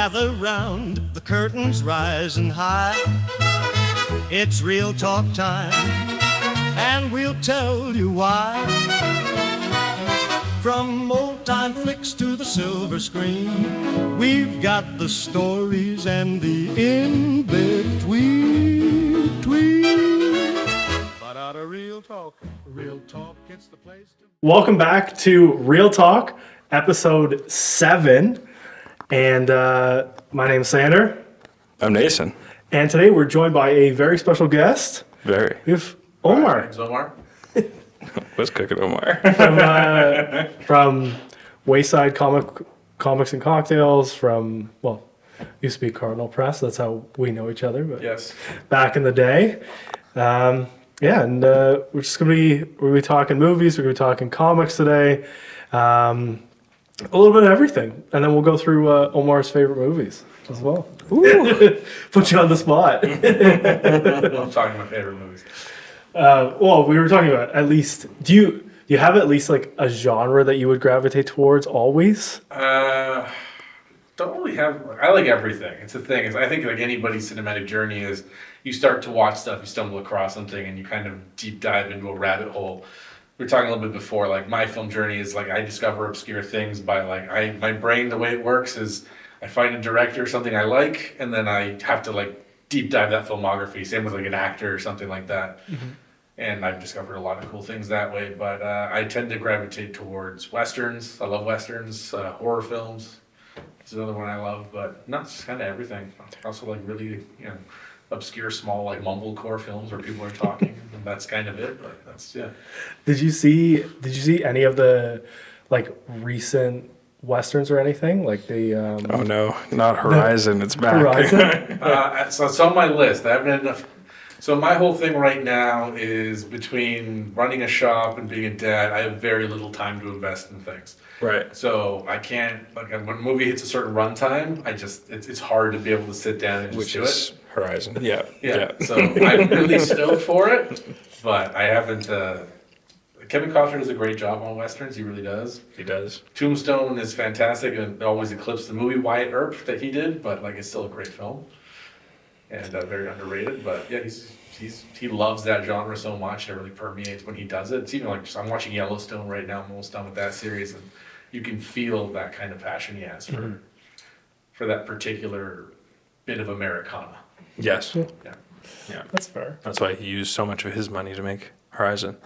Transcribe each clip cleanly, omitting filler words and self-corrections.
gather round, the curtains rising high. It's real talk time, and we'll tell you why. From old-time flicks to the silver screen, we've got the stories and the in-between. But out of real talk, it's the place to... Welcome back to Real Talk, episode 7. And my name's Sander. I'm Nathan. And today we're joined by a very special guest. Very. We have Omar. My name's Omar. What's cooking, Omar? From Wayside Comics and Cocktails, from, well, used to be Cardinal Press. That's how we know each other. But Yes. back in the day. We're just we're gonna be talking movies. We're gonna be talking comics today. A little bit of everything, and then we'll go through Omar's favorite movies as well. Ooh. Put you on the spot. I'm talking my favorite movies. Well, we were talking about at least. Do you have at least like a genre that you would gravitate towards always? Don't really have. I like everything. It's the thing is, I think like anybody's cinematic journey is, you start to watch stuff, you stumble across something, and you kind of deep dive into a rabbit hole. We were talking a little bit before. Like my film journey is like I discover obscure things by my brain. The way it works is I find a director, something I like, and then I have to like deep dive that filmography. Same with like an actor or something like that. Mm-hmm. And I've discovered a lot of cool things that way. But I tend to gravitate towards westerns. I love westerns, horror films. It's another one I love, but not just kind of everything. I also like really, obscure, small, like mumblecore films where people are talking, and that's kind of it. But that's Did you see any of the like recent westerns or anything like the? Oh no, not Horizon. It's back. Horizon? So it's on my list. I haven't had enough. So my whole thing right now is between running a shop and being a dad. I have very little time to invest in things. Right. So I can't, like, when a movie hits a certain runtime, it's hard to be able to sit down and just do it. Horizon. Yeah. So I'm really stoked for it, but I haven't. Kevin Costner does a great job on westerns. He really does. He does. Tombstone is fantastic and always eclipsed the movie Wyatt Earp that he did, but like it's still a great film and very underrated. But yeah, he loves that genre so much. It really permeates when he does it. It's even like I'm watching Yellowstone right now. I'm almost done with that series, and you can feel that kind of passion he has for that particular bit of Americana. Yes. Yeah. That's fair. That's why he used so much of his money to make Horizon.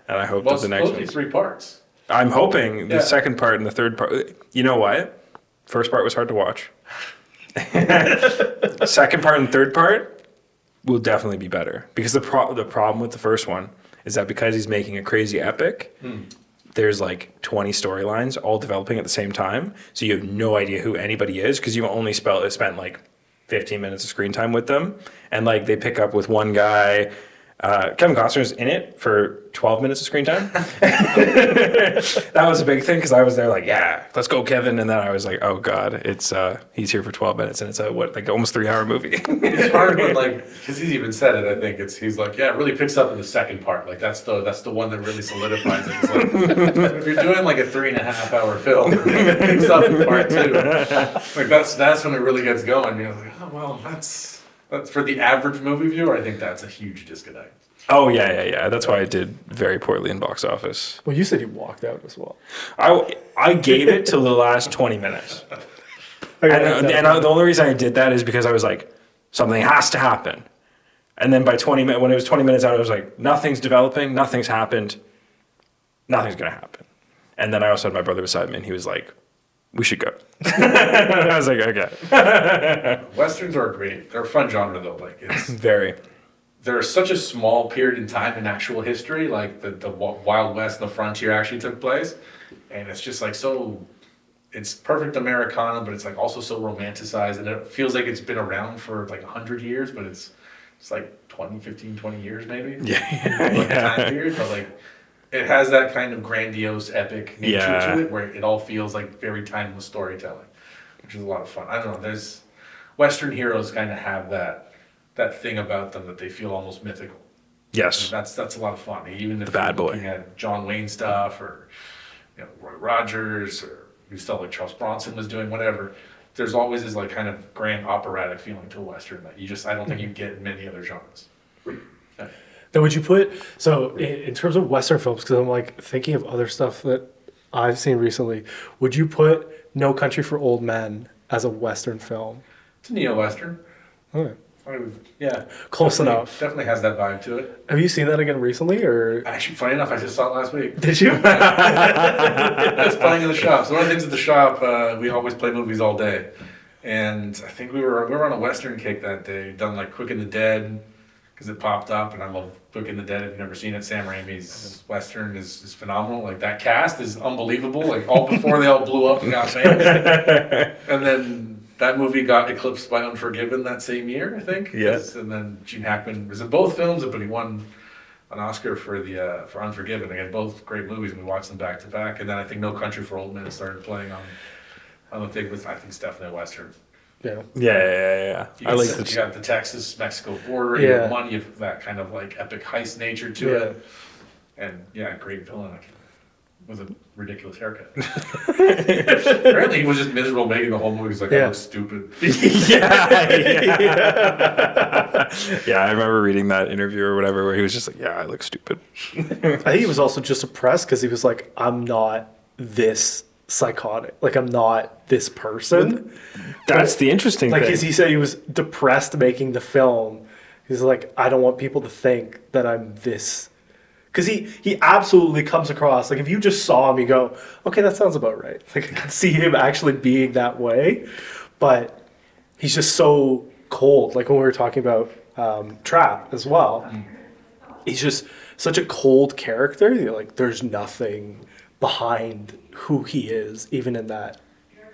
And I hope Well, that it's the next supposed to be one. 3 parts. I'm hoping the Yeah. second part and the third part. You know what? First part was hard to watch. Second part and third part will definitely be better, because the problem with the first one is that because he's making a crazy epic, there's like 20 storylines all developing at the same time, so you have no idea who anybody is because you only spent like 15 minutes of screen time with them, and like they pick up with one guy. Kevin Costner's in it for 12 minutes of screen time. That was a big thing because I was there like, yeah, let's go, Kevin. And then I was like, oh God, it's he's here for 12 minutes and it's a almost 3-hour movie. It's hard, but like, because he's even said it. I think he's like, yeah, it really picks up in the second part. Like that's the one that really solidifies it. It's like if you're doing like a 3.5-hour film, it picks up in part 2. Like that's when it really gets going. You're like, oh well, that's for the average movie viewer. I think that's a huge disconnect. Oh yeah. That's why I did very poorly in box office. Well, you said you walked out as well. I gave it till the last 20 minutes. The only reason I did that is because I was like, something has to happen. And then by 20 minutes, when it was 20 minutes out, I was like, nothing's developing, nothing's happened, nothing's gonna happen. And then I also had my brother beside me, and he was like, we should go. I was like, okay. Westerns are great. They're a fun genre though. Like it's Very. there's such a small period in time in actual history, like the Wild West and the frontier actually took place, and it's just like so. It's perfect Americana, but it's like also so romanticized, and it feels like it's been around for like 100 years, but it's like 20 years maybe. Time period, but like it has that kind of grandiose, epic nature to it, where it all feels like very timeless storytelling, which is a lot of fun. I don't know. There's Western heroes kind of have that thing about them that they feel almost mythical. Yes. And that's a lot of fun. Even if The bad you're boy. looking at John Wayne stuff or Roy Rogers or you still like Charles Bronson was doing whatever, there's always this like kind of grand operatic feeling to a Western that I don't think you get in many other genres. Yeah. Then would you put, so in terms of Western films, because I'm like thinking of other stuff that I've seen recently, would you put No Country for Old Men as a Western film? It's a neo-Western. Okay. Yeah. Close Definitely- enough. Definitely has that vibe to it. Have you seen that again recently, or Actually, funny enough, I just saw it last week. did you? It's playing in the shop. So one of the things at the shop, we always play movies all day, and I think we were on a Western kick that day. Done like Quick and the Dead because it popped up, and I love Quick and the Dead. If you've never seen it, Sam Raimi's Western is phenomenal. Like that cast is unbelievable. Like all before they all blew up and got famous, and then that movie got eclipsed by Unforgiven that same year, I think. Yes. And then Gene Hackman was in both films, but he won an Oscar for Unforgiven. Again, both great movies, and we watched them back to back. And then I think No Country for Old Men started playing on the thing with, I think it's definitely a Western. Yeah. Yeah. I like You got the Texas-Mexico border, you Yeah. have money, you have that kind of like epic heist nature to Yeah. it. And yeah, great villain. With a ridiculous haircut. Apparently he was just miserable making the whole movie. He's like, I Yeah. look stupid. Yeah, I remember reading that interview or whatever where he was just like, yeah, I look stupid. I think he was also just oppressed because he was like, I'm not this psychotic. Like, I'm not this person. That's the interesting Like, thing. he said he was depressed making the film. He's like, I don't want people to think that I'm this. Because he absolutely comes across, like, if you just saw him, you go, okay, that sounds about right. Like, I can see him actually being that way. But he's just so cold. Like, when we were talking about Trap as well, he's just such a cold character. You're like, there's nothing behind who he is, even in that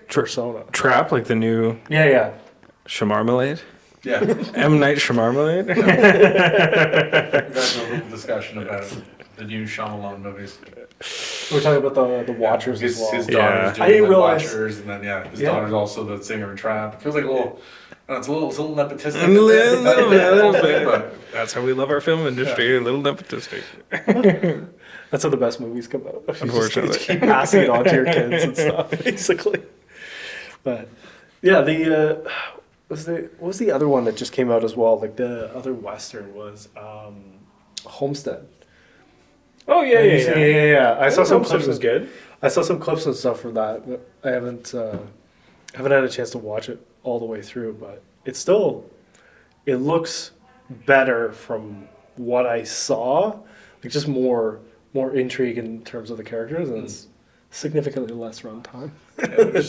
persona. Trap, like the new Yeah. Shamarmalade? Yeah. M. Night Shamarmalade? We've had a little discussion about the new Shyamalan movies. We're talking about the Watchers His, as well. his Yeah. daughter's I doing didn't the realize- Watchers, and then his Yeah. daughter's also the singer in Trap. It feels like a little, it's a little nepotistic. A little bit. But That's how we love our film industry, a little nepotistic. That's how the best movies come out. Unfortunately. You just keep passing it on to your kids and stuff, basically. But yeah, what was the other one that just came out as well? Like the other Western was Homestead. Oh, Yeah. I saw some Homestead clips. was good. I saw some clips and stuff from that. But I haven't had a chance to watch it all the way through, but it looks better from what I saw. Like just more intrigue in terms of the characters, and it's significantly less runtime.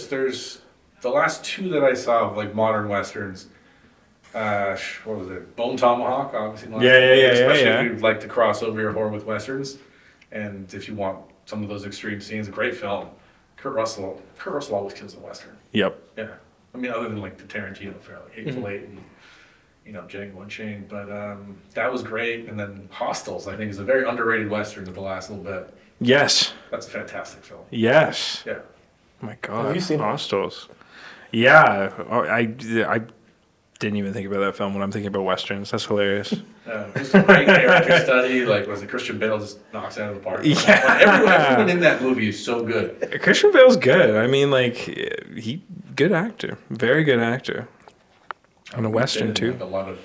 there's the last two that I saw of like modern westerns. What was it? Bone Tomahawk, obviously. Yeah. Especially Yeah. if you'd like to cross over your horror with westerns, and if you want some of those extreme scenes, a great film. Kurt Russell always kills a western. Yep. Yeah, I mean, other than like the Tarantino fair, like Hateful Eight and Django Unchained, but that was great. And then Hostels, I think, is a very underrated western of the last little bit. Yes. That's a fantastic film. Yes. Yeah. Oh my God. Have you seen it? Hostels? Yeah. Oh, I didn't even think about that film when I'm thinking about westerns. That's hilarious. It's a great character study. Like, was it Christian Bale just knocks it out of the park? Yeah. Everyone in that movie is so good. Christian Bale's good. I mean, like, good actor. Very good actor. On a western, too. Like, a lot of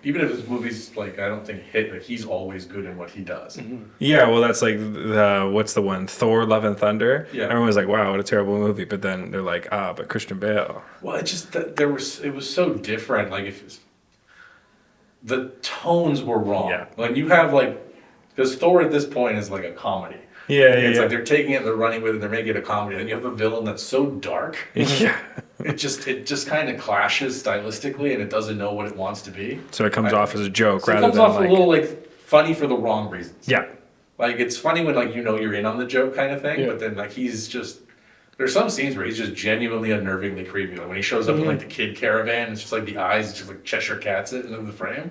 even if his movies I don't think hit, like he's always good in what he does. Yeah, well, that's like what's the one? Thor: Love and Thunder. Yeah. Everyone's like, "Wow, what a terrible movie," but then they're like, but Christian Bale." Well, it just it was so different. Like the tones were wrong. Yeah. Like you have because Thor at this point is like a comedy. Yeah, It's like they're taking it, and they're running with it, and they're making it a comedy. Then you have a villain that's so dark. Yeah. It just kind of clashes stylistically, and it doesn't know what it wants to be. So it comes off as a joke So it rather comes than off like a little funny for the wrong reasons. yeah. Like it's funny when you're in on the joke kind of thing, Yeah. but then he's just there's some scenes where he's just genuinely unnervingly creepy. Like when he shows up in the kid caravan, it's just like the eyes just like Cheshire Cats it into the frame.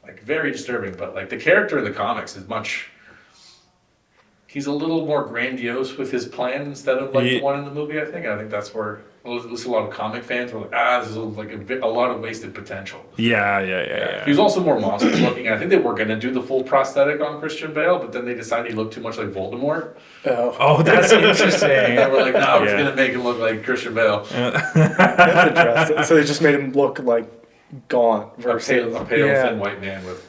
Like very disturbing. But the character in the comics is he's a little more grandiose with his plan instead of the one in the movie, I think. I think that's where at least a lot of comic fans were like, this is like a lot of wasted potential. Yeah. He was also more monstrous looking. I think they were going to do the full prosthetic on Christian Bale, but then they decided he looked too much like Voldemort. Oh, that's interesting. And they were like, no, we're just going to make him look like Christian Bale. That's interesting. So they just made him look like gaunt versus A pale thin white man with,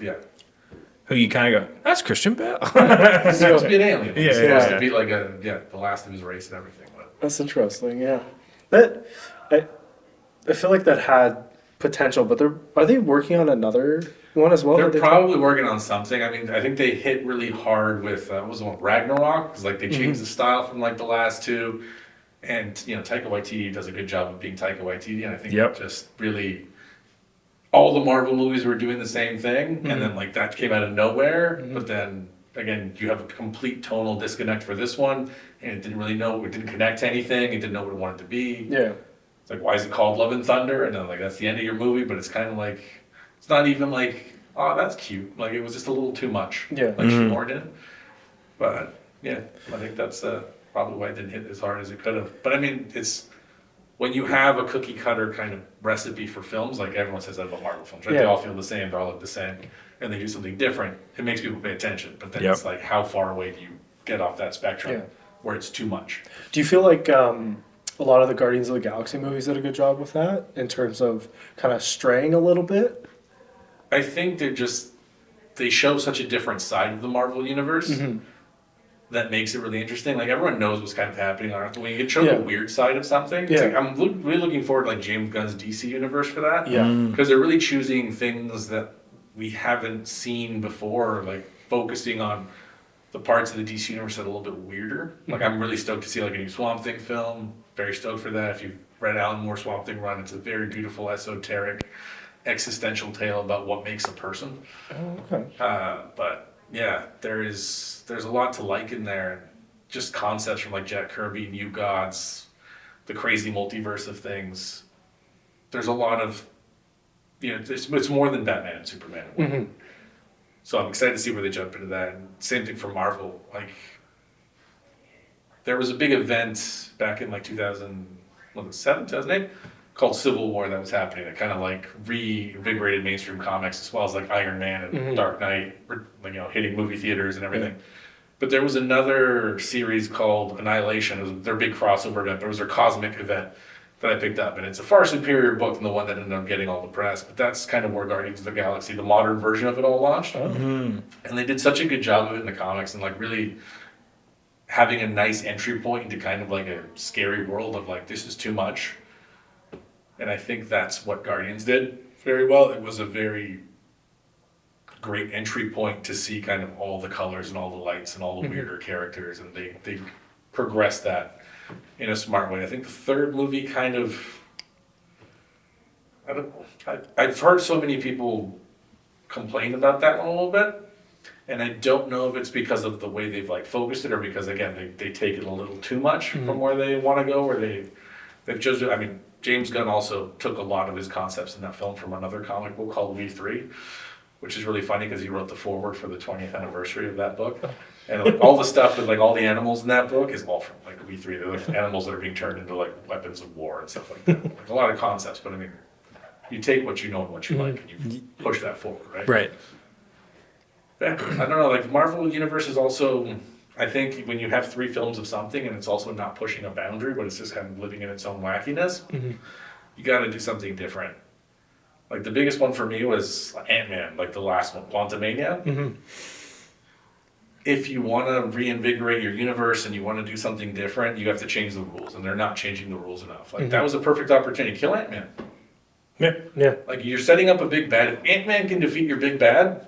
Who you kind of go, that's Christian Bale. He's supposed to be an alien. He's supposed to be like the last of his race and everything. But. That's interesting. Yeah, I feel like that had potential, but are they working on another one as well? They're probably working on something. I mean, I think they hit really hard with what was the one, Ragnarok? Because like they changed the style from like the last two, and Taika Waititi does a good job of being Taika Waititi, and I think just really all the Marvel movies were doing the same thing, and then like that came out of nowhere. But then again, you have a complete tonal disconnect for this one, and it didn't connect to anything. It didn't know what it wanted to be. Yeah. It's like, why is it called Love and Thunder? And then like that's the end of your movie, but it's kind of like it's not even like, oh, that's cute. Like it was just a little too much. Yeah. Like shoehorned in. But yeah, I think that's probably why it didn't hit as hard as it could have. But I mean, it's when you have a cookie cutter kind of recipe for films, like everyone says that about Marvel films, right? They all feel the same, they all look the same, and they do something different. It makes people pay attention. But then it's like, how far away do you get off that spectrum where it's too much? Do you feel like a lot of the Guardians of the Galaxy movies did a good job with that in terms of kind of straying a little bit? I think they show such a different side of the Marvel universe that makes it really interesting. Like everyone knows what's kind of happening on Earth. When you get shown the weird side of something, it's like, I'm really looking forward to like James Gunn's DC universe for that. Yeah. Because they're really choosing things that we haven't seen before, like focusing on the parts of the DC universe that are a little bit weirder. Like I'm really stoked to see like a new Swamp Thing film. Very stoked for that. If you've read Alan Moore's Swamp Thing run, it's a very beautiful, esoteric, existential tale about what makes a person. Oh, okay. But yeah, there's a lot to like in there. Just concepts from like Jack Kirby, New Gods, the crazy multiverse of things. There's a lot of, it's more than Batman and Superman. So I'm excited to see where they jump into that. And same thing for Marvel. Like, there was a big event back in like 2007, 2008, called Civil War that was happening that kind of like reinvigorated mainstream comics as well as like Iron Man and Dark Knight, hitting movie theaters and everything. But there was another series called Annihilation. It was their big crossover event, but it was their cosmic event that I picked up. And it's a far superior book than the one that ended up getting all the press. But that's kind of where Guardians of the Galaxy, the modern version of it, all launched. And they did such a good job of it in the comics and like really having a nice entry point into kind of like a scary world of like, this is too much. And I think that's what Guardians did very well. It was a very great entry point to see kind of all the colors and all the lights and all the weirder characters. And they progressed that in a smart way. I think the third movie kind of, I've heard so many people complain about that one a little bit. And I don't know if it's because of the way they've like focused it or because again, they take it a little too much from where they want to go, where they've just, I mean, James Gunn also took a lot of his concepts in that film from another comic book called We 3, which is really funny because he wrote the foreword for the 20th anniversary of that book. And like, all the stuff with like all the animals in that book is all from like We 3. They're like animals that are being turned into like weapons of war and stuff like that. Like, a lot of concepts, but I mean, you take what you know and what you like and you push that forward, right? Right. Yeah, I don't know, like Marvel Universe is also, I think when you have 3 films of something and it's also not pushing a boundary, but it's just kind of living in its own wackiness, you got to do something different. Like the biggest one for me was Ant-Man, like the last one, Quantumania. If you want to reinvigorate your universe and you want to do something different, you have to change the rules, and they're not changing the rules enough. Like that was a perfect opportunity. Kill Ant-Man. Yeah. Like you're setting up a big bad. If Ant-Man can defeat your big bad,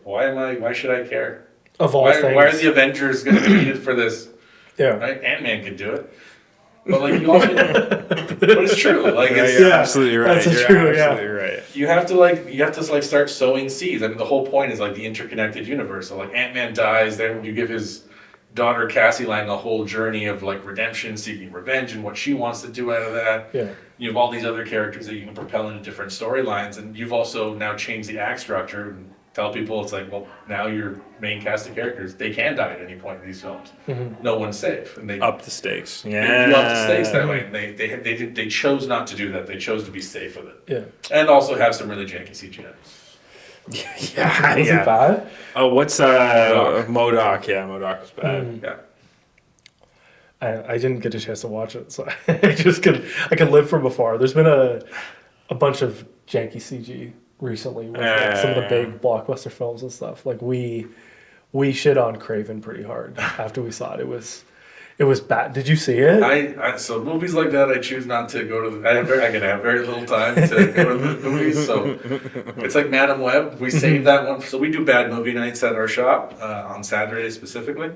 why should I care? Of all things. Why are the Avengers going to be needed for this? Yeah. Right? Ant-Man can do it. But like you also, but it's true. Like it's, You're absolutely right. That's You're true, absolutely right. you have to start sowing seeds. I mean, the whole point is like the interconnected universe. So like Ant-Man dies, then you give his daughter Cassie Lang a whole journey of like redemption, seeking revenge, and what she wants to do out of that. Yeah. You have all these other characters that you can propel into different storylines, and you've also now changed the act structure. tell people it's like, well, now your main cast of characters, they can die at any point in these films. No one's safe, and they Up the stakes. they Yeah. do up the stakes that way. And they chose not to do that. They chose to be safe with it, Yeah. and also have some really janky CGI. Yeah. Was it bad? Oh, what's MODOK. MODOK? Yeah, MODOK was bad. Yeah. I didn't get a chance to watch it, so I could live from afar. There's been a bunch of janky CG recently with like, some of the big blockbuster films and stuff. Like we shit on Craven pretty hard after we saw it. It was bad. Did you see it? So movies like that, I choose not to go to. I have very little time to go to the movies. So it's like Madam Web. We save that one. So we do bad movie nights at our shop on Saturdays specifically.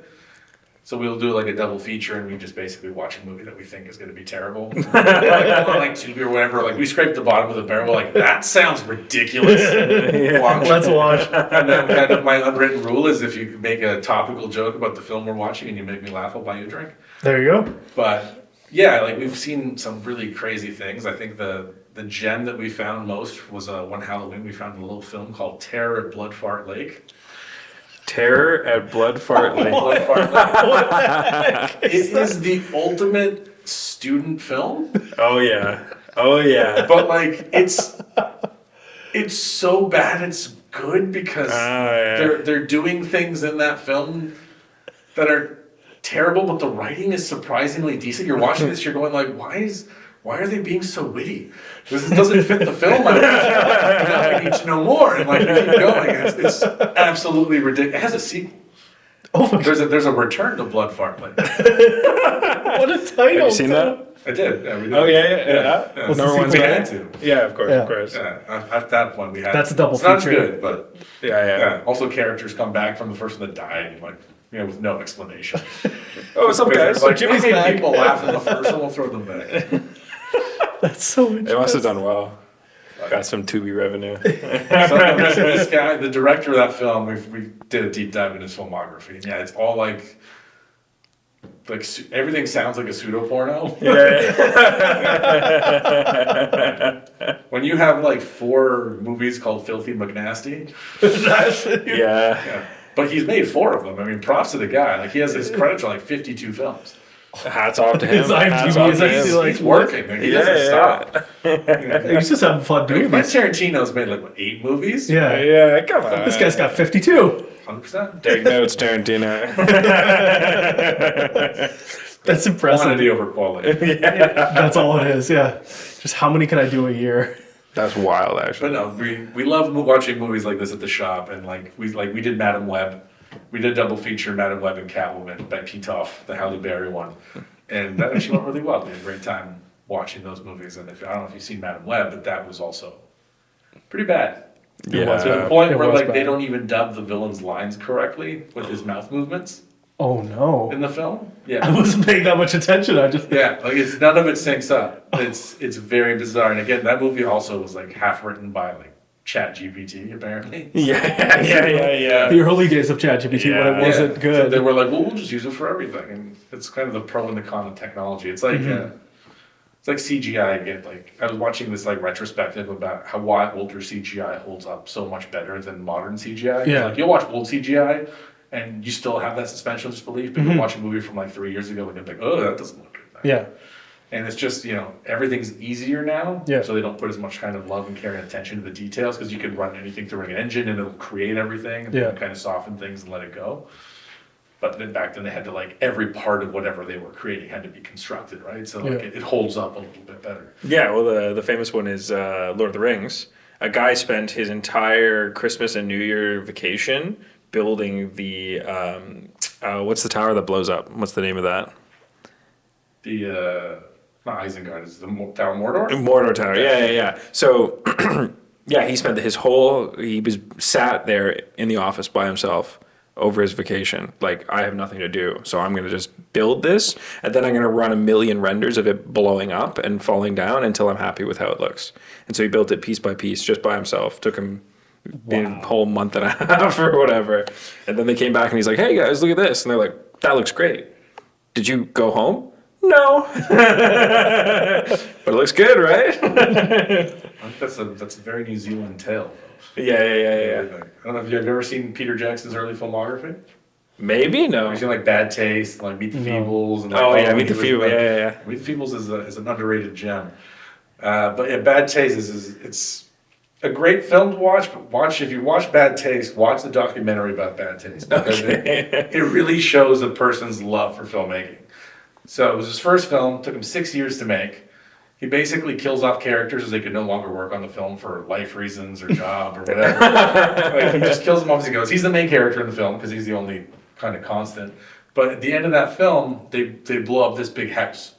So we'll do like a double feature, and we just basically watch a movie that we think is going to be terrible. like Tubi or whatever. Like we scrape the bottom of the barrel. Like that sounds ridiculous. Let's watch. And then kind of my unwritten rule is if you make a topical joke about the film we're watching and you make me laugh, I'll buy you a drink. There you go. But yeah, like we've seen some really crazy things. I think the gem that we found most was one Halloween we found a little film called Terror at Blood Fart Lake. Terror at Blood Fart Lake. Blood Fart Lake. It is the ultimate student film, Oh yeah. Oh yeah. but like it's so bad it's good because yeah. they're doing things in that film that are terrible, but the writing is surprisingly decent. You're watching this, you're going like, why are they being so witty? This doesn't fit the film. I need to know more, and like you keep going. It's absolutely ridiculous. It has a sequel. Oh my There's a return to Blood Fart Lake. God, what a title! Have you seen that? I did. Yeah, we did. Oh yeah. Yeah. What's the Number one's sequel? We had better? to. Yeah, of course, Yeah. of course. Yeah, at that point we had. That's a double it's not as feature. good, but Yeah. yeah. Also, characters come back from the first one that died, and like with no explanation. Oh, what's up, guys? Like Jimmy's Jimmy's back. people laugh in the first one, we'll throw them back. That's so They interesting. must have done well. Got some Tubi revenue. So this guy, the director of that film, we did a deep dive in his filmography. And yeah, it's all like everything sounds like a pseudo porno. When you have like 4 movies called Filthy McNasty, Yeah. but he's made 4 of them. I mean, props to the guy. Like he has his credits on like 52 films. Hats off to him. His IMDb Hats off is to actually him. like- He's working. Like, he doesn't stop. He's just having fun doing Quentin this. Tarantino's made like what, 8 movies? Yeah. Yeah, come on. This guy's got 52. 100%. Take notes, Tarantino. That's impressive. Quantity over quality. That's all it is. Yeah. Just how many can I do a year? That's wild, actually. But no, we love watching movies like this at the shop, and we did Madam Web, we did a double feature Madam Web and Catwoman by Pete Toff, the Halle Berry one, and that actually went really well. We had a great time watching those movies, and I don't know if you've seen Madam Web, but that was also pretty bad. Yeah. To the point It where was like they bad. don't even dub the villain's lines correctly with his mouth movements Oh no. in the film. I Yeah. wasn't paying that much attention. I just. Yeah, like it's none of it syncs up. It's very bizarre. And again, that movie also was like half written by like Chat GPT apparently. Yeah. The early days of ChatGPT when it Yeah. wasn't So good. they were like, well, we'll just use it for everything, and it's kind of the pro and the con of technology. It's like it's like CGI again. Like I was watching this like retrospective about why older CGI holds up so much better than modern CGI. Yeah. Like you'll watch old CGI and you still have that suspension of disbelief, but you'll watch a movie from like 3 years ago and you'll be like, oh, that doesn't look good. Yeah. And it's just, everything's easier now. Yeah. So they don't put as much kind of love and care and attention to the details because you can run anything through an engine and it'll create everything and Yeah. kind of soften things and let it go. But then back then they had to like every part of whatever they were creating had to be constructed, right? So like Yeah. it holds up a little bit better. Yeah, well, the famous one is Lord of the Rings. A guy spent his entire Christmas and New Year vacation building the what's the tower that blows up? What's the name of that? The not Isengard, it's the Tower of Mordor. Mordor Tower. Yeah. So, yeah, he spent he was sat there in the office by himself over his vacation. Like, I have nothing to do, so I'm going to just build this, and then I'm going to run a million renders of it blowing up and falling down until I'm happy with how it looks. And so he built it piece by piece, just by himself. Took him a whole month and a half or whatever. And then they came back and he's like, hey guys, look at this. And they're like, that looks great. Did you go home? No. But it looks good, right? I think that's a very New Zealand tale. Yeah. I don't know if you've ever seen Peter Jackson's early filmography. Maybe, no. Have you seen like Bad Taste, like Meet the Feebles, and like, Oh, yeah, Meet he the was, Feebles, like- yeah. Meet the Feebles is an underrated gem. But yeah, Bad Taste it's a great film to watch. But if you watch Bad Taste, watch the documentary about Bad Taste because it really shows a person's love for filmmaking. So it was his first film. Took him 6 years to make. He basically kills off characters as they could no longer work on the film for life reasons or job or whatever. Like, he just kills them off as he goes. He's the main character in the film because he's the only kind of constant. But at the end of that film, they blow up this big house.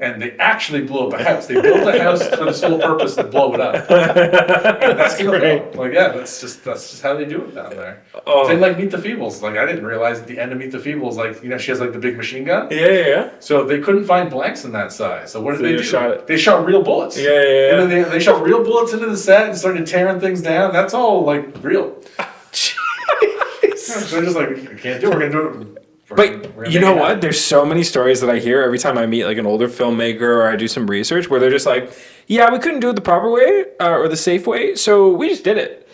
And they actually blew up a house. They built a house for the sole purpose to blow it up. And that's the film. Like, yeah, that's just how they do it down there. Oh. Same like Meet the Feebles. Like, I didn't realize at the end of Meet the Feebles, like, you know, she has like the big machine gun. Yeah. So they couldn't find blanks in that size. So what did they do? Shot it. They shot real bullets. Yeah. And then they shot real bullets into the set and started tearing things down. That's all like real. So they're just like, we can't do it. We're gonna do it. But you know what? There's so many stories that I hear every time I meet like an older filmmaker or I do some research where they're just like, yeah, we couldn't do it the proper way or the safe way, so we just did it.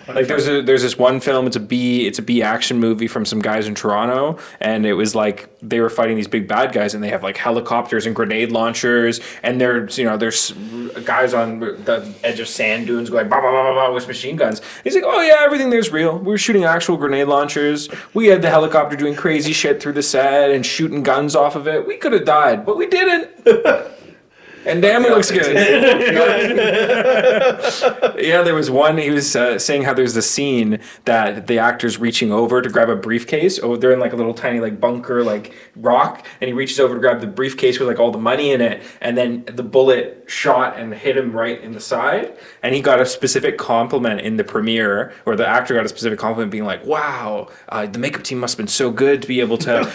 Like there's this one film, it's a B action movie from some guys in Toronto, and it was like they were fighting these big bad guys, and they have like helicopters and grenade launchers, and there's guys on the edge of sand dunes going bah, bah, bah, bah, bah, with machine guns. He's like, oh yeah, everything there's real. We were shooting actual grenade launchers. We had the helicopter doing crazy shit through the set and shooting guns off of it. We could have died, but we didn't. And damn, it looks good. Yeah, there was one, he was saying how there's the scene that the actor's reaching over to grab a briefcase. Oh, they're in like a little tiny like bunker, like rock, and he reaches over to grab the briefcase with like all the money in it, and then the bullet shot and hit him right in the side, and he got a specific compliment in the premiere, or the actor got a specific compliment being like, wow, the makeup team must have been so good to be able to,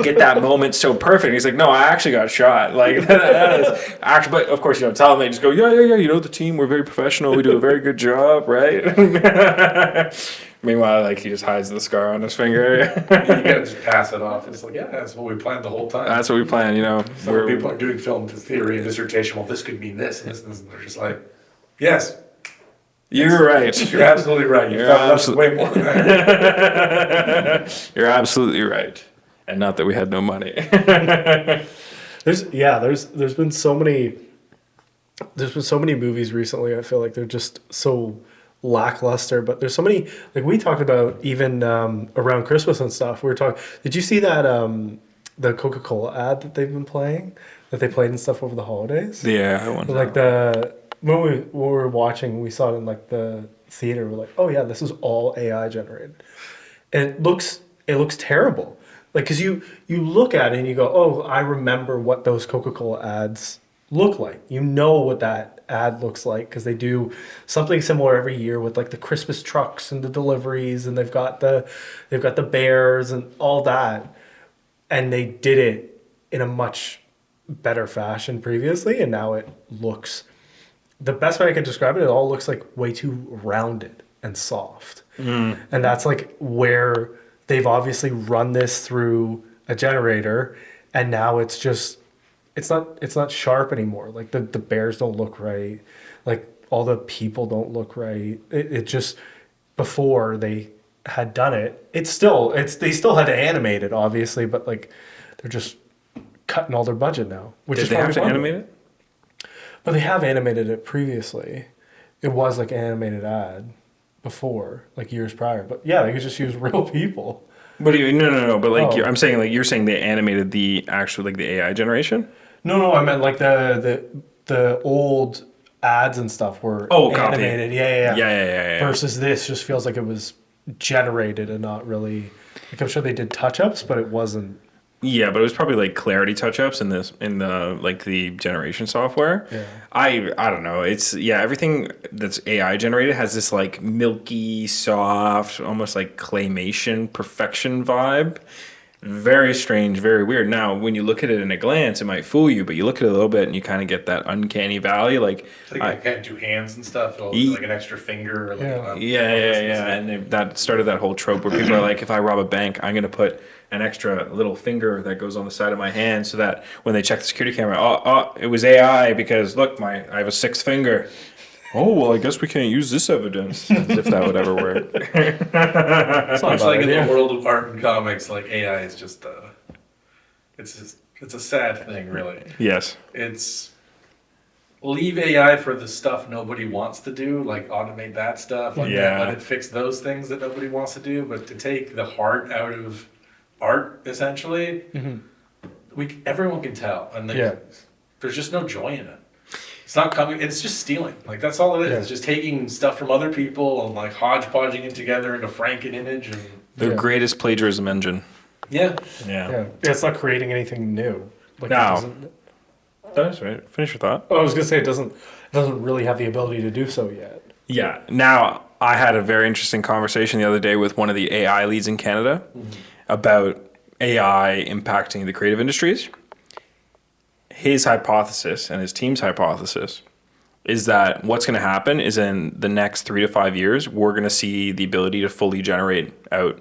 get that moment so perfect. And he's like, no, I actually got shot. Like, that is... But of course, you don't tell them. They just go, yeah. The team, we're very professional. We do a very good job, right? Meanwhile, like he just hides the scar on his finger. You gotta just pass it off. It's like, yeah, that's what we planned the whole time. That's what we plan, Some people are doing film theory and dissertation. Well, this could mean this and this, and they're just like, yes. You're right. You're absolutely right. You found out way more than that. You're absolutely right. And not that we had no money. There's been so many movies recently. I feel like they're just so lackluster, but there's so many, like we talked about even around Christmas and stuff. We were talking, did you see that the Coca-Cola ad that they've been playing, that they played and stuff over the holidays? Yeah, I wonder. Like when we were watching, we saw it in like the theater. We're like, oh yeah, this is all AI generated, and it looks terrible. Like, because you look at it and you go, oh, I remember what those Coca-Cola ads look like. You know what that ad looks like because they do something similar every year with like the Christmas trucks and the deliveries, and they've got the bears and all that, and they did it in a much better fashion previously, and now it looks, the best way I can describe it all looks like way too rounded and soft, and that's like where they've obviously run this through a generator, and now it's not sharp anymore. Like the bears don't look right, like all the people don't look right. It just, before they had done it, they still had to animate it obviously, but like they're just cutting all their budget now. Did they have to animate it? But they have animated it previously. It was like an animated ad before, like years prior. But yeah, they could just use real people. What do you? No. But like, I'm saying, like you're saying they animated the actual like the AI generation. No, I meant like the old ads and stuff were animated. Yeah. Versus this just feels like it was generated and not really. Like I'm sure they did touch-ups, but it wasn't. Yeah, but it was probably like clarity touch-ups in the like the generation software. Yeah. I don't know. It's everything that's AI generated has this like milky, soft, almost like claymation perfection vibe. Very strange, very weird. Now, when you look at it in a glance, it might fool you, but you look at it a little bit and you kind of get that uncanny valley. Like, I can't do hands and stuff. It'll like an extra finger. Or like yeah. And that started that whole trope where people are like, if I rob a bank, I'm going to put an extra little finger that goes on the side of my hand so that when they check the security camera, it was AI because look, I have a sixth finger. Oh, well, I guess we can't use this evidence, as if that would ever work. It's much like in the world of art and comics, like AI is just, it's a sad thing, really. Yes. It's leave AI for the stuff nobody wants to do, like automate that stuff, like let it fix those things that nobody wants to do, but to take the heart out of art, essentially, everyone can tell, and there's just no joy in it. It's not coming. It's just stealing. Like that's all it is. It's just taking stuff from other people and like hodgepodging it together into Franken image and the greatest plagiarism engine. Yeah. It's not creating anything new. Like That's right. Finish your thought. I was gonna say it doesn't really have the ability to do so yet. Yeah. Now I had a very interesting conversation the other day with one of the AI leads in Canada about AI impacting the creative industries. His hypothesis and his team's hypothesis is that what's going to happen is in the next 3 to 5 years, we're going to see the ability to fully generate out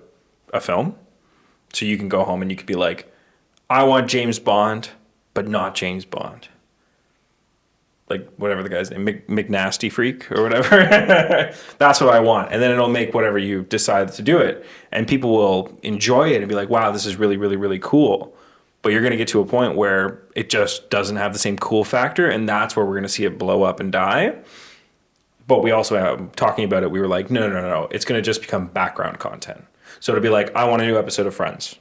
a film. So you can go home and you could be like, I want James Bond, but not James Bond. Like whatever the guy's name, McNasty Freak or whatever. That's what I want. And then it'll make whatever you decide to do it. And people will enjoy it and be like, wow, this is really, really, really cool. But you're going to get to a point where it just doesn't have the same cool factor, and that's where we're going to see it blow up and die. But we also, talking about it, we were like, no. It's going to just become background content. So it'll be like, I want a new episode of Friends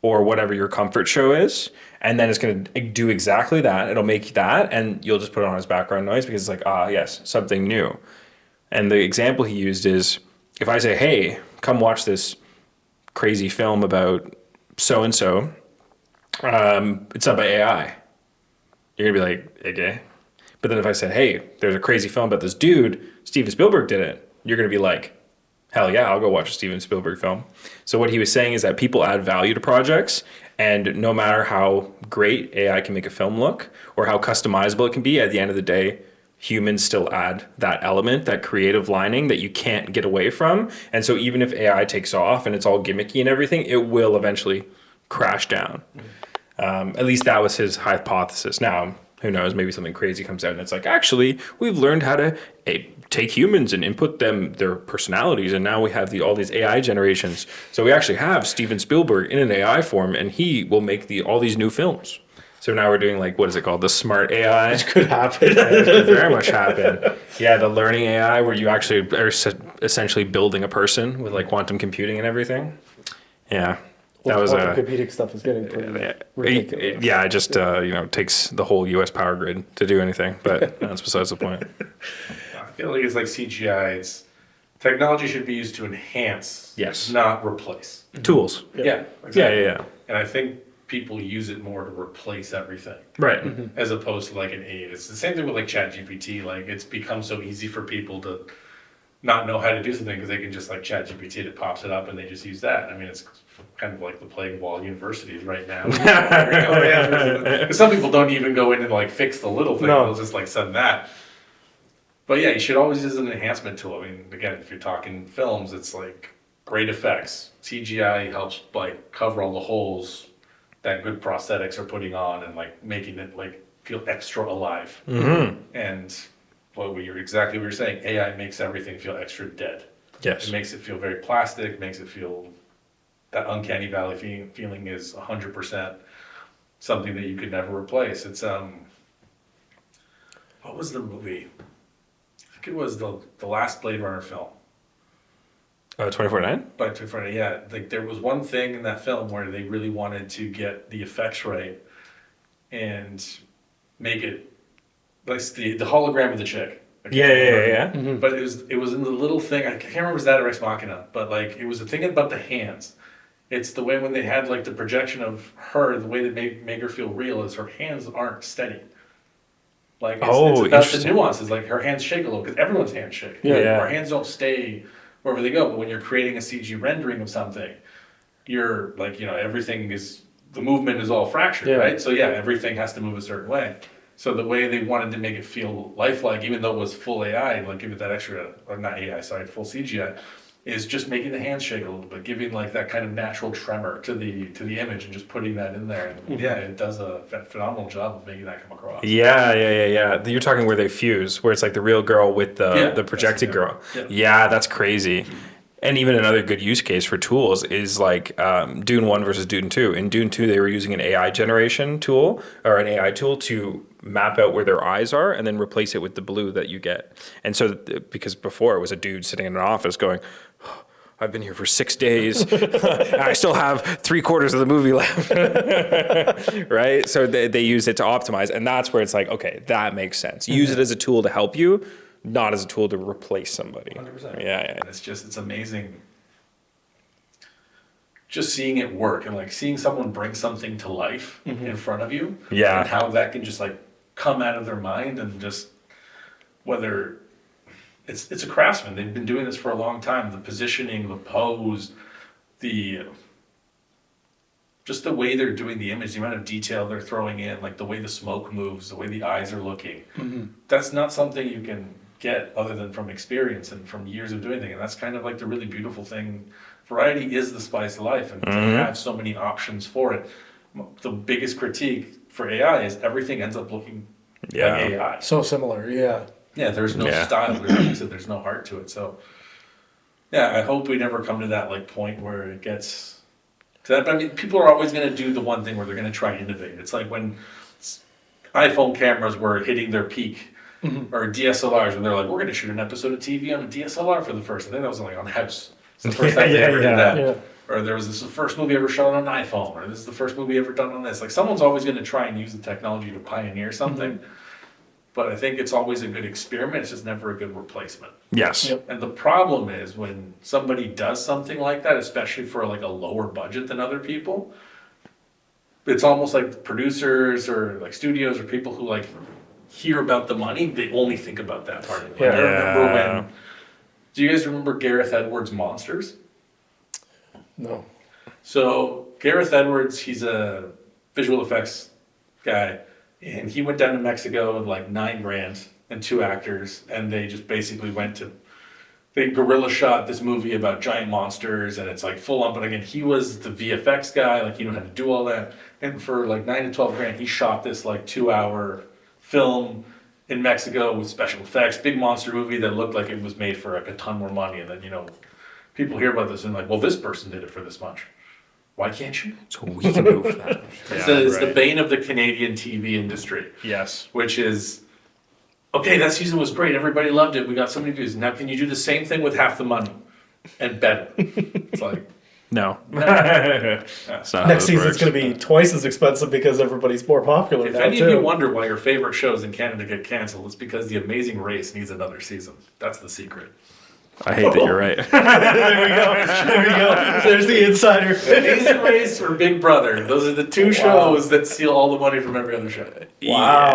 or whatever your comfort show is, and then it's going to do exactly that. It'll make that, and you'll just put it on as background noise because it's like, yes, something new. And the example he used is, if I say, hey, come watch this crazy film about so-and-so, it's done by AI. You're gonna be like, okay. But then if I said, hey, there's a crazy film about this dude, Steven Spielberg did it, you're gonna be like, hell yeah, I'll go watch a Steven Spielberg film. So what he was saying is that people add value to projects, and no matter how great AI can make a film look or how customizable it can be, at the end of the day, humans still add that element, that creative lining that you can't get away from. And so even if AI takes off and it's all gimmicky and everything, it will eventually crash down. At least that was his hypothesis. Now, who knows, maybe something crazy comes out and it's like, actually, we've learned how to take humans and input their personalities, and now we have all these AI generations. So we actually have Steven Spielberg in an AI form, and he will make all these new films. So now we're doing what is it called? The smart AI. Which could happen. It could very much happen. Yeah, the learning AI where you actually are essentially building a person with quantum computing and everything. Yeah. That was competing stuff is getting pretty ridiculous. Yeah, it just takes the whole U.S. power grid to do anything, but that's besides the point. I feel like it's like CGI. Technology should be used to enhance, not replace. Tools. Yeah, exactly. Yeah. And I think people use it more to replace everything, right? As opposed to an aid. It's the same thing with ChatGPT. It's become so easy for people to not know how to do something because they can just ChatGPT that pops it up and they just use that. I mean, it's kind of like the plague of all universities right now. Some people don't even go in and fix the little thing. They'll just send that. But yeah, you should always use an enhancement tool. I mean, again, if you're talking films, it's great effects. CGI helps cover all the holes that good prosthetics are putting on and making it feel extra alive. And you're exactly what you're saying. AI makes everything feel extra dead. Yes. It makes it feel very plastic, makes it feel that uncanny valley feeling is 100% something that you could never replace. It's what was the movie? I think it was the last Blade Runner film. 2049? By 2049, yeah. There was one thing in that film where they really wanted to get the effects right and make it the hologram of the chick. Yeah. But it was in the little thing. I can't remember if it was that or Ex Machina, but it was the thing about the hands. It's the way when they had the projection of her, the way that make her feel real is her hands aren't steady. It's about the nuances. Her hands shake a little because everyone's hands shake. Yeah. Our hands don't stay wherever they go. But when you're creating a CG rendering of something, you're like, everything is, the movement is all fractured, Yeah. right? So yeah, everything has to move a certain way. So the way they wanted to make it feel lifelike, even though it was full AI, like give it that extra, or not AI, sorry, full CGI, is just making the hands shake a little bit, giving like that kind of natural tremor to the image and just putting that in there. And yeah, it does a phenomenal job of making that come across. Yeah. You're talking where they fuse, where it's like the real girl with the projected that's girl. it. Yeah, that's crazy. And even another good use case for tools is like Dune 1 versus Dune 2. In Dune 2, they were using an AI generation tool or an AI tool to map out where their eyes are and then replace it with the blue that you get. And so, because before it was a dude sitting in an office going, "Oh, I've been here for 6 days. And I still have 3/4 of the movie left." Right? So they use it to optimize. And that's where it's like, okay, that makes sense. Use it as a tool to help you, not as a tool to replace somebody. 100%. Yeah. It's amazing just seeing it work and like seeing someone bring something to life in front of you. Yeah. And how that can just like come out of their mind and just whether it's a craftsman. They've been doing this for a long time. The positioning, the pose, just the way they're doing the image, the amount of detail they're throwing in, like the way the smoke moves, the way the eyes are looking. That's not something you can get other than from experience and from years of doing things. And that's kind of like the really beautiful thing. Variety is the spice of life, and to have so many options for it. The biggest critique for AI is everything ends up looking like AI. So similar, yeah. Yeah, there's no style. There's no heart to it. So, yeah, I hope we never come to that like point where it gets to that. But I mean, people are always going to do the one thing where they're going to try and innovate. It's like when iPhone cameras were hitting their peak, or DSLRs, and they're like, we're going to shoot an episode of TV on a DSLR for the first. I think that was like on House. It's the first time they ever did that. Yeah. Or this is the first movie ever shot on an iPhone, or this is the first movie ever done on this. Like someone's always going to try and use the technology to pioneer something. But I think it's always a good experiment. It's just never a good replacement. Yes. Yep. And the problem is when somebody does something like that, especially for like a lower budget than other people, it's almost like producers or like studios or people who like hear about the money, they only think about that part of it. Like, I remember when, do you guys remember Gareth Edwards' Monsters? No. So Gareth Edwards, he's a visual effects guy, and he went down to Mexico with like $9 grand and 2 actors, and they just basically they guerrilla shot this movie about giant monsters, and it's like full on. But again, he was the VFX guy, like he knew how to do all that. And for like 9 to 12 grand, he shot this like 2-hour film in Mexico with special effects, big monster movie that looked like it was made for like a ton more money. And then people hear about this and like, well, this person did it for this much. Why can't you? So we can move that. It's the bane of the Canadian TV industry. Yes. Which is, okay, that season was great. Everybody loved it. We got so many views. Now can you do the same thing with half the money and better? It's like, No. Next season's going to be twice as expensive because everybody's more popular if now, any too. of you wonder why your favorite shows in Canada get canceled, it's because The Amazing Race needs another season. That's the secret. I hate that you're right. There we go. There's the insider. Amazing Race or Big Brother. Those are the two shows that steal all the money from every other show. Wow.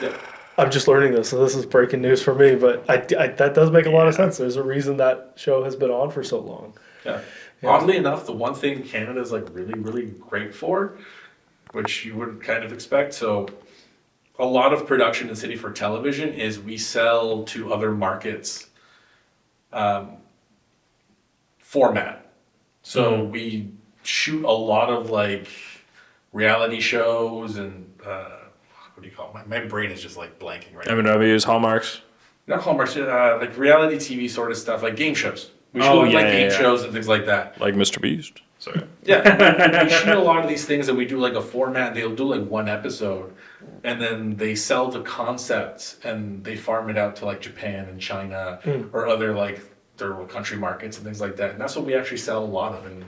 Yeah. I'm just learning this, so this is breaking news for me, but that does make a lot of sense. There's a reason that show has been on for so long. Yeah. Oddly enough, the one thing Canada is like really, really great for, which you would kind of expect. So a lot of production in City for television is we sell to other markets format. So we shoot a lot of like reality shows and what do you call it? My brain is just like blanking right now. M&W's, Hallmarks. Not Hallmark, like reality TV sort of stuff, like game shows. We shoot game shows and things like that. Like Mr. Beast. Sorry. Yeah, we shoot a lot of these things and we do like a format. They'll do like one episode, and then they sell the concepts and they farm it out to like Japan and China or other like third world country markets and things like that. And that's what we actually sell a lot of in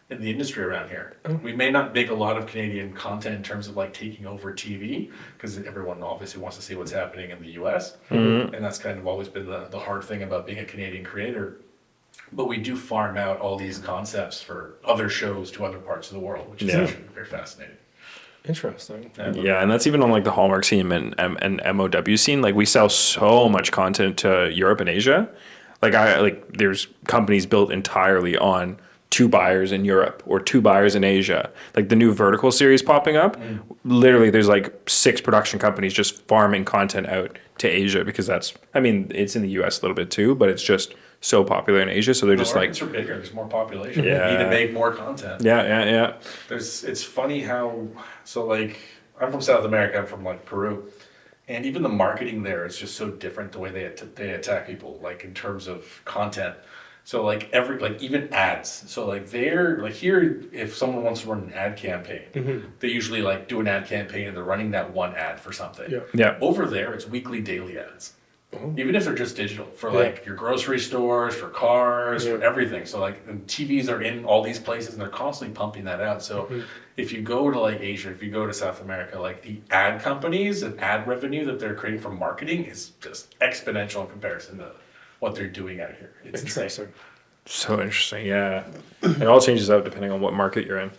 the industry around here. We may not make a lot of Canadian content in terms of like taking over TV because everyone obviously wants to see what's happening in the US. And that's kind of always been the hard thing about being a Canadian creator. But we do farm out all these concepts for other shows to other parts of the world, which is actually very fascinating. Interesting. Yeah, and that's even on like the Hallmark scene and MOW scene. Like we sell so much content to Europe and Asia. Like there's companies built entirely on 2 buyers in Europe or 2 buyers in Asia. Like the new vertical series popping up, literally there's like 6 production companies just farming content out to Asia because it's in the US a little bit too, but it's just so popular in Asia. So they're just like, markets are bigger. There's more population. Yeah. You need to make more content. yeah. It's funny how, so like, I'm from South America, I'm from like Peru, and even the marketing there is just so different the way they attack people, like in terms of content. So like even ads. So like here, if someone wants to run an ad campaign, they usually like do an ad campaign and they're running that one ad for something. Yeah. Over there, it's weekly, daily ads. Even if they're just digital for like your grocery stores, for cars, for everything. So like and TVs are in all these places and they're constantly pumping that out. So if you go to like Asia, if you go to South America, like the ad companies and ad revenue that they're creating from marketing is just exponential in comparison to what they're doing out here. It's Interesting. insane. So interesting. Yeah. It all changes out depending on what market you're in.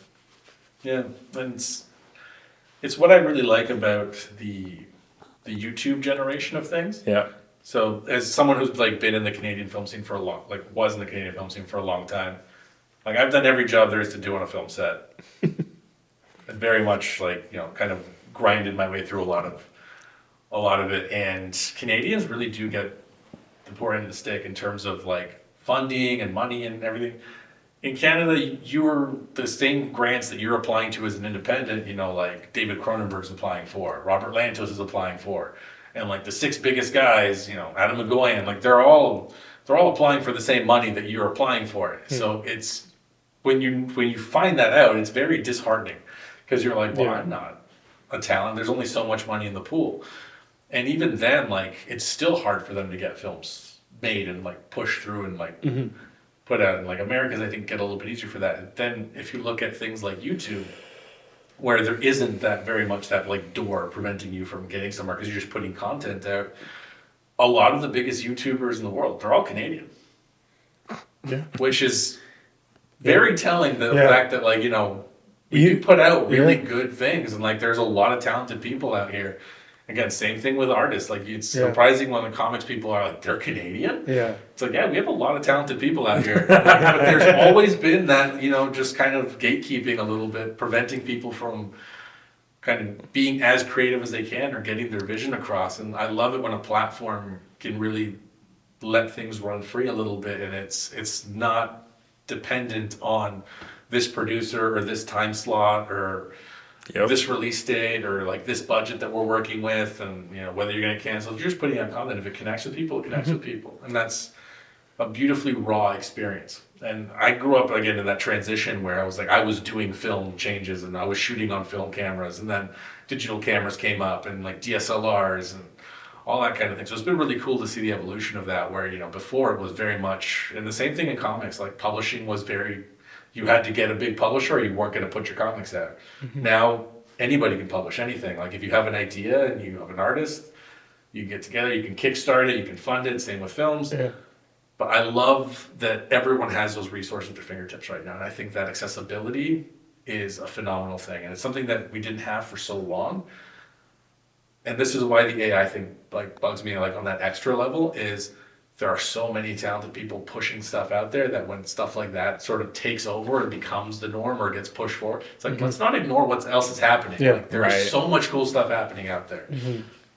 Yeah, and it's what I really like about the YouTube generation of things. Yeah. So as someone who's like been in the Canadian film scene for a long, like was in the Canadian film scene for a long time, like I've done every job there is to do on a film set. And very much like, kind of grinded my way through a lot of it. And Canadians really do get the poor end of the stick in terms of like funding and money and everything. In Canada, you're the same grants that you're applying to as an independent, like David Cronenberg's applying for, Robert Lantos is applying for, and like the 6 biggest guys, Adam McGowan, like they're all applying for the same money that you're applying for. So it's when you find that out, it's very disheartening because you're like, well, I'm not a talent. There's only so much money in the pool. And even then, like, it's still hard for them to get films made and like pushed through and like put out. And like Americans, I think, get a little bit easier for that. And then if you look at things like YouTube, where there isn't that very much that like door preventing you from getting somewhere because you're just putting content out. A lot of the biggest YouTubers in the world, they're all Canadian. Yeah. Which is very telling, the fact that like, we do put out really good things and like there's a lot of talented people out here. Again, same thing with artists. Like it's surprising when the comics people are like, they're Canadian? Yeah. It's like, yeah, we have a lot of talented people out here. But there's always been that, just kind of gatekeeping a little bit, preventing people from kind of being as creative as they can or getting their vision across. And I love it when a platform can really let things run free a little bit and it's not dependent on this producer or this time slot or this release date or like this budget that we're working with and whether you're going to cancel. You're just putting out content. If it connects with people, it connects with people. And that's a beautifully raw experience. And I grew up again in that transition where I was doing film changes and I was shooting on film cameras and then digital cameras came up and like DSLRs and all that kind of thing. So it's been really cool to see the evolution of that where, before it was very much, and the same thing in comics, like publishing was you had to get a big publisher or you weren't going to put your comics out. Now, anybody can publish anything. Like if you have an idea and you have an artist, you can get together, you can kickstart it, you can fund it, same with films. Yeah. But I love that everyone has those resources at their fingertips right now. And I think that accessibility is a phenomenal thing. And it's something that we didn't have for so long. And this is why the AI thing like bugs me like on that extra level is there are so many talented people pushing stuff out there that when stuff like that sort of takes over and becomes the norm or gets pushed forward, it's like, let's not ignore what else is happening. Yeah, like, there's so much cool stuff happening out there.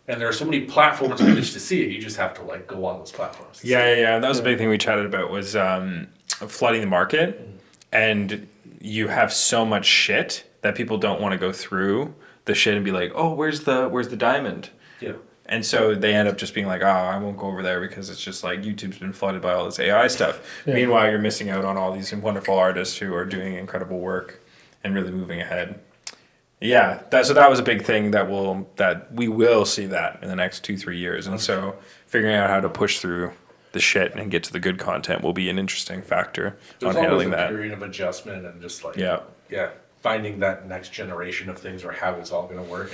And there are so many platforms in which to see it. You just have to like go on those platforms. Yeah. That was a big thing we chatted about was flooding the market. And you have so much shit that people don't want to go through the shit and be like, oh, where's the diamond? Yeah. And so they end up just being like, oh, I won't go over there because it's just like YouTube's been flooded by all this AI stuff. Yeah. Meanwhile, you're missing out on all these wonderful artists who are doing incredible work and really moving ahead. Yeah, so that was a big thing that we will see that in the next 2-3 years. And so figuring out how to push through the shit and get to the good content will be an interesting factor on handling that. There's always a period of adjustment and just like finding that next generation of things or how it's all going to work.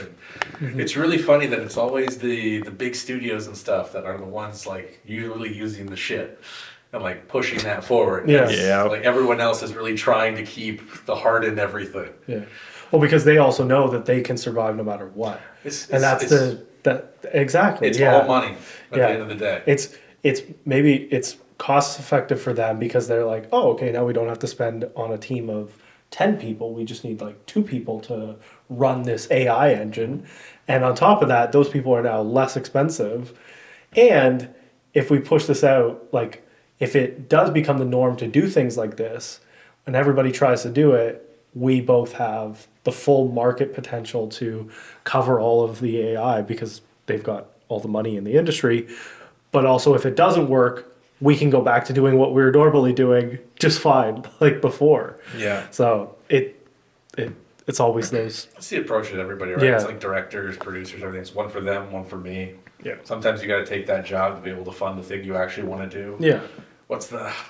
And it's really funny that it's always the big studios and stuff that are the ones like usually using the shit and like pushing that forward. Yeah. Like everyone else is really trying to keep the heart in everything. Yeah. Well, because they also know that they can survive no matter what. Exactly. It's all money at the end of the day. it's cost effective for them because they're like, oh, okay, now we don't have to spend on a team of 10 people. We just need like 2 people to run this AI engine. And on top of that, those people are now less expensive. And if we push this out, like if it does become the norm to do things like this, and everybody tries to do it, we both have the full market potential to cover all of the AI because they've got all the money in the industry. But also, if it doesn't work, we can go back to doing what we were normally doing just fine, like before. Yeah. So it's always those. That's the approach with everybody, right? Yeah. It's like directors, producers, everything's one for them, one for me. Yeah. Sometimes you got to take that job to be able to fund the thing you actually want to do. Yeah.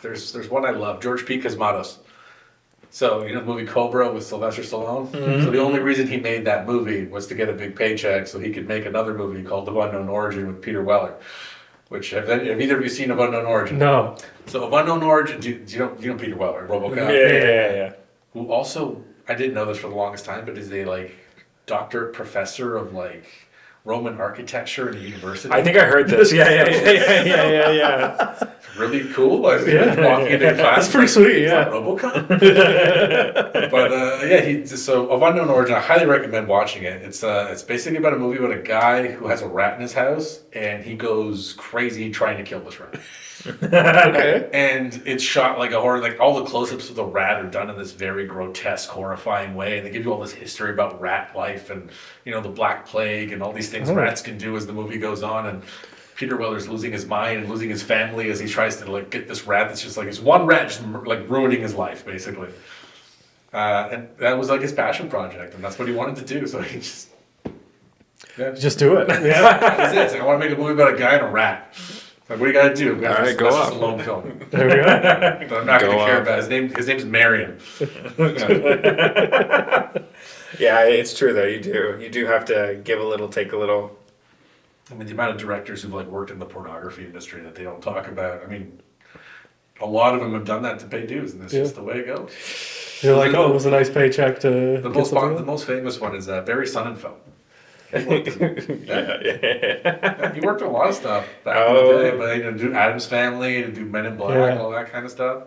There's one I love, George P. Cosmatos. So, you know the movie Cobra with Sylvester Stallone? Mm-hmm. So the only reason he made that movie was to get a big paycheck so he could make another movie called Of Unknown Origin with Peter Weller. Which, have either of you seen Of Unknown Origin? No. So Of Unknown Origin, do you know Peter Weller, RoboCop? Yeah. Who also, I didn't know this for the longest time, but is a like doctorate professor of like Roman architecture at a university. I think I heard this. Yeah. Really cool. Like, Yeah. walking into class. That's pretty sweet, "Is that yeah. RoboCop?" But so Of Unknown Origin, I highly recommend watching it. It's basically about a movie about a guy who has a rat in his house and he goes crazy trying to kill this rat. Okay. And it's shot like a horror, like all the close-ups of the rat are done in this very grotesque, horrifying way. And they give you all this history about rat life and, you know, the Black Plague and all these things rats can do as the movie goes on. And Peter Weller's losing his mind and losing his family as he tries to like get this rat that's just like, it's one rat just like ruining his life, basically. And that was like his passion project, and that's what he wanted to do. So he just, Just do it. Yeah. that's it. It's like, I want to make a movie about a guy and a rat. Like, what do you got to do? All right, go that's off. just a lone film. There we go. But I'm not Go going to care off. about his name. His name's Marion. Yeah, it's true though. You do have to give a little, take a little. I mean, the amount of directors who've like worked in the pornography industry that they don't talk about. I mean, a lot of them have done that to pay dues, and that's just the way it goes. You're like, oh, it was a nice paycheck to The get something. the most famous one is Barry Sonnenfeld. He worked on a lot of stuff back in the day, but to do Addams Family, to do Men in Black, all that kind of stuff.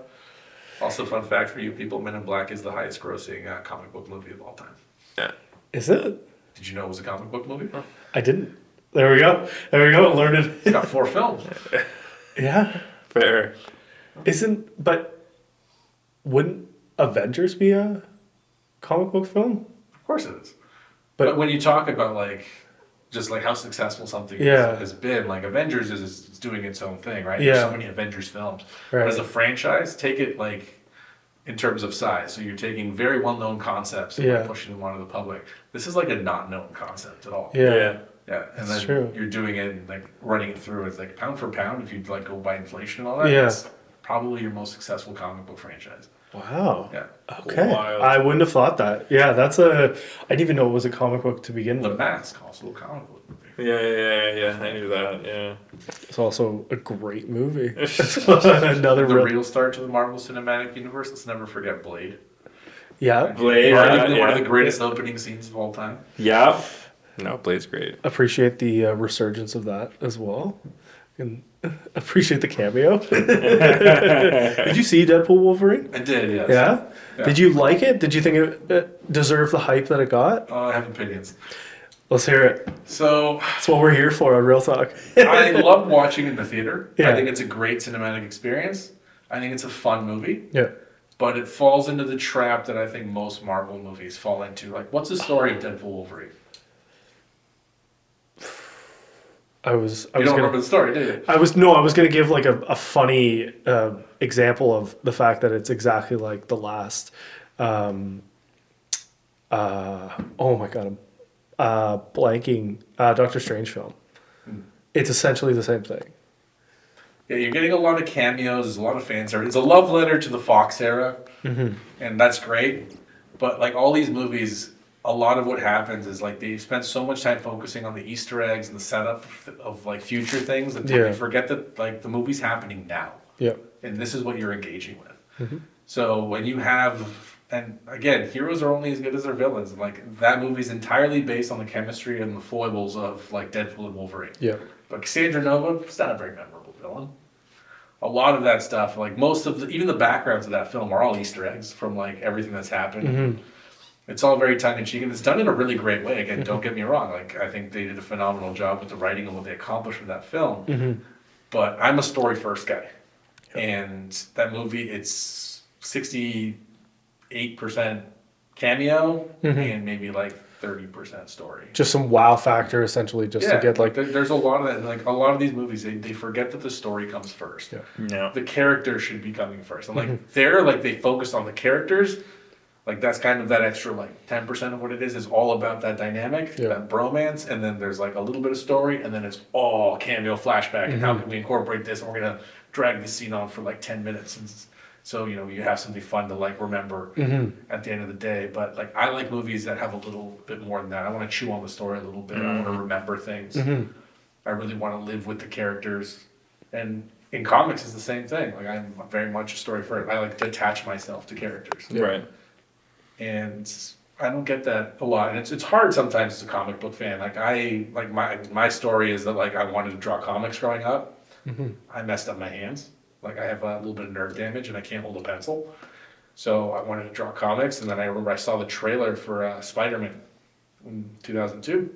Also, fun fact for you people: Men in Black is the highest grossing comic book movie of all time. Yeah. Is it? Did you know it was a comic book movie? I didn't. There we go. Learned it. It's got 4 films. Yeah. Fair. But wouldn't Avengers be a comic book film? Of course it is. But- But when you talk about like just like how successful something has been, like Avengers is doing its own thing, right? Yeah. There's so many Avengers films. Right. But as a franchise, take it like in terms of size. So you're taking very well-known concepts and like, pushing them onto the public. This is like a not known concept at all. Yeah. Yeah, and That's then true. you're doing it and like running it through. It's like pound for pound. If you like go by inflation and all that, Yeah. it's probably your most successful comic book franchise. Wow. Yeah, Okay. Wild. I wouldn't have thought that. Yeah, I didn't even know it was a comic book to begin The with. Mask, also a comic book movie. Yeah. I knew that. Yeah. It's also a great movie. Another The real. real start to the Marvel Cinematic Universe. Let's never forget Blade. Yeah. Blade. Arguably one of Yeah. the greatest opening scenes of all time. Yeah. No, Blade's great. Appreciate the resurgence of that as well. And appreciate the cameo. Did you see Deadpool Wolverine? I did, yes. Yeah? Yeah. Did you like it? Did you think it deserved the hype that it got? I have opinions. Let's hear it. So That's what we're here for on Real Talk. I loved watching in the theater. Yeah. I think it's a great cinematic experience. I think it's a fun movie. Yeah. But it falls into the trap that I think most Marvel movies fall into. Like, what's the story of Deadpool Wolverine? I was You don't gonna, remember the story, do you? I was gonna give like a funny example of the fact that it's exactly like the last oh my god, I'm blanking Doctor Strange film. It's essentially the same thing. Yeah, you're getting a lot of cameos. There's a lot of fan service. It's a love letter to the Fox era, and that's great. But like all these movies, a lot of what happens is like they spend so much time focusing on the Easter eggs and the setup of like future things that Yeah. they forget that like the movie's happening now, Yeah. and this is what you're engaging with. So when you have, and again, heroes are only as good as their villains. Like that movie's entirely based on the chemistry and the foibles of like Deadpool and Wolverine. Yeah. But Cassandra Nova, it's not a very memorable movie. villain. A lot of that stuff, like most of the, even the backgrounds of that film are all Easter eggs from like everything that's happened. It's all very tongue in cheek, and it's done in a really great way. Again, don't get me wrong. Like I think they did a phenomenal job with the writing and what they accomplished with that film. But I'm a story first guy, and that movie, it's 68% cameo and maybe like 30% story. Just some wow factor, essentially, just to get like. There's a lot of that. Like a lot of these movies, they forget that the story comes first. Yeah. The characters should be coming first. And like they focus on the characters. Like that's kind of that extra like 10% of what it is all about that dynamic, that bromance, and then there's like a little bit of story, and then it's all cameo flashback and how can we incorporate this, and we're gonna drag this scene on for like 10 minutes, and so you know you have something fun to like remember at the end of the day. But like I like movies that have a little bit more than that. I want to chew on the story a little bit. I want to remember things. I really want to live with the characters, and in comics it's the same thing. Like I'm very much a story first. I like to attach myself to characters. Right. And I don't get that a lot, and it's hard sometimes as a comic book fan. Like my story is that like I wanted to draw comics growing up. I messed up my hands. Like I have a little bit of nerve damage and I can't hold a pencil. So I wanted to draw comics, and then I remember I saw the trailer for Spider-Man in 2002,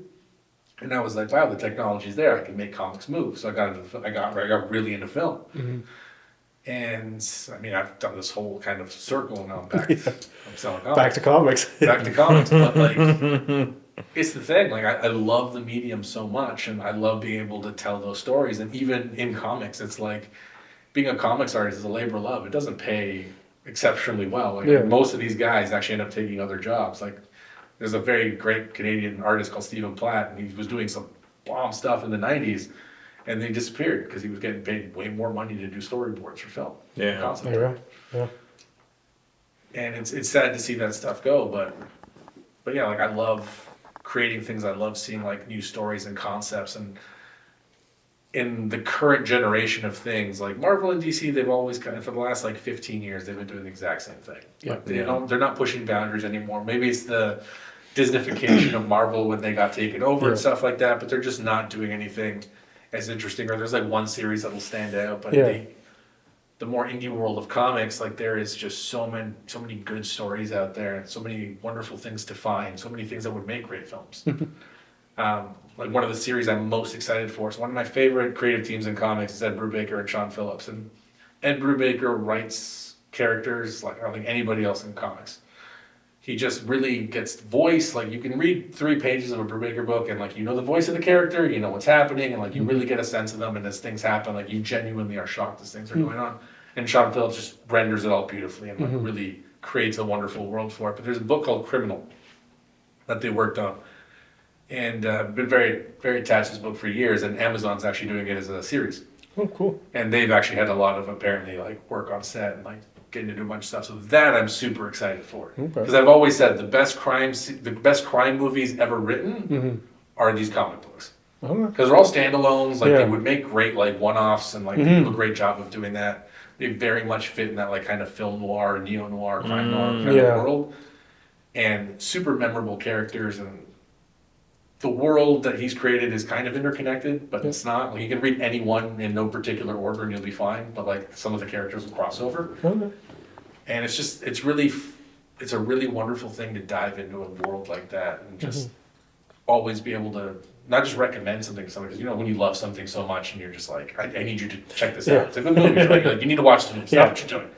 and I was like, wow, the technology's there. I can make comics move. So I got really into film. And I mean, I've done this whole kind of circle now. I'm selling comics. Back to comics. Back to comics. But like, it's the thing. Like, I love the medium so much, and I love being able to tell those stories. And even in comics, it's like being a comics artist is a labor of love. It doesn't pay exceptionally well. Like most of these guys actually end up taking other jobs. Like, there's a very great Canadian artist called Stephen Platt, and he was doing some bomb stuff in the 90s. And they disappeared because he was getting paid way more money to do storyboards for film. Constantly. And it's sad to see that stuff go, but yeah, like I love creating things. I love seeing like new stories and concepts. And in the current generation of things, like Marvel and DC, they've always kind of, for the last like 15 years, they've been doing the exact same thing. They're not pushing boundaries anymore. Maybe it's the Disneyfication of Marvel when they got taken over and stuff like that, but they're just not doing anything as interesting, or there's like one series that'll stand out, but the more indie world of comics, like there is just so many good stories out there, and so many wonderful things to find, so many things that would make great films. Like one of the series I'm most excited for, so one of my favorite creative teams in comics is Ed Brubaker and Sean Phillips, and Ed Brubaker writes characters like I don't think anybody else in comics. He just really gets voice. Like you can read 3 pages of a Brubaker book and like you know the voice of the character, you know what's happening, and like you really get a sense of them. And as things happen, like you genuinely are shocked as things are going on. And Sean Phillips just renders it all beautifully and like really creates a wonderful world for it. But there's a book called Criminal that they worked on, and been very very attached to this book for years. And Amazon's actually doing it as a series. Oh, cool. And they've actually had a lot of apparently like work on set and like getting to do a bunch of stuff. So that I'm super excited for. Because I've always said the best crime movies ever written are these comic books. Because they're all standalones. Like they would make great like one-offs, and like they do a great job of doing that. They very much fit in that like kind of film noir, neo noir, crime noir kind of world. And super memorable characters, and the world that he's created is kind of interconnected, but it's not. Like you can read any one in no particular order and you'll be fine. But like some of the characters will cross over, and it's a really wonderful thing to dive into a world like that and just always be able to not just recommend something to somebody. Because when you love something so much and you're just like, I need you to check this out. It's a good movie. Like you need to watch the movie. It's not what you're doing.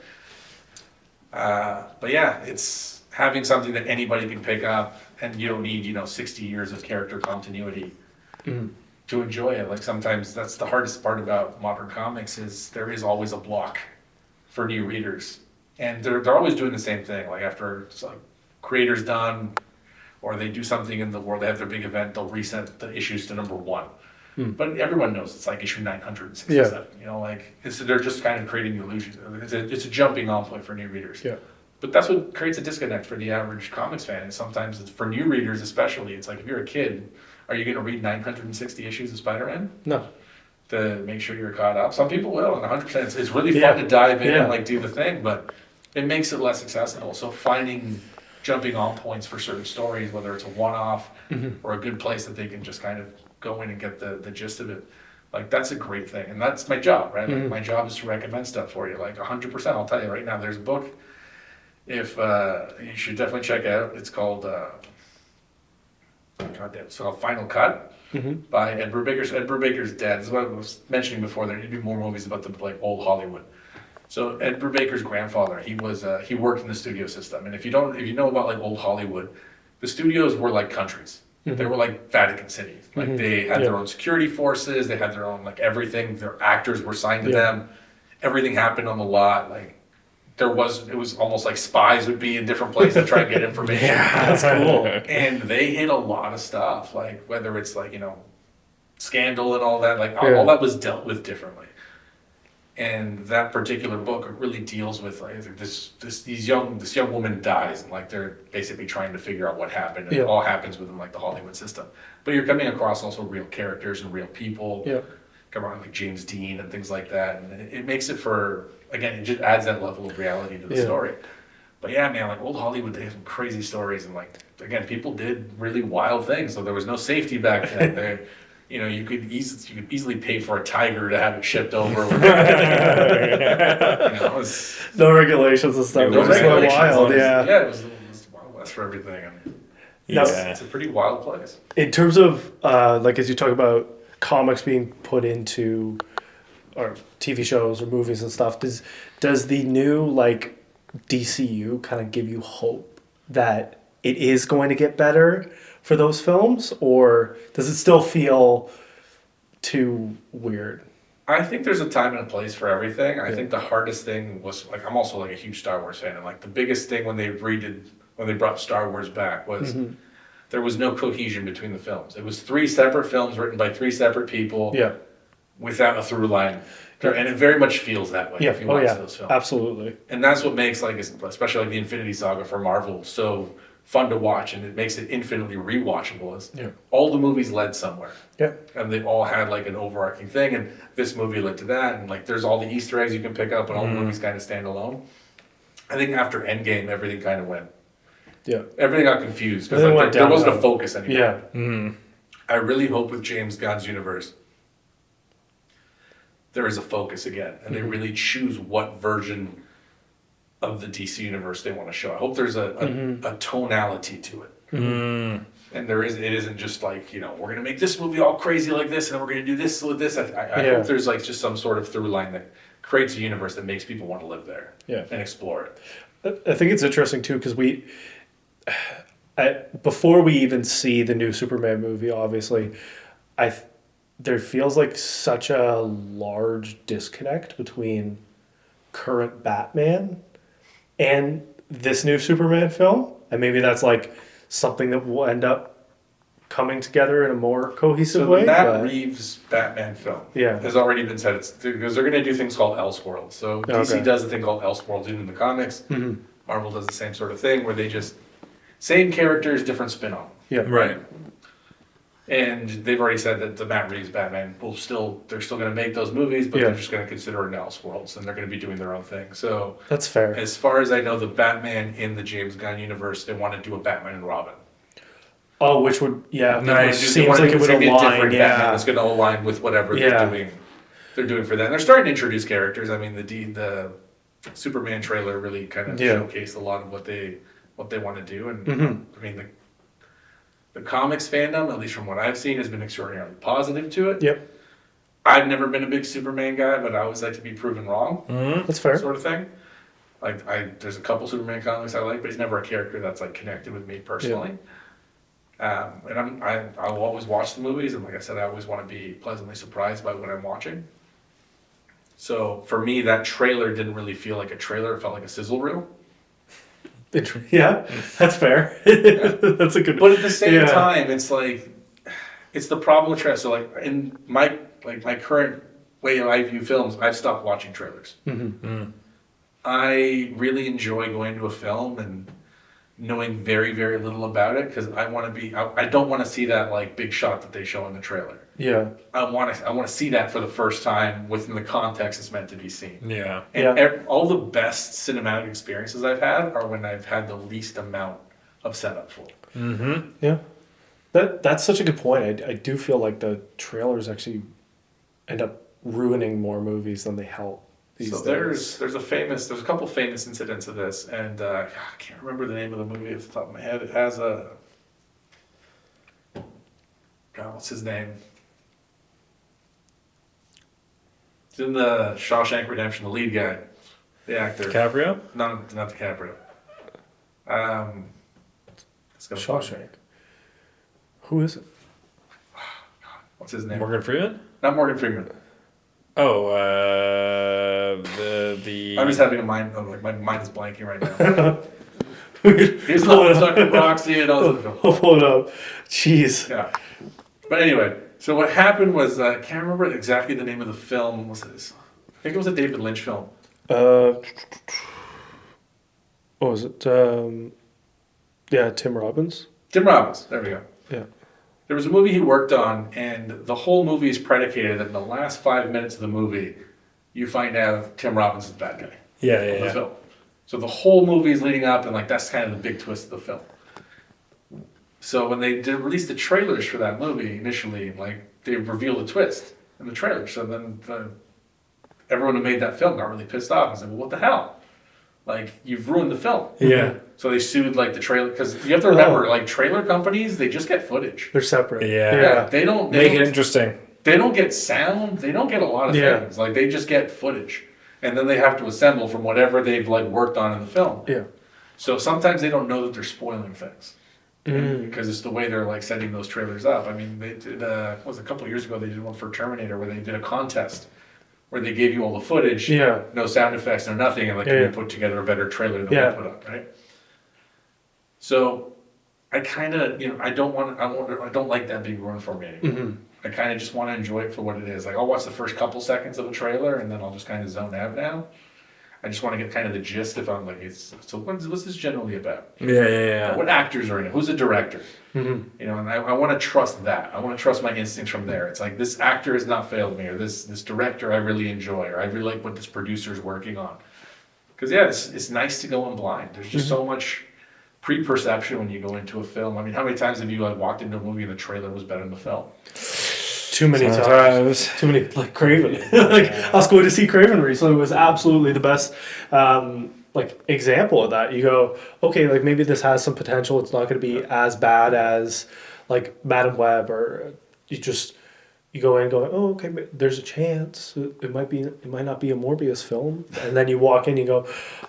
But yeah, it's having something that anybody can pick up, and you don't need 60 years of character continuity to enjoy it. Like sometimes that's the hardest part about modern comics is there is always a block for new readers, and they're always doing the same thing. Like after creator's done, or they do something in the world, they have their big event, they'll reset the issues to number 1. But everyone knows it's like issue 967. They're just kind of creating the illusion. It's a jumping off point for new readers. But that's what creates a disconnect for the average comics fan. And sometimes it's for new readers especially. It's like if you're a kid, are you going to read 960 issues of Spider-Man? No. To make sure you're caught up. Some people will, and 100%. It's really fun to dive in and like do the thing, but it makes it less accessible. So finding jumping on points for certain stories, whether it's a one-off or a good place that they can just kind of go in and get the gist of it. Like, that's a great thing. And that's my job, right? Like, my job is to recommend stuff for you. Like, 100%, I'll tell you right now, there's a book if you should definitely check out. It's called, it's called Final Cut by Ed Brubaker's. Ed Brubaker's dad. This is what I was mentioning before. They're going to do more movies about the like old Hollywood. So Ed Brubaker's grandfather, he worked in the studio system. And if you know about like old Hollywood, the studios were like countries. They were like Vatican City. Like they had their own security forces. They had their own like everything. Their actors were signed to them. Everything happened on the lot. Like it was almost like spies would be in different places to try and get information. That's cool. And they hit a lot of stuff, like whether it's like, scandal and all that, like all that was dealt with differently. And that particular book really deals with like this young woman dies, and like they're basically trying to figure out what happened, and it all happens within like the Hollywood system. But you're coming across also real characters and real people. Yeah. Come around like James Dean and things like that, and it makes it it just adds that level of reality to the story. But yeah, man, like old Hollywood, they have some crazy stories, and like again, people did really wild things. So there was no safety back then. You could easily pay for a tiger to have it shipped over. No regulations and stuff. No It was so regulations. wild, yeah. Yeah, it was Wild West for everything. It's a pretty wild place. In terms of like as you talk about comics being put into or TV shows or movies and stuff, does the new like DCU kind of give you hope that it is going to get better for those films, or does it still feel too weird? I think there's a time and a place for everything. I think the hardest thing was like I'm also like a huge Star Wars fan, and like the biggest thing when they brought Star Wars back was there was no cohesion between the films. It was 3 separate films written by 3 separate people. Yeah. Without a through line. And it very much feels that way if you watch those films. Absolutely. And that's what makes like especially like the Infinity Saga for Marvel so fun to watch, and it makes it infinitely rewatchable. All the movies led somewhere. Yeah. And they all had like an overarching thing, and this movie led to that, and like there's all the Easter eggs you can pick up, and all the movies kind of stand alone. I think after Endgame, everything kind of went. Yeah. Everything got confused because like, there wasn't a focus anymore. Yeah. I really hope with James Gunn's universe, there is a focus again, and they really choose what version of the DC universe they want to show. I hope there's a tonality to it. And it isn't just like, we're going to make this movie all crazy like this, and then we're going to do this with this. I hope there's like just some sort of through line that creates a universe that makes people want to live there and explore it. I think it's interesting too, because before we even see the new Superman movie, obviously, there feels like such a large disconnect between current Batman and this new Superman film, and maybe that's like something that will end up coming together in a more cohesive way. So Matt Reeves' Batman film Yeah. has already been said, because they're going to do things called Elseworlds. So DC does a thing called Elseworlds in the comics. Marvel does the same sort of thing where they just same characters, different spin on. Yeah. Right. And they've already said that the Matt Reeves Batman they're still going to make those movies, but they're just going to consider it an Elseworlds, and they're going to be doing their own thing. So That's fair. as far as I know, the Batman in the James Gunn universe, they want to do a Batman and Robin. Oh, which would Nice. seems like it would be a align. different Batman that's going to align with whatever they're doing. They're doing for that. And they're starting to introduce characters. I mean, the Superman trailer really kind of showcased a lot of what they want to do, and I mean the comics fandom, at least from what I've seen, has been extraordinarily positive to it. Yep. I've never been a big Superman guy, but I always like to be proven wrong. That's fair. Sort of thing. Like there's a couple Superman comics I like, but he's never a character that's like connected with me personally. And I'll always watch the movies, and like I said, I always want to be pleasantly surprised by what I'm watching. So for me, that trailer didn't really feel like a trailer; it felt like a sizzle reel. Yeah, that's fair. That's a good. But at the same time, it's like it's the problem with trailers. So like in my current way I view films, I've stopped watching trailers. I really enjoy going to a film and knowing very, very little about it, because I don't want to see that like big shot that they show in the trailer. Yeah. I want to see that for the first time within the context it's meant to be seen. Yeah. And all the best cinematic experiences I've had are when I've had the least amount of setup for. Yeah. That's such a good point. I do feel like the trailers actually end up ruining more movies than they help these So days. there's a couple famous incidents of this, and I can't remember the name of the movie off the top of my head. It has a God, what's his name? He's in the Shawshank Redemption, the lead guy, the actor. DiCaprio? Not DiCaprio. It's got a Shawshank. Who is it? What's his name? Morgan Freeman? Not Morgan Freeman. Oh, the. I'm just having a mind. Like my mind is blanking right now. He's He's not Tucker Roxy and all the I'll pull it up. Jeez. Yeah. But anyway, so what happened was I can't remember exactly the name of the film. Was this? I think it was a David Lynch film. What was it? Yeah, Tim Robbins. Tim Robbins. There we go. Yeah. There was a movie he worked on, and the whole movie is predicated that in the last 5 minutes of the movie, you find out Tim Robbins is the bad guy Yeah, of the yeah. film. So the whole movie is leading up, and like that's kind of the big twist of the film. So when they did release the trailers for that movie initially, like they revealed the twist in the trailer. So then everyone who made that film got really pissed off and said, "Well, what the hell? Like you've ruined the film." Yeah. So they sued like the trailer because you have to remember, like trailer companies, they just get footage. They're separate. Yeah. They don't Make it interesting. They don't get sound. They don't get a lot of Yeah. things. Like they just get footage, and then they have to assemble from whatever they've like worked on in the film. Yeah. So sometimes they don't know that they're spoiling things Mm. because it's the way they're like setting those trailers up. I mean, they did. What was it, a couple of years ago? They did one for Terminator where they did a contest where they gave you all the footage, Yeah. no sound effects, no nothing, and like Yeah, you yeah. put together a better trailer than Yeah. they put up, right? So I kind of, I don't like that being ruined for me anymore. Mhm. I kind of just want to enjoy it for what it is. Like I'll watch the first couple seconds of a trailer and then I'll just kind of zone out now. I just want to get kind of the gist if I'm like, what's this generally about? Yeah. What actors are in it? Who's the director? Mhm. And I want to trust that. I want to trust my instincts from there. It's like this actor has not failed me, or this director I really enjoy, or I really like what this producer is working on. Because it's nice to go in blind. There's just so much pre-perception when you go into a film. I mean, how many times have you like walked into a movie and the trailer was better than the film? Too many times. Sometimes. Too many, like Craven. Like I was going to see Craven recently. It was absolutely the best, like example of that. You go, okay, like maybe this has some potential. It's not going to be as bad as like Madam Web, or you go in and go, oh, okay, there's a chance it might not be a Morbius film, and then you walk in, and you go,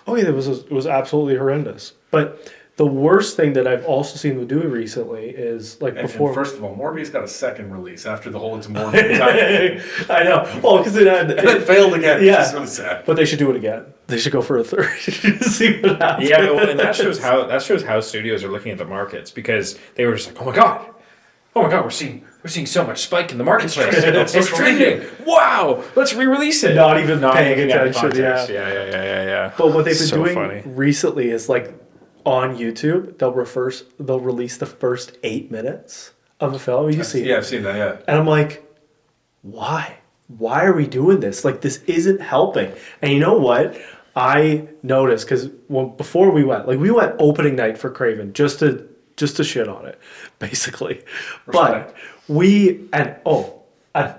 oh yeah, it was absolutely horrendous. But the worst thing that I've also seen them do recently is like And before. first of all, Morbius got a second release after the whole It's Morbius time. I know. Well, because And it failed again. Yeah. It's really sad. but they should do it again. They should go for a third. See what happens. Yeah, well, and that shows how studios are looking at the markets, because they were just like, oh my god, we're seeing so much spike in the marketplace. It's social trending. Wow, let's re-release it. Not even paying looking at attention. context. Yeah. Yeah. But what they've been So doing funny. recently is like on YouTube, they'll release the first 8 minutes of a film. You see it. Yeah, I've seen that, yeah. And I'm like, why? Why are we doing this? Like, this isn't helping. And you know what? I noticed, because before we went opening night for Craven just to shit on it, basically. Respect. But at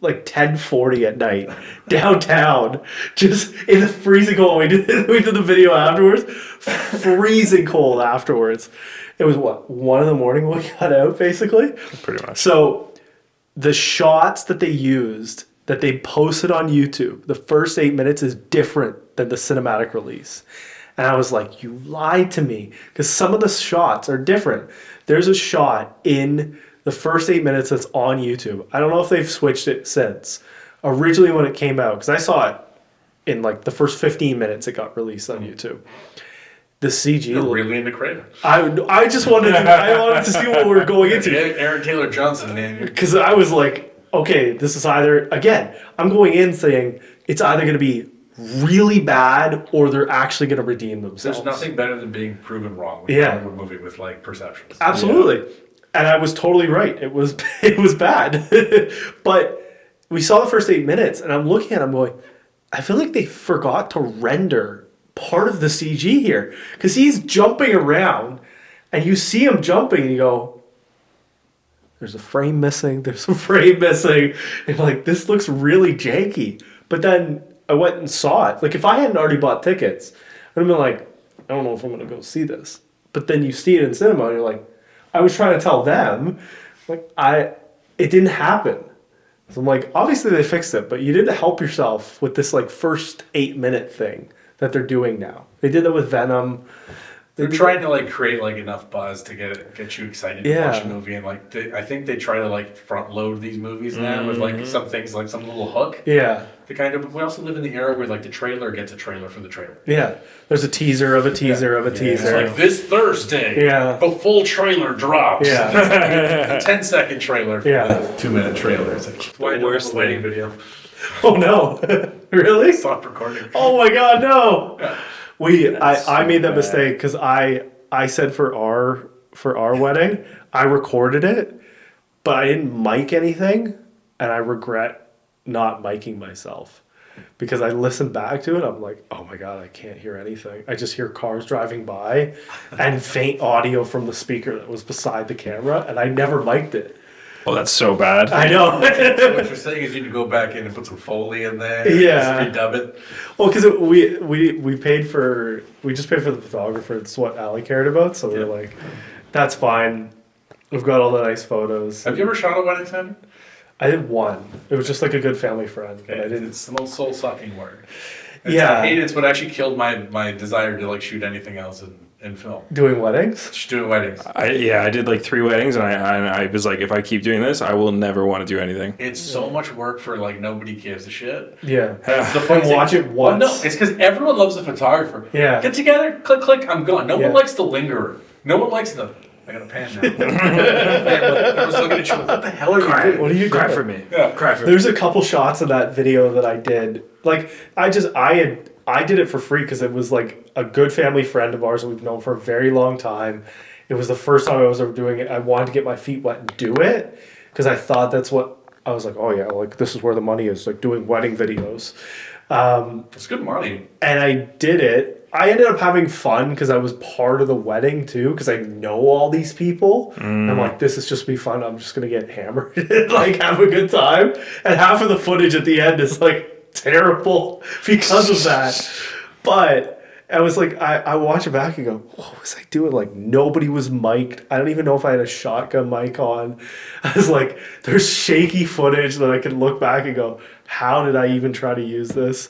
10:40 at night downtown, just in the freezing cold. We did the video afterwards, freezing cold afterwards. It was 1 a.m. when we got out, basically. Pretty much. So the shots that they used, that they posted on YouTube, the first 8 minutes is different than the cinematic release. And I was like, you lied to me, because some of the shots are different. There's a shot in the first 8 minutes that's on YouTube. I don't know if they've switched it since. Originally when it came out, because I saw it in like the first 15 minutes it got released on YouTube. The CG. You're really into Craven. I just wanted to see what we're going into. Aaron Taylor Johnson, man. Because I was like, okay, this is either, again, I'm going in saying it's either going to be really bad or they're actually going to redeem themselves. There's nothing better than being proven wrong with Yeah. a movie with like perceptions. Absolutely. And I was totally right. It was bad. But we saw the first 8 minutes and I'm looking at it, I'm going, I feel like they forgot to render part of the CG here. Because he's jumping around and you see him jumping and you go, there's a frame missing, there's a frame missing. And like, this looks really janky. But then I went and saw it. Like, if I hadn't already bought tickets, I'd have been like, I don't know if I'm going to go see this. But then you see it in cinema and you're like, I was trying to tell them, like, it didn't happen. So I'm like, obviously they fixed it, but you didn't help yourself with this like first 8-minute thing that they're doing now. They did that with Venom. They're trying to like create like enough buzz to get you excited to watch a movie, and like I think they try to like front load these movies now with like some things like some little hook. Yeah. To kind of, we also live in the era where like the trailer gets a trailer for the trailer. Yeah. There's a teaser of a teaser of a teaser. It's like this Thursday, the full trailer drops. Yeah. A 10-second trailer for the 2-minute trailer. It's like The worst wedding video. Oh no. Really? Stop recording. Oh my god, no. Yeah. I made that mistake because I said for our wedding, I recorded it, but I didn't mic anything, and I regret not miking myself because I listened back to it. I'm like, oh my god, I can't hear anything. I just hear cars driving by and faint audio from the speaker that was beside the camera, and I never mic'd it. Oh, that's so bad. I know. So what you're saying is you need to go back in and put some Foley in there. Yeah. Just redub it. Well, because we paid for, we just paid for the photographer. It's what Allie cared about, so we're like, that's fine. We've got all the nice photos. Have you ever shot a wedding, Sam? I did one. It was just like a good family friend, but I didn't. It's the most soul-sucking word. Yeah. I hate it. It's what actually killed my desire to like shoot anything else in film. Doing weddings. Just doing weddings. I did like 3 weddings, and I was like, if I keep doing this, I will never want to do anything. It's so much work for like nobody gives a shit. Yeah. It's the And watch it once. Well, no, it's because everyone loves a photographer. Yeah. Get together, click, click, I'm gone. No Yeah. one likes the lingerer. No one likes the. I got a pan now. I was looking at you. What the hell are you doing? What are you Cry doing? for me. Yeah. Cry for me. There's a couple shots of that video that I did. Like I did it for free because it was like a good family friend of ours that we've known for a very long time. It was the first time I was ever doing it. I wanted to get my feet wet and do it because I thought that's what I was like. Oh yeah, like this is where the money is. Like doing wedding videos. It's good money. And I did it. I ended up having fun because I was part of the wedding too, because I know all these people. And I'm like, this is just be fun. I'm just gonna get hammered and like have a good time. And half of the footage at the end is like terrible because of that. But I was like, I watch it back and go, what was I doing? Like nobody was mic'd. I don't even know if I had a shotgun mic on. I was like, there's shaky footage that I can look back and go, how did I even try to use this?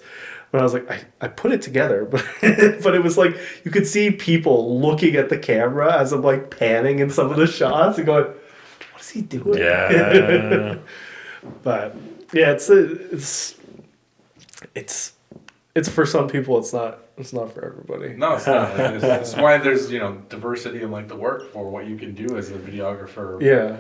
But I was like, I put it together, but but it was like you could see people looking at the camera as I'm like panning in some of the shots and going, what is he doing? Yeah. But yeah, it's for some people. It's not for everybody. No, it's not. It's why there's diversity in like the work for what you can do as a videographer. Yeah.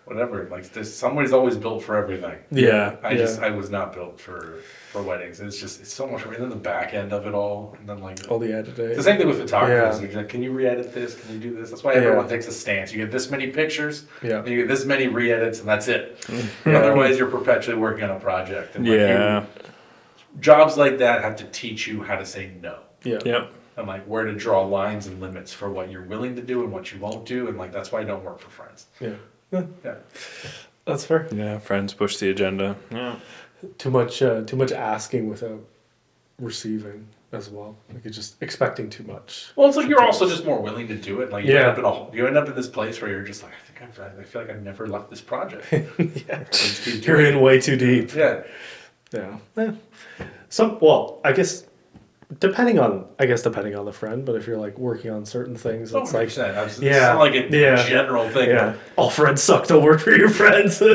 Whatever. Like somebody's always built for everything. Yeah. I was not built for weddings. It's so much. And then the back end of it all, and then like All the editing. it's the same thing with photographers. Yeah. It's like, can you re-edit this? Can you do this? That's why everyone takes a stance. You get this many pictures, Yeah. and you get this many re-edits, and that's it. Otherwise, you're perpetually working on a project. And jobs like that have to teach you how to say no. Yeah. Yep. And like where to draw lines and limits for what you're willing to do and what you won't do, and like that's why I don't work for friends. Yeah. Yeah. That's fair. Yeah. Friends push the agenda. Yeah. Too much asking without receiving as well. Like you're just expecting too much. Well, it's like you're also just more willing to do it. Like you, Yeah. you end up in this place where you're just like, I feel like I've never left this project. Yeah. Just keep You're doing in way too deep. it. Yeah. Yeah. I guess depending on the friend, but if you're like working on certain things, it's like 100%. It's yeah, not like a yeah. general thing. yeah, all friends suck. Don't work for your friends. No,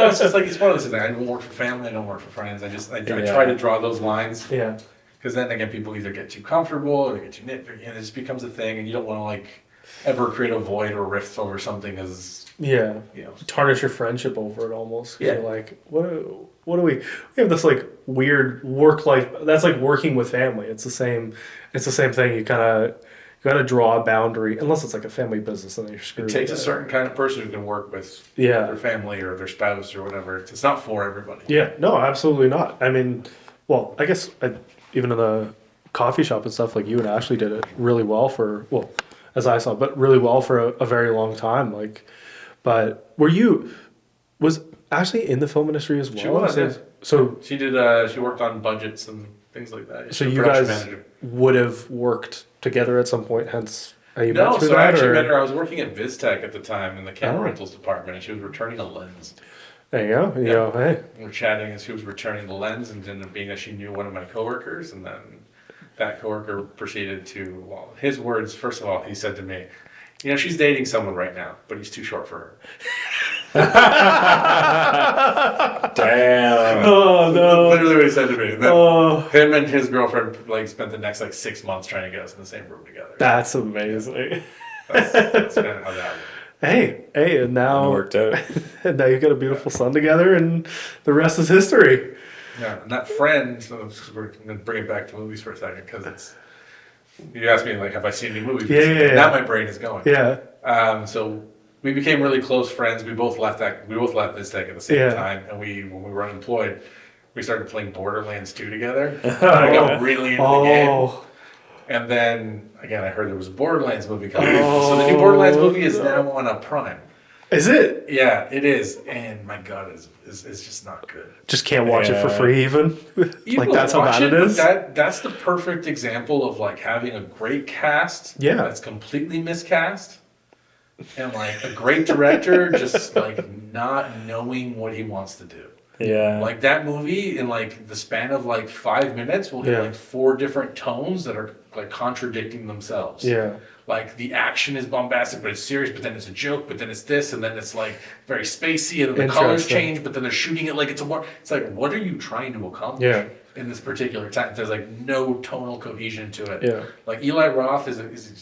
it's just like it's one of those things. I don't work for family. I don't work for friends. I try to draw those lines. Yeah. Because then again, people either get too comfortable or they get too nitpicky, and it just becomes a thing, and you don't want to like ever create a void or rift over something as Yeah. Tarnish your friendship over it almost. 'Cause Yeah. You're like, what do we have this like weird work life that's like working with family. It's the same thing. You gotta draw a boundary unless it's like a family business and then you're screwed. it takes a with certain kind of person who can work with Yeah. their family or their spouse or whatever. It's not for everybody. Yeah, no, absolutely not. I mean, well, I guess even in the coffee shop and stuff, like you and Ashley did it really well as I saw, but really well for a very long time. Like, But was Ashley in the film industry as well? She was, yeah. So She did. She worked on budgets and things like that. so She's a you production guys manager. would have worked together at some point, hence how you No, met through so I that? actually Or? met her. I was working at VizTech at the time in the camera Oh. rentals department, and she was returning a lens. There you go. You Yeah. go, hey. We were chatting as she was returning the lens, and ended up being that she knew one of my coworkers, and then that coworker proceeded to, well, his words. First of all, he said to me, "You know, she's dating someone right now, but he's too short for her." Damn. Oh, no. Literally what he said to me. And then Oh, him and his girlfriend spent the next 6 months trying to get us in the same room together. that's amazing. That's kind of how that went. Hey, and It now, worked out. and now you've got a beautiful son together, and the rest is history. Yeah, and that friend. So we're going to bring it back to movies for a second because it's. You asked me have I seen any movies? Yeah. Now my brain is going. Yeah. So we became really close friends. We both left VizTech at the same Yeah. time, and when we were unemployed, we started playing Borderlands 2 together. I got really into the game. Oh, And then again, I heard there was a Borderlands movie coming. So the new Borderlands movie is now on a Prime. is it? Yeah, it is, and my God, it's just not good. Just can't watch it for Yeah. free, even. You Like will that's how watch bad it but is. That's the perfect example of having a great cast. Yeah. That's completely miscast, and a great director just not knowing what he wants to do. Yeah. That movie in the span of 5 minutes will get Yeah. 4 different tones that are contradicting themselves. Yeah. The action is bombastic, but it's serious, but then it's a joke, but then it's this, and then it's very spacey, and then the colors Interesting. change, but then they're shooting it like it's a war. It's what are you trying to accomplish Yeah. in this particular time? There's no tonal cohesion to it. Yeah. Eli Roth is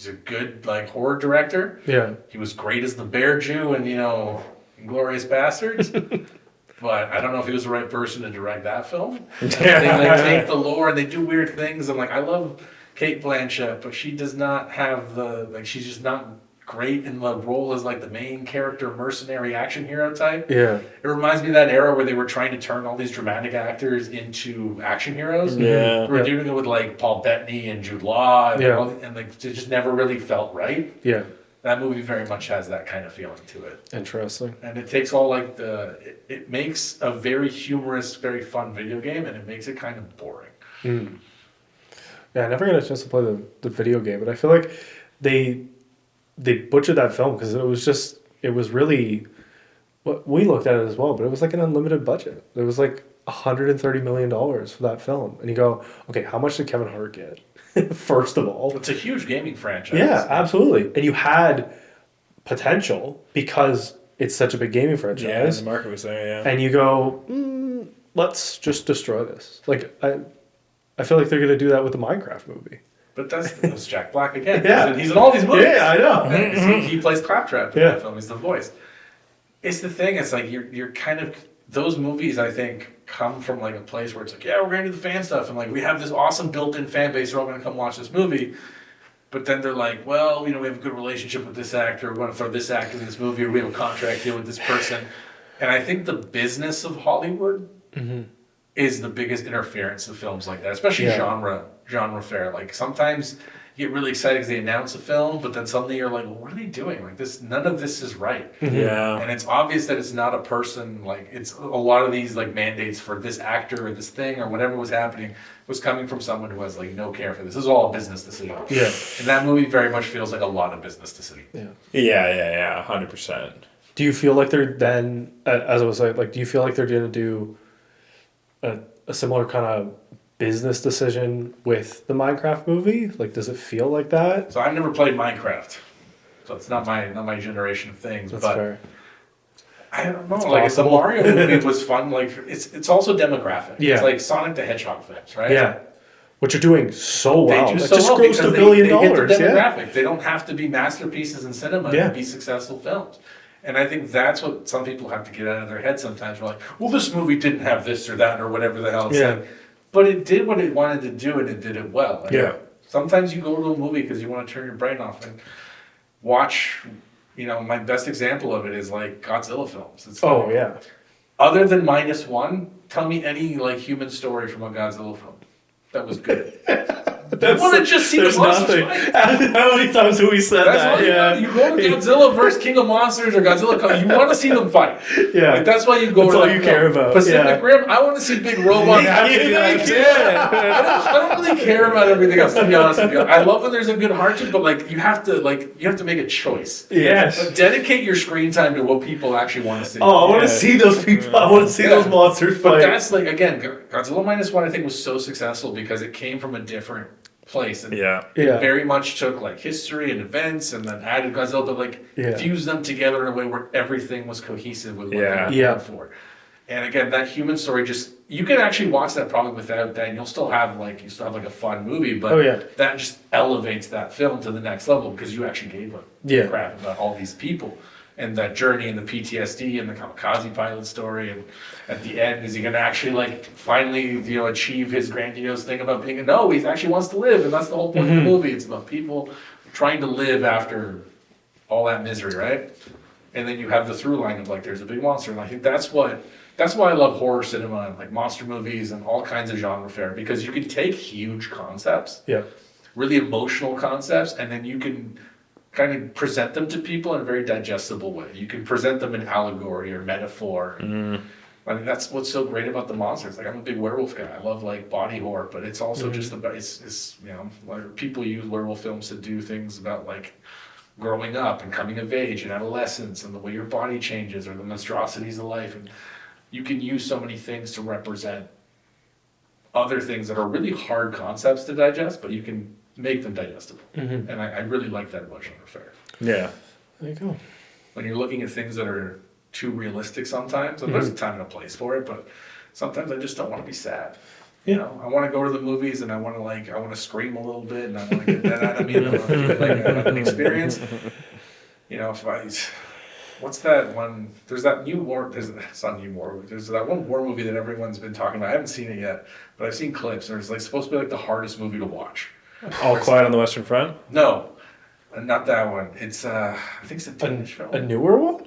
a good horror director. Yeah. He was great as the Bear Jew and Inglourious Bastards. But I don't know if he was the right person to direct that film. They take the lore and they do weird things. And I love Kate Blanchett, but she does not have she's just not great in the role as the main character mercenary action hero type. Yeah. It reminds me of that era where they were trying to turn all these dramatic actors into action heroes. Yeah. They were doing it with Paul Bettany and Jude Law, and, Yeah. it just never really felt right. Yeah. That movie very much has that kind of feeling to it. Interesting. And it takes all it makes a very humorous, very fun video game, and it makes it kind of boring. Mm. Yeah, I never got a chance to play the video game, but I feel like they butchered that film because it was really, well, we looked at it as well, but it was an unlimited budget. It was $130 million for that film. And you go, okay, how much did Kevin Hart get? First of all. It's a huge gaming franchise. Yeah, absolutely. And you had potential because it's such a big gaming Yeah, franchise. the market was there, yeah. And you go, let's just destroy this. I feel like they're going to do that with the Minecraft movie. But that's Jack Black again. Yeah. He's in all these movies. Yeah, I know. And he plays Claptrap in Yeah. that film. He's the voice. It's the thing. It's you're kind of those movies. I think come from a place where it's yeah, we're gonna do the fan stuff, and we have this awesome built-in fan base. They're all gonna come watch this movie. But then they're well, we have a good relationship with this actor. We want to throw this actor in this movie, or we have a contract deal with this person. And I think the business of Hollywood is the biggest interference of films like that, especially genre fare. Sometimes you get really excited because they announce a film, but then suddenly you're well, what are they doing? This, none of this is right. Yeah. And it's obvious that it's not a person. It's a lot of these mandates for this actor or this thing or whatever was happening was coming from someone who has no care for this. This is all a business decision. Yeah. And that movie very much feels like a lot of business decision. Yeah. 100%. Do you feel like they're then, as I was saying, do you feel like they're going to do a similar kind of business decision with the Minecraft movie? Does it feel like that? So I've never played Minecraft, so it's not my generation of things. That's but fair. I don't know. It's The possible. Mario movie was fun. It's also demographic. Yeah. It's like Sonic the Hedgehog films, right? Yeah. Which are doing so well. They do It so just well grossed because $1 billion. they hit the Yeah. demographic. They don't have to be masterpieces in cinema Yeah. to be successful films. And I think that's what some people have to get out of their head sometimes. We're well, this movie didn't have this or that or whatever the hell. It's Yeah. but it did what it wanted to do, and it did it well. Yeah. Sometimes you go to a movie because you want to turn your brain off and watch. My best example of it is Godzilla films. It's Oh, yeah. Other than -1, tell me any human story from a Godzilla film that was good. I want to just see the There's monsters nothing. fight. How many times have we said That's that? why Yeah. you go to Godzilla versus King of Monsters or Godzilla. You want to see them fight. Yeah. Like, that's why you go That's to all that you film. care about, Pacific yeah. Rim. I want to see big robots. I don't really care about everything else. To be honest with you, I love when there's a good heart to it, but you have to make a choice. Yes. But dedicate your screen time to what people actually want to see. Oh, I want to see those people. I want to see those monsters But fight. that's again, Godzilla Minus One. I think was so successful because it came from a different place. And Yeah. Yeah. very much took history and events and then added Godzilla, but fused them together in a way where everything was cohesive with what they were going for. And again, that human story you can actually watch that probably without that, and you'll still have a fun movie, but that just elevates that film to the next level because you actually gave a crap about all these people and that journey and the PTSD and the kamikaze pilot story, and at the end, is he going to actually finally achieve his grandiose thing about being he actually wants to live, and that's the whole point of the movie. It's about people trying to live after all that misery, right? And then you have the through line of there's a big monster, and I think that's why I love horror cinema and monster movies and all kinds of genre fare, because you can take huge concepts, really emotional concepts, and then you can kind of present them to people in a very digestible way. You can present them in allegory or metaphor. I mean, that's what's so great about the monsters. I'm a big werewolf guy. I love body horror, but it's also just about people use werewolf films to do things about growing up and coming of age and adolescence and the way your body changes or the monstrosities of life. And you can use so many things to represent other things that are really hard concepts to digest, but you can make them digestible. And I really like that about genre fare. Yeah. There you go. When you're looking at things that are too realistic sometimes, and there's a time and a place for it, but sometimes I just don't want to be sad. I want to go to the movies and I want to scream a little bit and I want to get that out of me and I want to feel an experience. What's that one? There's that new war. It's not new war. There's that one war movie that everyone's been talking about. I haven't seen it yet, but I've seen clips. And it's supposed to be the hardest movie to watch. All Quiet on the Western Front? No, not that one. It's I think it's a Danish film. A newer one?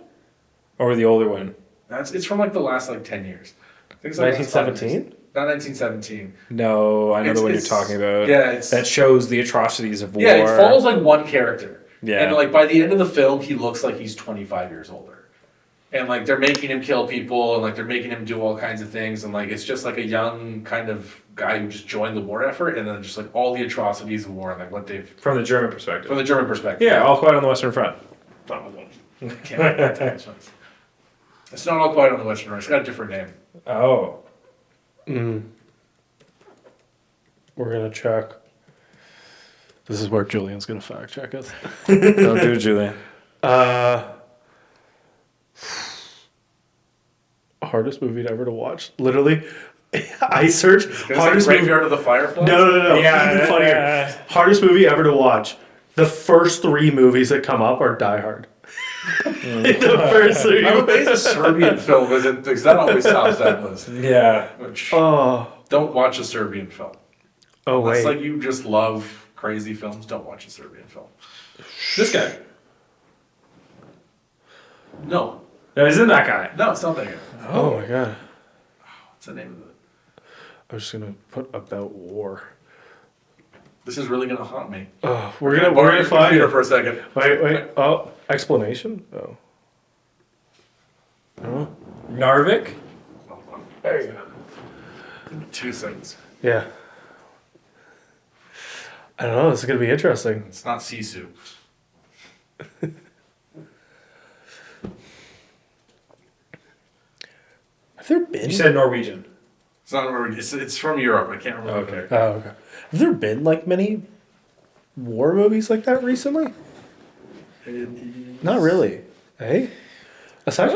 Or the older one? It's from the last 10 years. I think it's 1917? Not 1917. No, I know the one you're talking about. Yeah, that shows the atrocities of war. Yeah, it follows one character. Yeah. And by the end of the film, he looks like he's 25 years older. And they're making him kill people and they're making him do all kinds of things. And it's just a young kind of guy who just joined the war effort. And then just all the atrocities of war and what they've. From the German perspective. From the German perspective. Yeah, All Quiet on the Western Front. Can't write that down. It's not All Quiet on the Western Front. It's got a different name. Oh. We're going to check. This is where Julian's going to fact check us. Don't do it, Julian. Hardest movie ever to watch. Literally, I searched hardest Graveyard of the Fireflies? No. Yeah, Even funnier. Hardest movie ever to watch. The first 3 movies that come up are Die Hard. The first 3. I'm amazed a Serbian film isn't, because that always tops that list. Yeah. Don't watch a Serbian film. Oh, wait. Unless you just love crazy films, don't watch a Serbian film. This guy. No. No, isn't that guy? No, it's not that guy. Oh, my God. What's the name of it? I'm just going to put About War. This is really going to haunt me. We're gonna find it it for a second. Wait. Oh, explanation? Oh. Narvik? There you go. 2 seconds. Yeah. I don't know. This is going to be interesting. It's not Sisu. Have there been? You said Norwegian. It's not. It's from Europe. I can't remember. Okay. Oh, okay. Have there been many war movies like that recently? Not really. Eh? Aside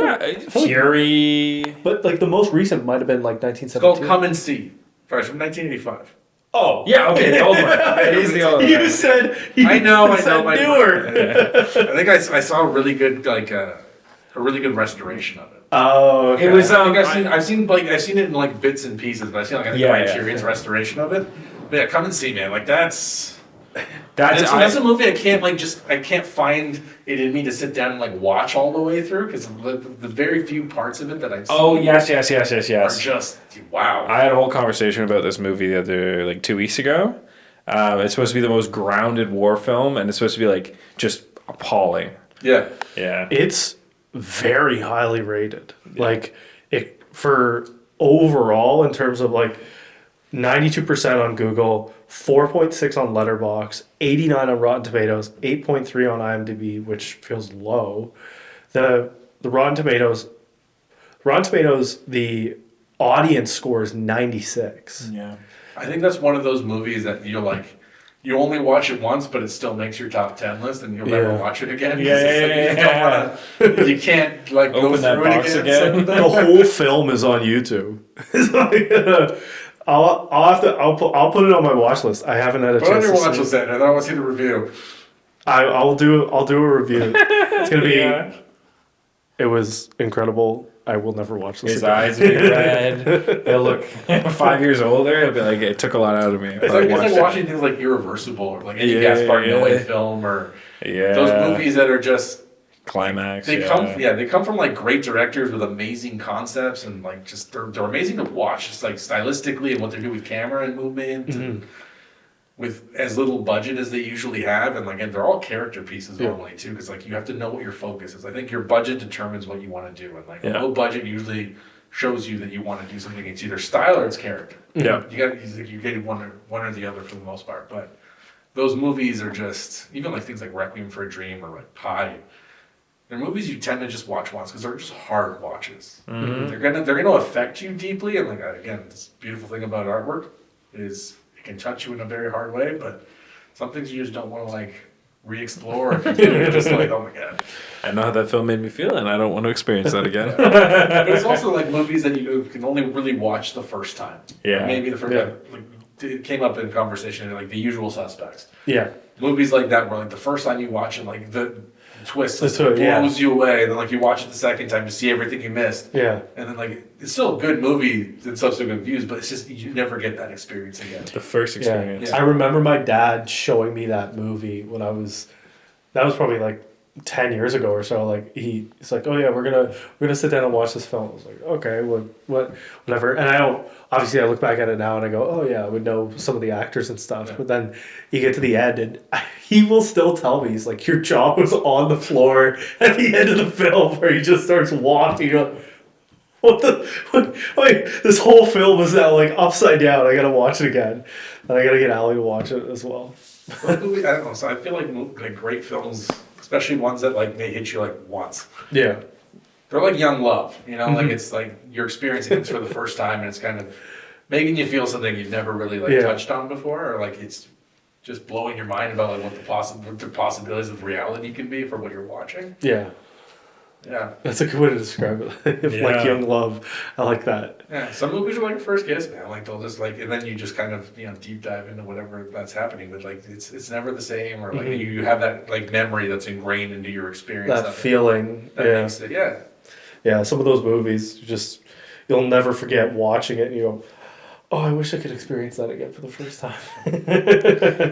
from Fury. but the most recent might have been It's 1917. called Come and See. Sorry, it's from 1985. Oh, yeah, okay, the old one. It is the old one. You said I know. newer. I think I saw a really good a really good restoration of it. Oh, okay. It was. I think I've seen it in bits and pieces, but I've seen a Criterion's restoration of it. But yeah, Come and See, man. That's a movie I can't find it in me to sit down and watch all the way through, because the very few parts of it that I've seen. Oh yes. Are just wow. I had a whole conversation about this movie the other 2 weeks ago. It's supposed to be the most grounded war film, and it's supposed to be like just appalling. Yeah. Yeah. It's very highly rated. Like it for overall in terms of like 92% on Google, 4.6 on Letterboxd, 89 on Rotten Tomatoes, 8.3 on IMDb, which feels low. The Rotten Tomatoes, the audience score is 96. Yeah. I think that's one of those movies that you're like, you only watch it once, but it still makes your top 10 list, and you'll never Yeah. watch it again. Yeah, It's like, you don't wanna- you can't like go Open that through it box again. again. The whole film is on YouTube. It's like, I'll put it on my watch list. I haven't had a Put on chance your to watch see list, it. then, and I want to see the review. I'll do a review. It's gonna be. Yeah. It was incredible. I will never watch this His again. eyes will be red. He'll look 5 years older. He'll be like, it took a lot out of me. It's like watching things like Irreversible or like any Gaspar Noé film or those movies that are just Climax. they come from like great directors with amazing concepts and like just they're amazing to watch, just like stylistically and what they do with camera and movement and with as little budget as they usually have, and like, and they're all character pieces normally too, because like you have to know what your focus is. I think your budget determines what you want to do, and like low budget usually shows you that you want to do something. It's either style or it's character. Yeah. You're getting one or the other for the most part. But those movies are just, even like things like Requiem for a Dream or like Pi. They're movies you tend to just watch once because they're just hard watches. They're gonna affect you deeply, and like again, this beautiful thing about artwork is it can touch you in a very hard way, but some things you just don't want to like re-explore or continue. You're just like, oh my god. I know how that film made me feel, and I don't want to experience that again. But it's also like movies that you can only really watch the first time. Yeah. Maybe the first Yeah. time. Like, it came up in conversation like The Usual Suspects. Yeah. Movies like that where like the first time you watch it, like the twist The twist, yeah. blows you away, and then like you watch it the second time to see everything you missed. Yeah. And then like it's still a good movie in subsequent views, but it's just you never get that experience again. The first experience. Yeah. I remember my dad showing me that movie when that was probably like 10 years ago or so. Like he's like, oh yeah, we're gonna sit down and watch this film. I was like, okay, whatever. And I look back at it now and I go, oh yeah, I would know some of the actors and stuff. But then you get to the end and he will still tell me, he's like, your jaw was on the floor at the end of the film where he just starts walking. You're like, wait, this whole film is now like upside down. I gotta watch it again. And I gotta get Allie to watch it as well. But I don't know. So I feel like great films, especially ones that like may hit you like once. Yeah. They're like young love, you know. Like it's like you're experiencing things for the first time, and it's kind of making you feel something you've never really like touched on before, or like it's just blowing your mind about like what the possibilities of reality can be for what you're watching. Yeah. Yeah. That's a good way to describe it. Like young love. I like that. Yeah. Some movies are like a first kiss, man. Like they'll just like, and then you just kind of deep dive into whatever that's happening, but like it's never the same, or like you have that like memory that's ingrained into your experience. That feeling. That makes it, Yeah, some of those movies, you'll never forget watching it and you go, oh, I wish I could experience that again for the first time.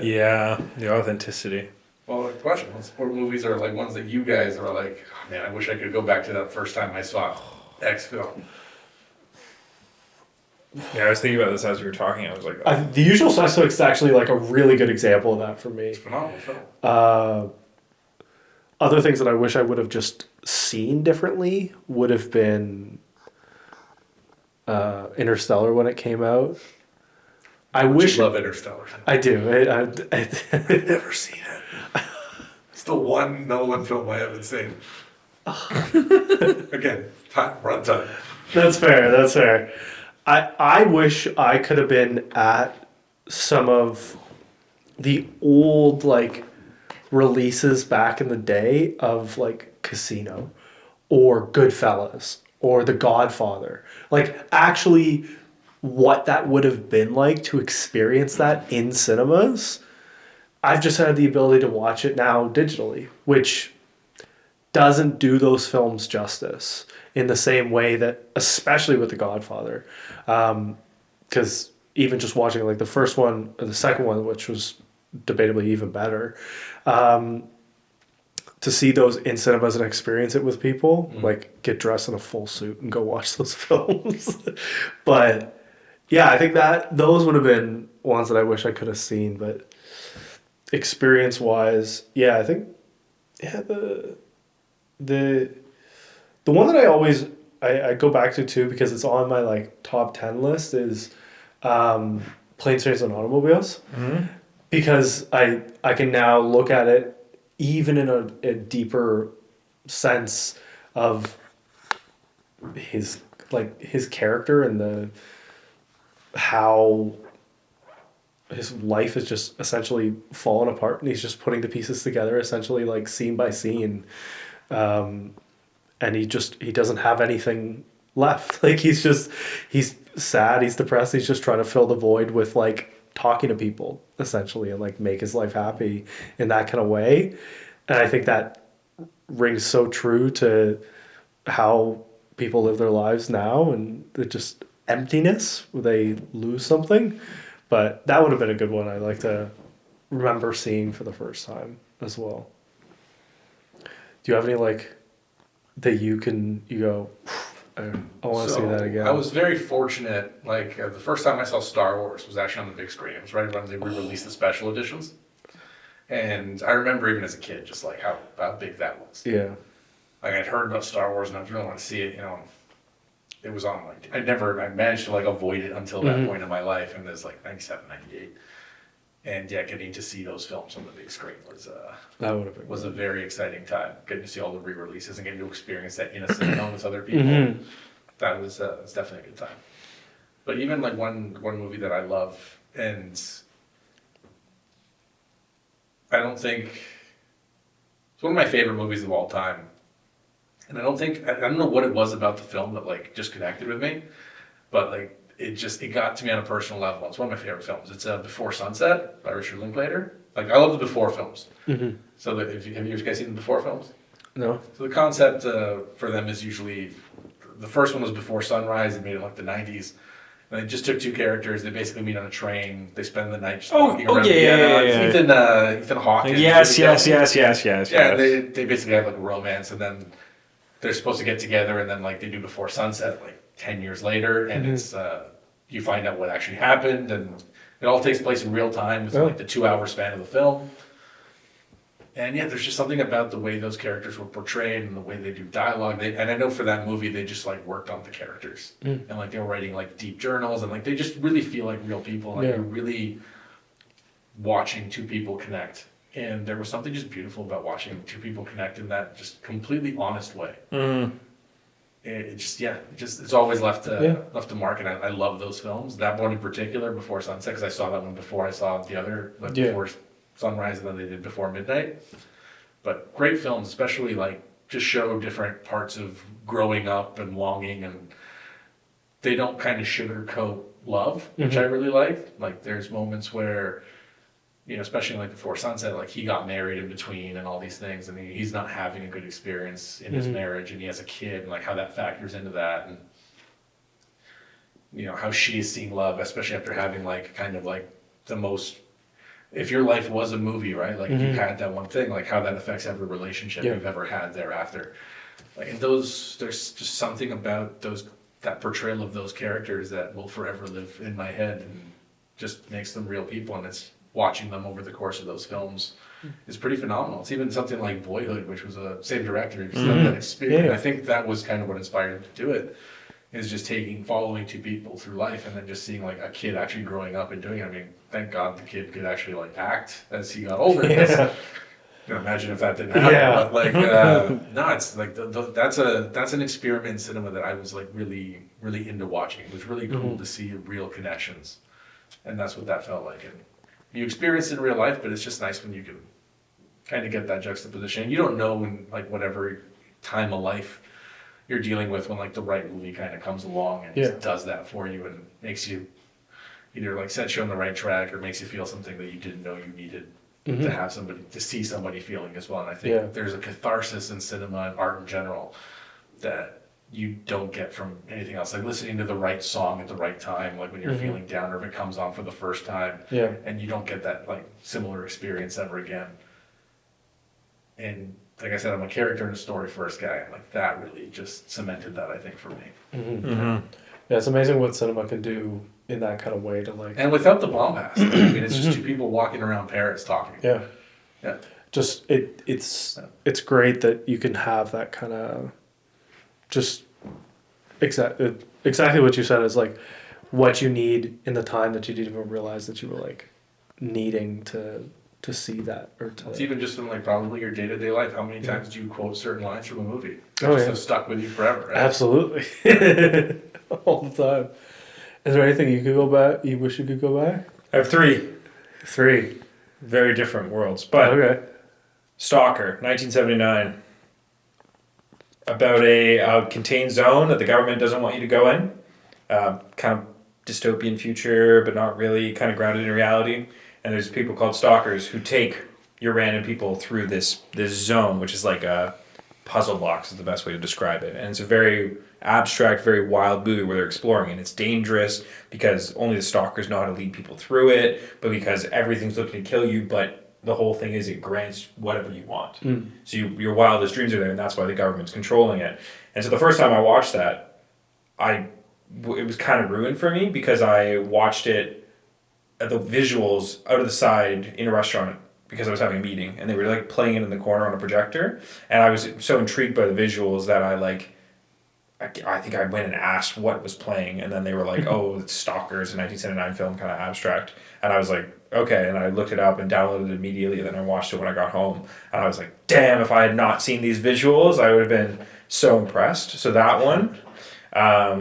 Yeah, the authenticity. Well, the question was, what movies are like ones that you guys are like, oh, man, I wish I could go back to that first time I saw X film. Yeah, I was thinking about this as we were talking. I was like, The Usual Suspects is actually like a really good example of that for me. It's a phenomenal film. Other things that I wish I would have just seen differently would have been Interstellar when it came out. I wish love Interstellar. I do. I've never seen it. It's the one Nolan film I haven't seen. Again, run time. That's fair. I wish I could have been at some of the old like releases back in the day of like Casino or Goodfellas or The Godfather. Like actually what that would have been like to experience that in cinemas. I've just had the ability to watch it now digitally, which doesn't do those films justice in the same way that, especially with The Godfather, because even just watching like the first one or the second one, which was debatably even better, to see those in cinemas and experience it with people, like get dressed in a full suit and go watch those films. But yeah, I think that those would have been ones that I wish I could have seen, but experience wise, yeah, I think yeah the the one that I always I go back to too because it's on my like top 10 list is Planes, Trains, and Automobiles. Because I can now look at it even in a deeper sense of his his character and the how his life is just essentially falling apart and he's just putting the pieces together essentially like scene by scene, and he doesn't have anything left. Like he's sad, he's depressed, he's just trying to fill the void with like talking to people essentially and like make his life happy in that kind of way. And I think that rings so true to how people live their lives now and the just emptiness where they lose something. But that would have been a good one I like to remember seeing for the first time as well. Do you have any like that you go, I want to see that again? I was very fortunate. Like the first time I saw Star Wars was actually on the big screen. It was right when they re-released the special editions, and I remember even as a kid, just like how big that was. Yeah. Like I'd heard about Star Wars and I really want to see it. You know, it was on like I managed to like avoid it until that point in my life, and it was like 97, 98. And yeah, getting to see those films on the big screen That would have been was a very exciting time. Getting to see all the re-releases and getting to experience that in a cinema with other people. That was definitely a good time. But even like one movie that I love, and I don't think it's one of my favorite movies of all time. And I don't know what it was about the film that like just connected with me, but like it got to me on a personal level. It's one of my favorite films. It's Before Sunset by Richard Linklater. Like I love the Before films. So have you guys seen the Before films? No. So the concept for them is usually the first one was Before Sunrise. They made it like the 90s. And they just took two characters. They basically meet on a train. They spend the night just walking around. Yeah. Ethan Hawke. Yes. Yeah, they basically have like a romance, and then they're supposed to get together, and then like they do Before Sunset like 10 years later, and it's you find out what actually happened, and it all takes place in real time within like the 2-hour span of the film. And yeah, there's just something about the way those characters were portrayed and the way they do dialogue. And I know for that movie, they just like worked on the characters and like they were writing like deep journals and like they just really feel like real people. Like you're really watching two people connect. And there was something just beautiful about watching two people connect in that just completely honest way. It's always left a mark, and I love those films. That one in particular, Before Sunset, because I saw that one before I saw the other, like Before Sunrise, and then they did Before Midnight. But great films, especially like just show different parts of growing up and longing, and they don't kind of sugarcoat love, which I really like. Like there's moments where, you know, especially like Before Sunset, like he got married in between and all these things, and he's not having a good experience in his marriage, and he has a kid, and like how that factors into that, and you know how she's seeing love, especially after having like kind of like the most. If your life was a movie, right? Like if you had that one thing, like how that affects every relationship you've ever had thereafter. Like and there's just something about that portrayal of those characters that will forever live in my head and just makes them real people, and it's. Watching them over the course of those films is pretty phenomenal. It's even something like Boyhood, which was a same director, just that experience. Yeah. I think that was kind of what inspired him to do it, is just following two people through life and then just seeing like a kid actually growing up and doing it. I mean, thank God the kid could actually like act as he got older. You know, imagine if that didn't happen. But like, no, it's like that's an experiment in cinema that I was like really, really into watching. It was really cool to see real connections, and that's what that felt like. And you experience it in real life, but it's just nice when you can kind of get that juxtaposition. You don't know when, like, whatever time of life you're dealing with, when, like, the right movie kind of comes along and just does that for you and makes you either, like, sets you on the right track or makes you feel something that you didn't know you needed to have to see somebody feeling as well. And I think there's a catharsis in cinema and art in general that you don't get from anything else. Like listening to the right song at the right time, like when you're feeling down or if it comes on for the first time, and you don't get that like similar experience ever again. And like I said, I'm a character and a story first guy, and like that really just cemented that, I think, for me. Yeah, it's amazing what cinema can do in that kind of way to like. And without the bombast. I mean, it's just two people walking around Paris talking. Yeah. Yeah. Just it's great that you can have that kind of just exactly what you said is like what you need in the time that you didn't even realize that you were like needing to see that or to. It's even just in like probably your day-to-day life. How many times do you quote certain lines from a movie? That Oh, just yeah. have stuck with you forever, right? Absolutely. All the time. Is there anything you could go back? You wish you could go back? I have three Three. very different worlds, but Okay. Stalker, 1979. About a contained zone that the government doesn't want you to go in. Kind of dystopian future, but not really, kind of grounded in reality. And there's people called stalkers who take your random people through this zone, which is like a puzzle box is the best way to describe it. And it's a very abstract, very wild movie where they're exploring, and it's dangerous because only the stalkers know how to lead people through it, but because everything's looking to kill you, but the whole thing is it grants whatever you want. So your wildest dreams are there, and that's why the government's controlling it. And so the first time I watched that, it was kind of ruined for me because I watched it, the visuals out of the side in a restaurant because I was having a meeting, and they were like playing it in the corner on a projector, and I was so intrigued by the visuals that I think I went and asked what was playing, and then they were like, oh, it's Stalkers, a 1979 film, kind of abstract. And I was like, okay, and I looked it up and downloaded it immediately, and then I watched it when I got home. And I was like, damn, if I had not seen these visuals, I would have been so impressed. So that one,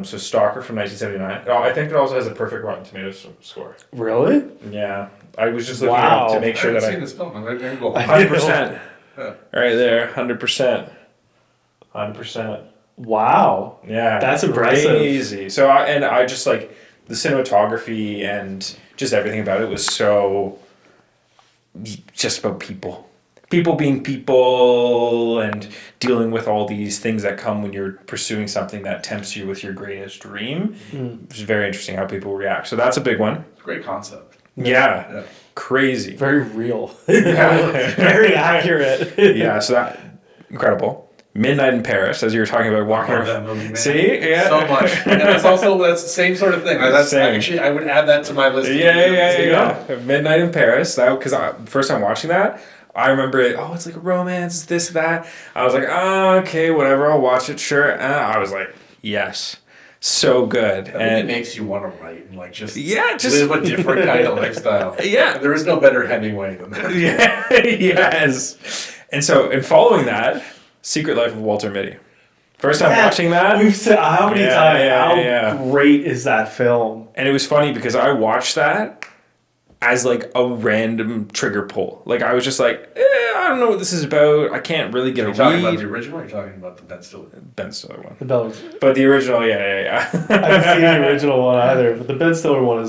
so Stalker from 1979. Oh, I think it also has a perfect Rotten Tomatoes score. Really? Yeah. I was just looking Wow. up to make I sure haven't that seen this film. I'm going to go. 100%. Yeah. Right there, 100%. 100%. Wow. Yeah, That's impressive. Crazy. So I just like the cinematography and just everything about it was so just about people being people and dealing with all these things that come when you're pursuing something that tempts you with your greatest dream. It's very interesting how people react. So that's a big one. It's a great concept. Yeah, Yeah. crazy. Very real. Yeah. Very accurate. Yeah, so that incredible. Midnight in Paris, as you were talking about walking I love around. that movie, man. See, yeah, So much. And that's the same sort of thing. That's Same. actually, I would add that to my list. Yeah. Midnight in Paris. That because first time watching that, I remember it. Oh, it's like a romance, this, that. I was like, oh, okay, whatever. I'll watch it. Sure. And I was like, yes, so good. That movie makes you want to write and like just live a different kind of lifestyle. Yeah. There is no better Hemingway than that. Yeah. Yes. And so, in following that, Secret Life of Walter Mitty. First time watching that. We've said how many times? How great is that film? And it was funny because I watched that as like a random trigger pull. Like I was just like, I don't know what this is about. I can't really get Are a you talking about read. the original or are you talking about the Ben Stiller? Ben Stiller one. The Bell. But the original, yeah. I haven't seen the original one either, but the Ben Stiller one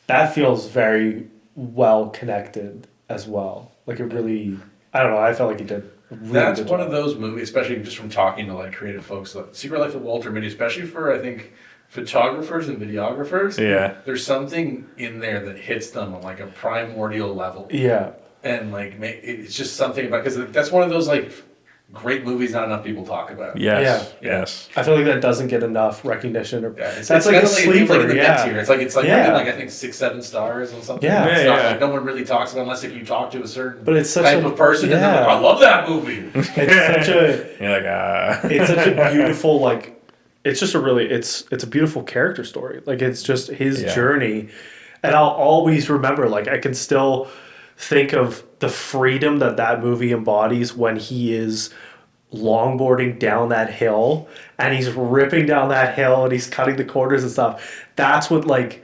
that feels very well connected as well. Like it really, I don't know. I felt like he did. A really That's good one job. of those movies, especially just from talking to like creative folks. Like Secret Life of Walter Mitty, especially for I think photographers and videographers. Yeah. There's something in there that hits them on like a primordial level, Yeah. and like it's just something about because that's one of those like great movies not enough people talk about. Yes. Yeah. Yes. I feel like that doesn't get enough recognition. Or Yeah, that's it's like kinda a sleeper. in the mid tier. It's like Yeah. rated, like I think 6-7 stars or something. Yeah. It's Yeah, not yeah. like no one really talks about unless if you talk to a certain But it's such type a- of person and they're like, yeah. I love that movie. It's such a. You're like, It's such a beautiful like. It's just a really. It's a beautiful character story. Like it's just his Yeah. journey, and I'll always remember. Like I can still think of the freedom that movie embodies when he is longboarding down that hill and he's ripping down that hill and he's cutting the corners and stuff. That's what like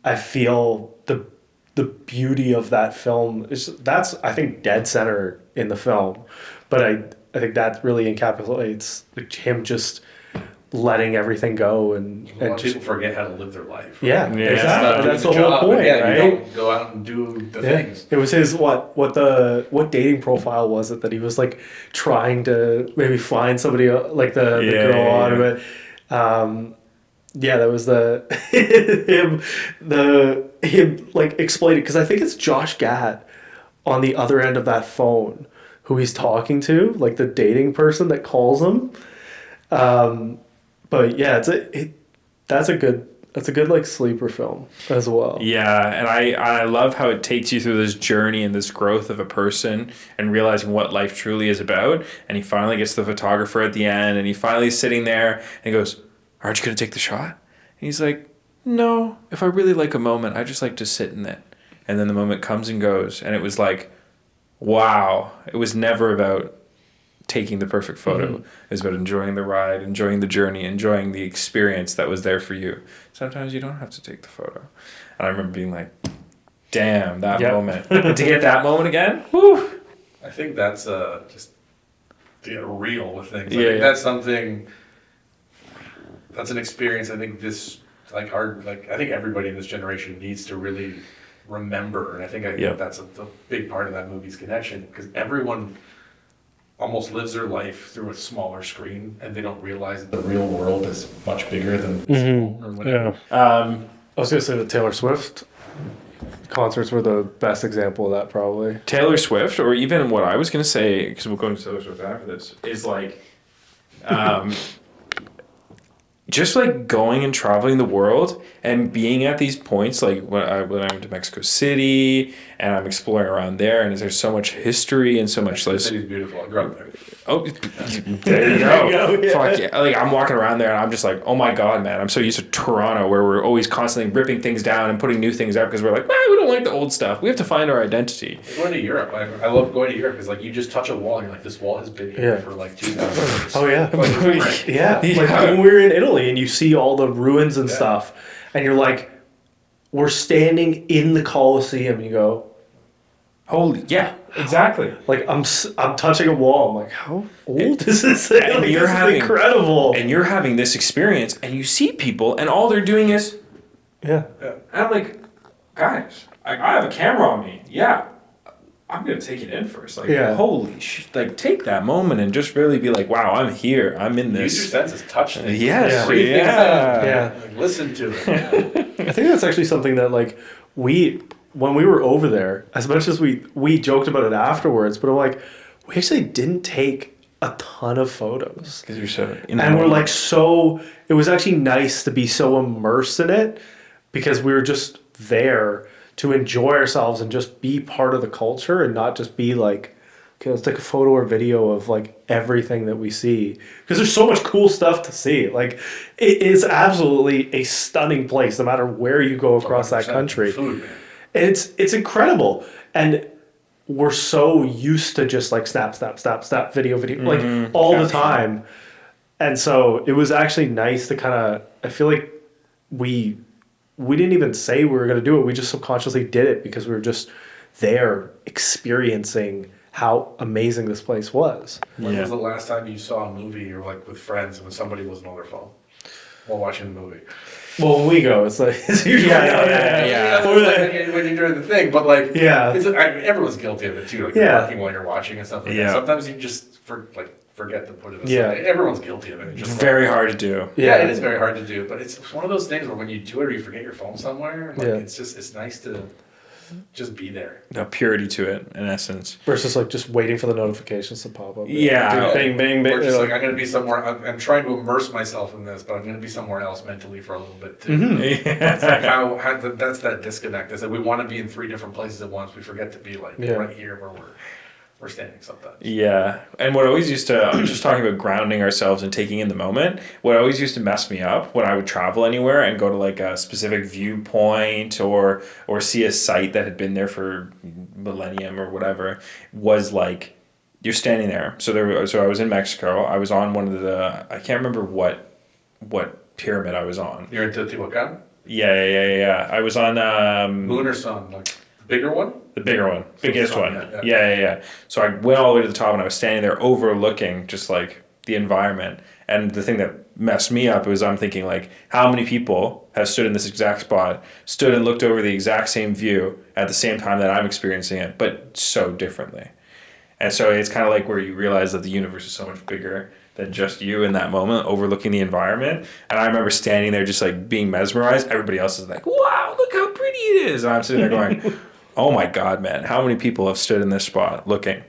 I feel the beauty of that film is. That's I think dead center in the film, but I think that really encapsulates like, him just letting everything go and A lot of just people forget how to live their life. yeah, Yeah. exactly. That's the Doing whole job, point, and yeah, right? You don't go out and do the Yeah. things. It was his what dating profile was it that he was like trying to maybe find somebody like the Yeah, girl yeah, on yeah. but yeah, that was the him like explaining because I think it's Josh Gad on the other end of that phone who he's talking to, like the dating person that calls him. But yeah, that's a good That's a good like sleeper film as well. Yeah, and I love how it takes you through this journey and this growth of a person and realizing what life truly is about. And he finally gets the photographer at the end, and he finally is sitting there and he goes, "Aren't you going to take the shot?" And he's like, "No, if I really like a moment, I just like to sit in it." And then the moment comes and goes, and it was like, wow, it was never about taking the perfect photo. It was about enjoying the ride, enjoying the journey, enjoying the experience that was there for you. Sometimes you don't have to take the photo. And I remember being like, damn, that moment. And to get that moment again, whew. I think that's just to get real with things. Yeah, That's something. That's an experience. I think I think everybody in this generation needs to really remember, and I think that's a big part of that movie's connection, because everyone almost lives their life through a smaller screen, and they don't realize that the real world is much bigger than or whatever. I was gonna say the Taylor Swift concerts were the best example of that, probably. Taylor Swift, or even what I was going to say, because we'll go into Taylor Swift after this, is like, just like going and traveling the world and being at these points, like when I went to Mexico City and I'm exploring around there, and there's so much history and so much. The city's beautiful. I grew up there. Oh, there you go. Yeah. Fuck yeah. Like, I'm walking around there and I'm just like, oh my God, man. I'm so used to Toronto, where we're always constantly ripping things down and putting new things up because we're like, we don't like the old stuff. We have to find our identity. Going to Europe. I love going to Europe because like you just touch a wall and you're like, this wall has been here for like 2,000 years. Oh yeah. Like, Yeah. Like when we were in Italy and you see all the ruins and stuff, and you're like, we're standing in the Colosseum, and you go, Holy, yeah, exactly. like I'm touching a wall. I'm like, how old is this thing? And Like, you're this is having- incredible. And you're having this experience and you see people and all they're doing is, Yeah. and I'm like, guys, I have a camera on me. Yeah. I'm going to take it in first. Like, holy shit. Like, take that moment and just really be like, wow, I'm here. I'm in this. Use your senses. Touch things. Yes. Breathe things in. Yeah. Like, listen to it. I think that's actually something that like when we were over there, as much as we joked about it afterwards, but I'm like, we actually didn't take a ton of photos. Because you're so And we're like it was actually nice to be so immersed in it, because we were just there to enjoy ourselves and just be part of the culture, and not just be like, okay, let's take a photo or video of like everything that we see, because there's so much cool stuff to see. Like, it is absolutely a stunning place no matter where you go across that country. Food, man. It's incredible, and we're so used to just like snap, video, like all the time. And so it was actually nice to kind of, I feel like we didn't even say we were going to do it. We just subconsciously did it because we were just there experiencing how amazing this place was. When was the last time you saw a movie or like with friends when somebody wasn't on their phone while watching the movie? Well, when we go, it's like, it's usually That's like when you're doing the thing, but like, it's, everyone's guilty of it too. Like, you're working while you're watching and stuff like that. Sometimes you just forget to put it aside. Everyone's guilty of it. It's very hard to do. It is very hard to do, but it's one of those things where when you do it or you forget your phone somewhere, like it's nice to just be there. The purity to it, in essence. Versus like just waiting for the notifications to pop up. Yeah. Bang, bang, bang. Or just like, I'm going to be somewhere, I'm trying to immerse myself in this, but I'm going to be somewhere else mentally for a little bit too. It's like how that's that disconnect. Is that we want to be in 3 different places at once. We forget to be like right here where we're standing sometimes. Yeah. And what always used to, I'm just talking about grounding ourselves and taking in the moment, what always used to mess me up when I would travel anywhere and go to like a specific viewpoint or see a site that had been there for millennium or whatever, was like, you're standing there. So I was in Mexico. I was on one of the, I can't remember what pyramid I was on. You're in Teotihuacan? Yeah. I was on... Moon or sun? Like, bigger one? The bigger one. Biggest one. Yeah. Yeah. So I went all the way to the top and I was standing there overlooking just like the environment. And the thing that messed me up was I'm thinking like, how many people have stood in this exact spot, stood and looked over the exact same view at the same time that I'm experiencing it, but so differently. And so it's kind of like where you realize that the universe is so much bigger than just you in that moment, overlooking the environment. And I remember standing there just like being mesmerized. Everybody else is like, wow, look how pretty it is. And I'm sitting there going, oh my God, man, how many people have stood in this spot looking?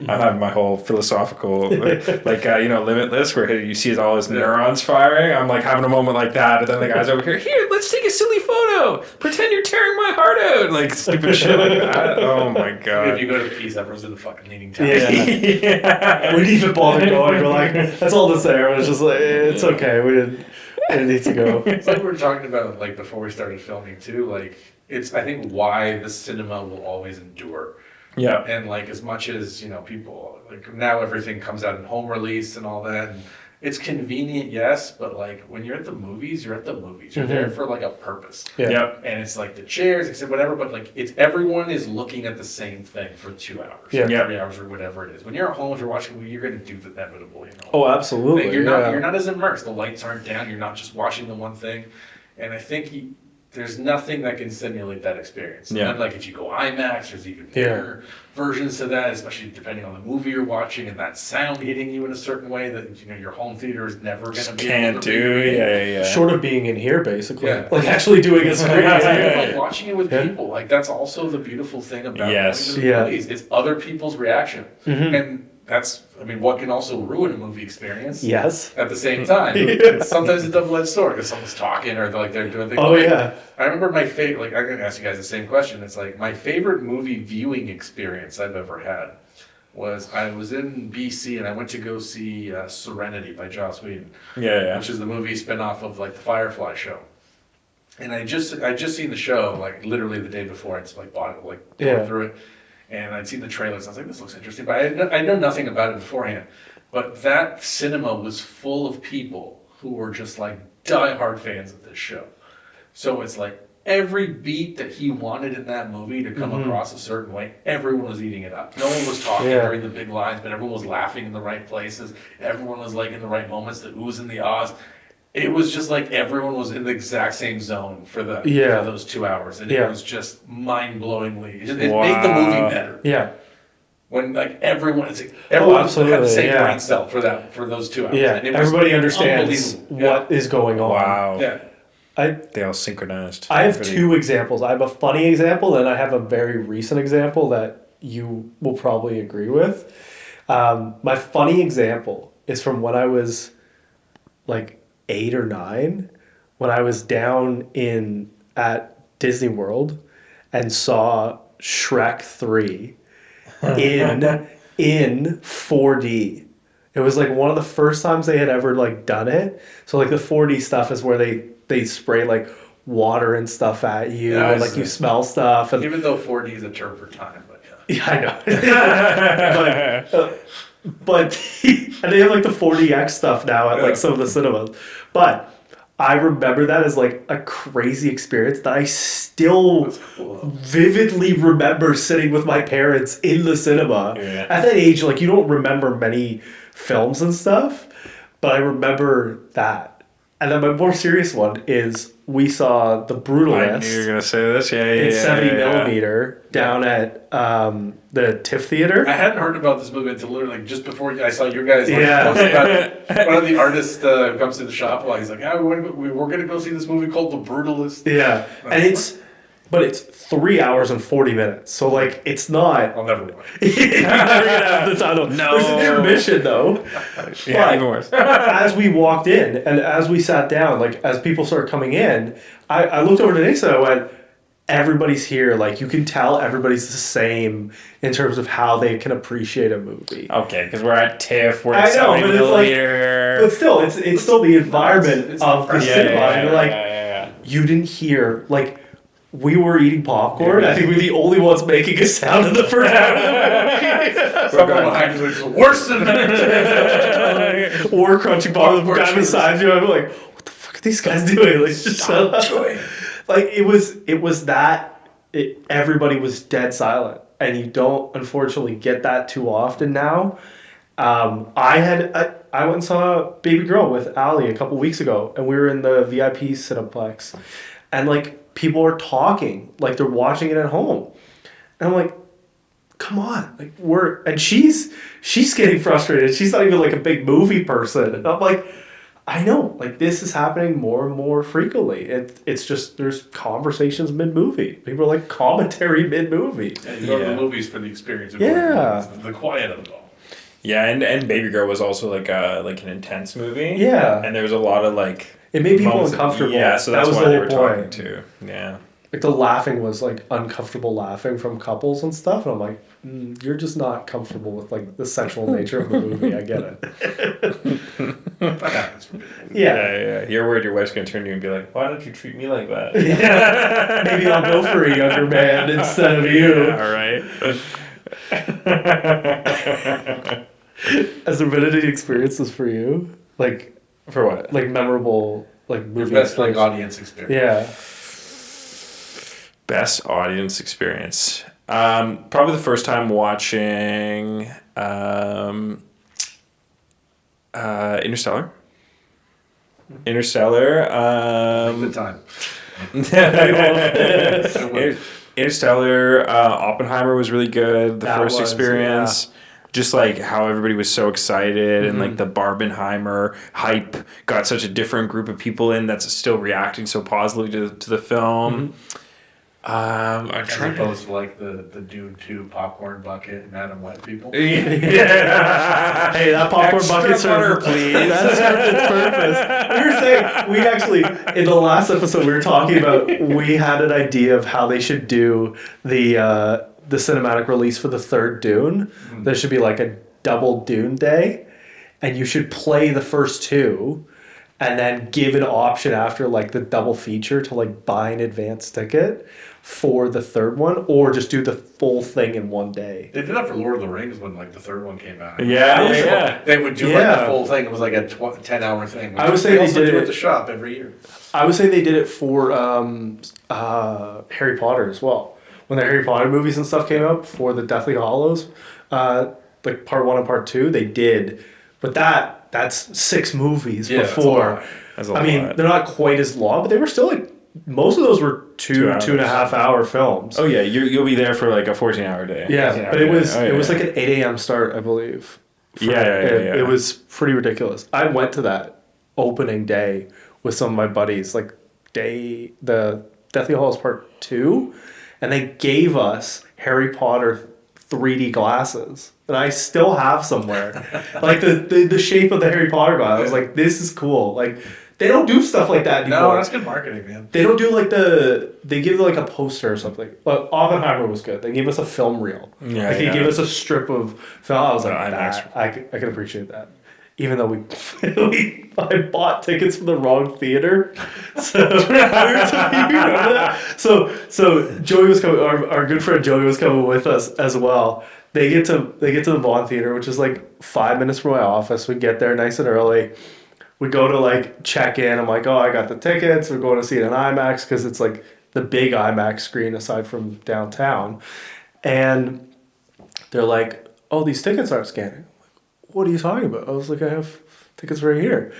I'm having my whole philosophical, Limitless, where you see all his neurons firing. I'm like having a moment like that, and then the guy's over here, let's take a silly photo. Pretend you're tearing my heart out, like stupid shit like that. Oh my god! If you go to peace, everyone's in the fucking leaning tower. We didn't even bother going. We're like, that's all that's there. It was just like, it's okay. We didn't need to go. It's like we were talking about like before we started filming too. Like it's I think why the cinema will always endure. Yeah. And like as much as people like now everything comes out in home release and all that. And it's convenient, yes, but like when you're at the movies, you're at the movies. You're there for like a purpose. Yeah. Yep. And it's like the chairs, except whatever, but like it's everyone is looking at the same thing for 2 hours, Yeah. or 3 hours, or whatever it is. When you're at home, if you're watching a movie, you're gonna do the inevitable, Oh, absolutely. Like, you're not as immersed. The lights aren't down. You're not just watching the one thing. And I think there's nothing that can simulate that experience. Yeah. And like if you go IMAX, there's even bigger versions to that, especially depending on the movie you're watching and that sound hitting you in a certain way that your home theater is never going to be able Can't to do. recreate. Yeah. Short of being in here, basically. Yeah. Like actually doing a screen. Like watching it with people, like that's also the beautiful thing about Yes. going to the movies. It's other people's reaction, and that's what can also ruin a movie experience. Yes. At the same time, It's sometimes a double-edged sword because someone's talking or they're doing things. Oh, yeah. I remember my favorite. Like I'm gonna ask you guys the same question. It's like my favorite movie viewing experience I've ever had was I was in BC and I went to go see Serenity by Joss Whedon. Yeah. Which is the movie spin-off of like the Firefly show. And I just seen the show like literally the day before. I just like bought it, like going through it, and I'd seen the trailers. I was like, this looks interesting, but I know nothing about it beforehand. But that cinema was full of people who were just like diehard fans of this show. So it's like every beat that he wanted in that movie to come across a certain way, everyone was eating it up. No one was talking during the big lines, but everyone was laughing in the right places. Everyone was like in the right moments, the oohs and the ahs. It was just like everyone was in the exact same zone for those 2 hours, and it was just mind-blowingly. It made the movie better. Yeah. When like everyone had the same yeah. brain cell for those 2 hours. Yeah. And it was Everybody understands unbelievable. what is going on. Wow. Yeah. They all synchronized. I have two examples. I have a funny example, and I have a very recent example that you will probably agree with. My funny example is from when I was like 8 or 9, when I was down at Disney World and saw Shrek 3 in 4D. It was like one of the first times they had ever like done it. So like the 4D stuff is where they spray like water and stuff at you, and like you smell stuff. And Even though 4D is a term for time, but yeah, I know. but and they have like the 4DX stuff now at like some of the cinemas. But I remember that as like a crazy experience that I still vividly remember sitting with my parents in the cinema. Yeah. At that age, like you don't remember many films and stuff, but I remember that. And then my more serious one is we saw The Brutalist. I knew you were gonna say this. In 70 millimeter down at the TIFF Theater. I hadn't heard about this movie until literally just before I saw you guys post about it. One of the artists comes to the shop while he's like, we're going to go see this movie called The Brutalist. Yeah, and it's 3 hours and 40 minutes, so like it's not. I'll never watch. You're gonna have the title. No. There's an intermission though. Yeah, even worse. As we walked in and as we sat down, like as people started coming in, I looked over to Nisa and I went, everybody's here. Like you can tell everybody's the same in terms of how they can appreciate a movie. Okay, because we're at TIFF, we're at I know, 70 but it's like, millimeter. but still, it's still the environment of the cinema. And you're like, yeah. you didn't hear like. We were eating popcorn. I think we were the only ones making a sound in the first half. Someone behind you is worse than that. Or crunching popcorn. The guy beside you. I'm like, what the fuck are these guys doing? Like, just shut up. Like it was that. Everybody was dead silent, and you don't unfortunately get that too often now. I went and saw Baby Girl with Ali a couple weeks ago, and we were in the VIP Cineplex, and like. People are talking like they're watching it at home, and I'm like, "Come on!" Like she's getting frustrated. She's not even like a big movie person, and I'm like, I know, like this is happening more and more frequently. It's just there's conversations mid-movie. People are like commentary mid-movie. And you go to the movies for the experience of Yeah. the quiet of it all. Yeah, and Baby Girl was also like an intense movie. Yeah. And there was a lot of like It made people moments uncomfortable. Yeah, so That that's was why the they whole were talking point. to. Yeah. Like the laughing was like uncomfortable laughing from couples and stuff, and I'm like, you're just not comfortable with like the sexual nature of the movie. I get it. That happens. Yeah. You're worried your wife's gonna turn to you and be like, "Why don't you treat me like that?" Yeah. Maybe I'll go for a younger man instead of you. All right. Has there been any experiences for you? Like For what? like memorable like Your movie best like experience? audience experience. Yeah. Best audience experience. Probably the first time watching Interstellar. The time. Interstellar, Oppenheimer was really good. The That first was, experience, just like how everybody was so excited, and like the Barbenheimer hype got such a different group of people in that's still reacting so positively to the film. I'm As trying to. opposed to like the Dune 2 popcorn bucket and Adam Wet people. Yeah. Hey, that popcorn Extra bucket served butter, please. That served its purpose. We were saying we actually in the last episode we were talking about we had an idea of how they should do the cinematic release for the third Dune. There should be like a double Dune day, and you should play the first two, and then give an option after like the double feature to like buy an advance ticket for the third one, or just do the full thing in one day. They did that for Lord of the Rings when like the third one came out. Yeah. They would do like Yeah. the full thing. It was like a 10-hour thing. I would say they also did do it- at the shop every year. I would say they did it for Harry Potter as well. When the Harry Potter movies and stuff came out for the Deathly Hallows, like part 1 and part 2, they did. But that's 6 movies Yeah, that's a before. lot. That's a I mean, lot. they're not quite as long, but they were still like most of those were 2 hours. 2.5 hour films. Oh yeah, you'll be there for like a 14-hour day. Yeah, but it was Oh, it was yeah. like an 8 a.m. start, I believe. Yeah. It was pretty ridiculous. I went to that opening day with some of my buddies, like the Deathly Hallows Part 2, and they gave us Harry Potter 3D glasses. And I still have somewhere. Like the shape of the Harry Potter glass. I was like, this is cool. Like they don't do stuff like that anymore. No, that's good marketing, man. They don't do like they give like a poster or something. But Oppenheimer was good. They gave us a film reel. Yeah, Like they yeah. gave us a strip of film. I was like, IMAX. I can appreciate that. Even though I bought tickets for the wrong theater. So you remember that? So Joey was coming, our good friend Joey was coming with us as well. They get to the Vaughn Theater, which is like 5 minutes from my office. We get there nice and early. We go to like check in. I'm like, oh, I got the tickets. We're going to see it in IMAX because it's like the big IMAX screen aside from downtown. And they're like, oh, these tickets aren't scanning. What are you talking about? I was like, I have tickets right here.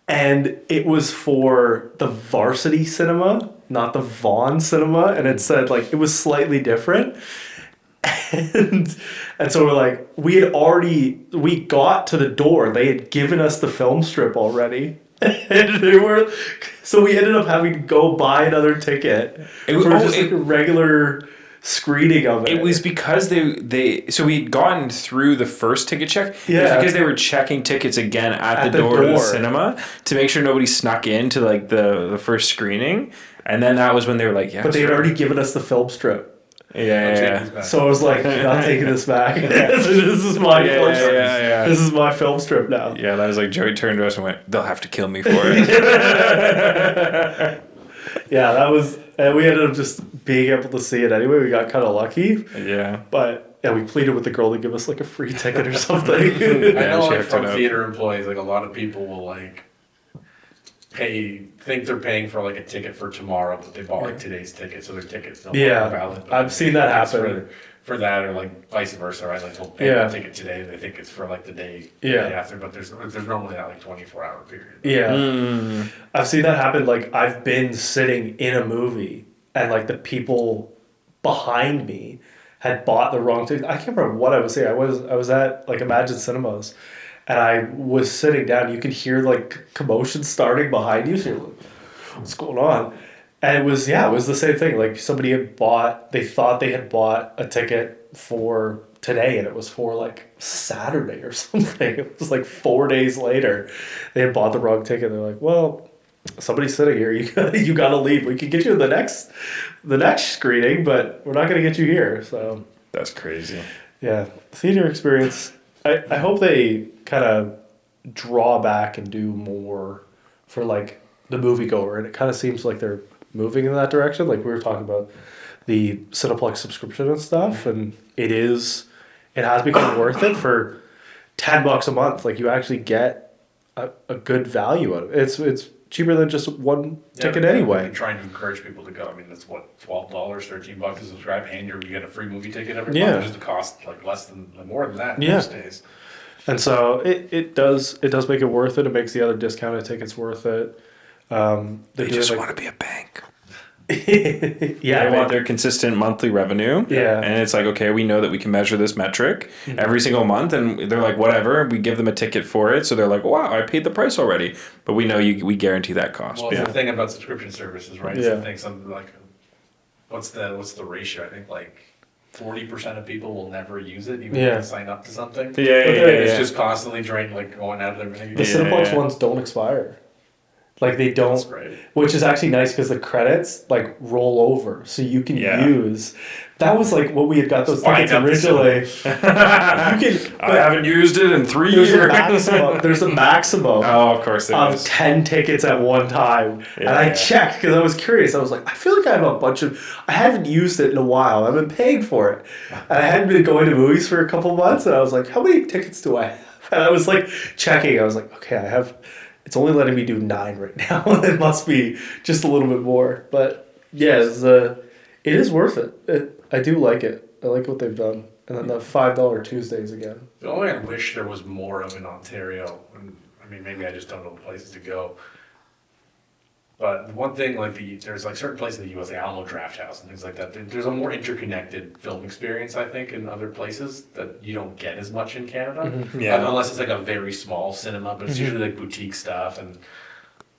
And it was for the Varsity Cinema, not the Vaughn Cinema. And it said like, it was slightly different. And so we're like, we got to the door. They had given us the film strip already. And so we ended up having to go buy another ticket like a regular screening of it. It was because so we'd gotten through the first ticket check. It was Yeah. because they were checking tickets again at the door to the cinema to make sure nobody snuck into like the first screening. And then that was when they were like, yeah. But they had sure. already given us the film strip. Yeah. So I was like, not taking this back. This is my film strip. Yeah. This is my film strip now. Yeah, that was like Joey turned to us and went, they'll have to kill me for it. Yeah, that was, and we ended up just being able to see it anyway. We got kind of lucky, Yeah. but we pleaded with the girl to give us like a free ticket or something. I know, she like hooked from it up. theater employees, like a lot of people will like think they're paying for like a ticket for tomorrow, but they bought like today's ticket, so their ticket's no Yeah, longer valid. But I've seen that it's happen. For that, or like vice versa, right? Like they'll pay Yeah. the ticket today, they think it's for like the day, Yeah. day after, but there's normally that like 24-hour period. Yeah. I've seen that happen. Like I've been sitting in a movie and like the people behind me had bought the wrong ticket. I can't remember what I was saying. I was at like Imagine Cinemas, and I was sitting down. You could hear like commotion starting behind you. So you're like, what's going on? And it was the same thing. Like somebody they thought they had bought a ticket for today, and it was for like Saturday or something. It was like 4 days later. They had bought the wrong ticket. They're like, well, somebody's sitting here. You gotta leave. We can get you the next screening, but we're not gonna get you here. So That's crazy. yeah, theater experience. I hope they kind of draw back and do more for like the moviegoer, and it kind of seems like they're moving in that direction. Like we were talking about the Cineplex subscription and stuff, and it has become worth it for $10 a month. Like you actually get a good value out of it. It's cheaper than just one ticket anyway. I'm trying to encourage people to go. I mean, that's what, $12, $13 to subscribe, and you get a free movie ticket every month. Just the cost like more than that most days. And so it does make it worth it. It makes the other discounted tickets worth it. They just want to be a bank. They They want their consistent monthly revenue. Yeah. And it's like, okay, we know that we can measure this metric every single month. And they're like, whatever. We give them a ticket for it. So they're like, wow, I paid the price already. But we know we guarantee that cost. Well, it's the thing about subscription services, right? Yeah. I think something like, what's the ratio? I think like 40% of people will never use it, even if they sign up to something. It's just constantly draining, like going out of everything. The Cineplex ones don't expire. Like they don't, That's great. which is actually nice because the credits like roll over, so you can use. That was like what we had got those tickets originally. I haven't used it in 3 There's years. There's a maximum. Oh, of course there of is. 10 10 tickets at one time. And I checked because I was curious. I was like, I feel like I have a bunch of. I haven't used it in a while. I've been paying for it. And I hadn't been going to movies for a couple months. And I was like, how many tickets do I have? And I was like checking. I was like, okay, I have. It's only letting me do 9 right now. It must be just a little bit more. But yeah, it is worth it. I do like it. I like what they've done. And then the $5 Tuesdays again. The only thing I wish there was more of in Ontario, and I mean, maybe I just don't know the places to go. But one thing, like there's like certain places in the U.S., like Alamo Draft House and things like that. There's a more interconnected film experience, I think, in other places that you don't get as much in Canada. Unless it's like a very small cinema, but it's usually like boutique stuff, and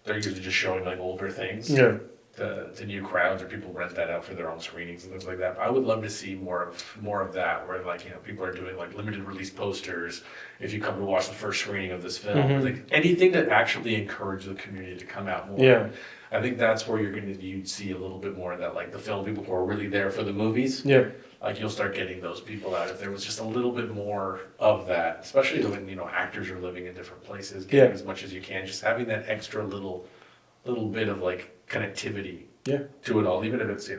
they're usually just showing like older things. Yeah. To new crowds, or people rent that out for their own screenings and things like that. But I would love to see more of that, where like people are doing like limited release posters. If you come to watch the first screening of this film, like anything that actually encourages the community to come out more. Yeah. I think that's where you'd see a little bit more of that, like the film people who are really there for the movies. Yeah. Like you'll start getting those people out if there was just a little bit more of that, especially when actors are living in different places, getting as much as you can, just having that extra little bit of like connectivity to it all, even if it's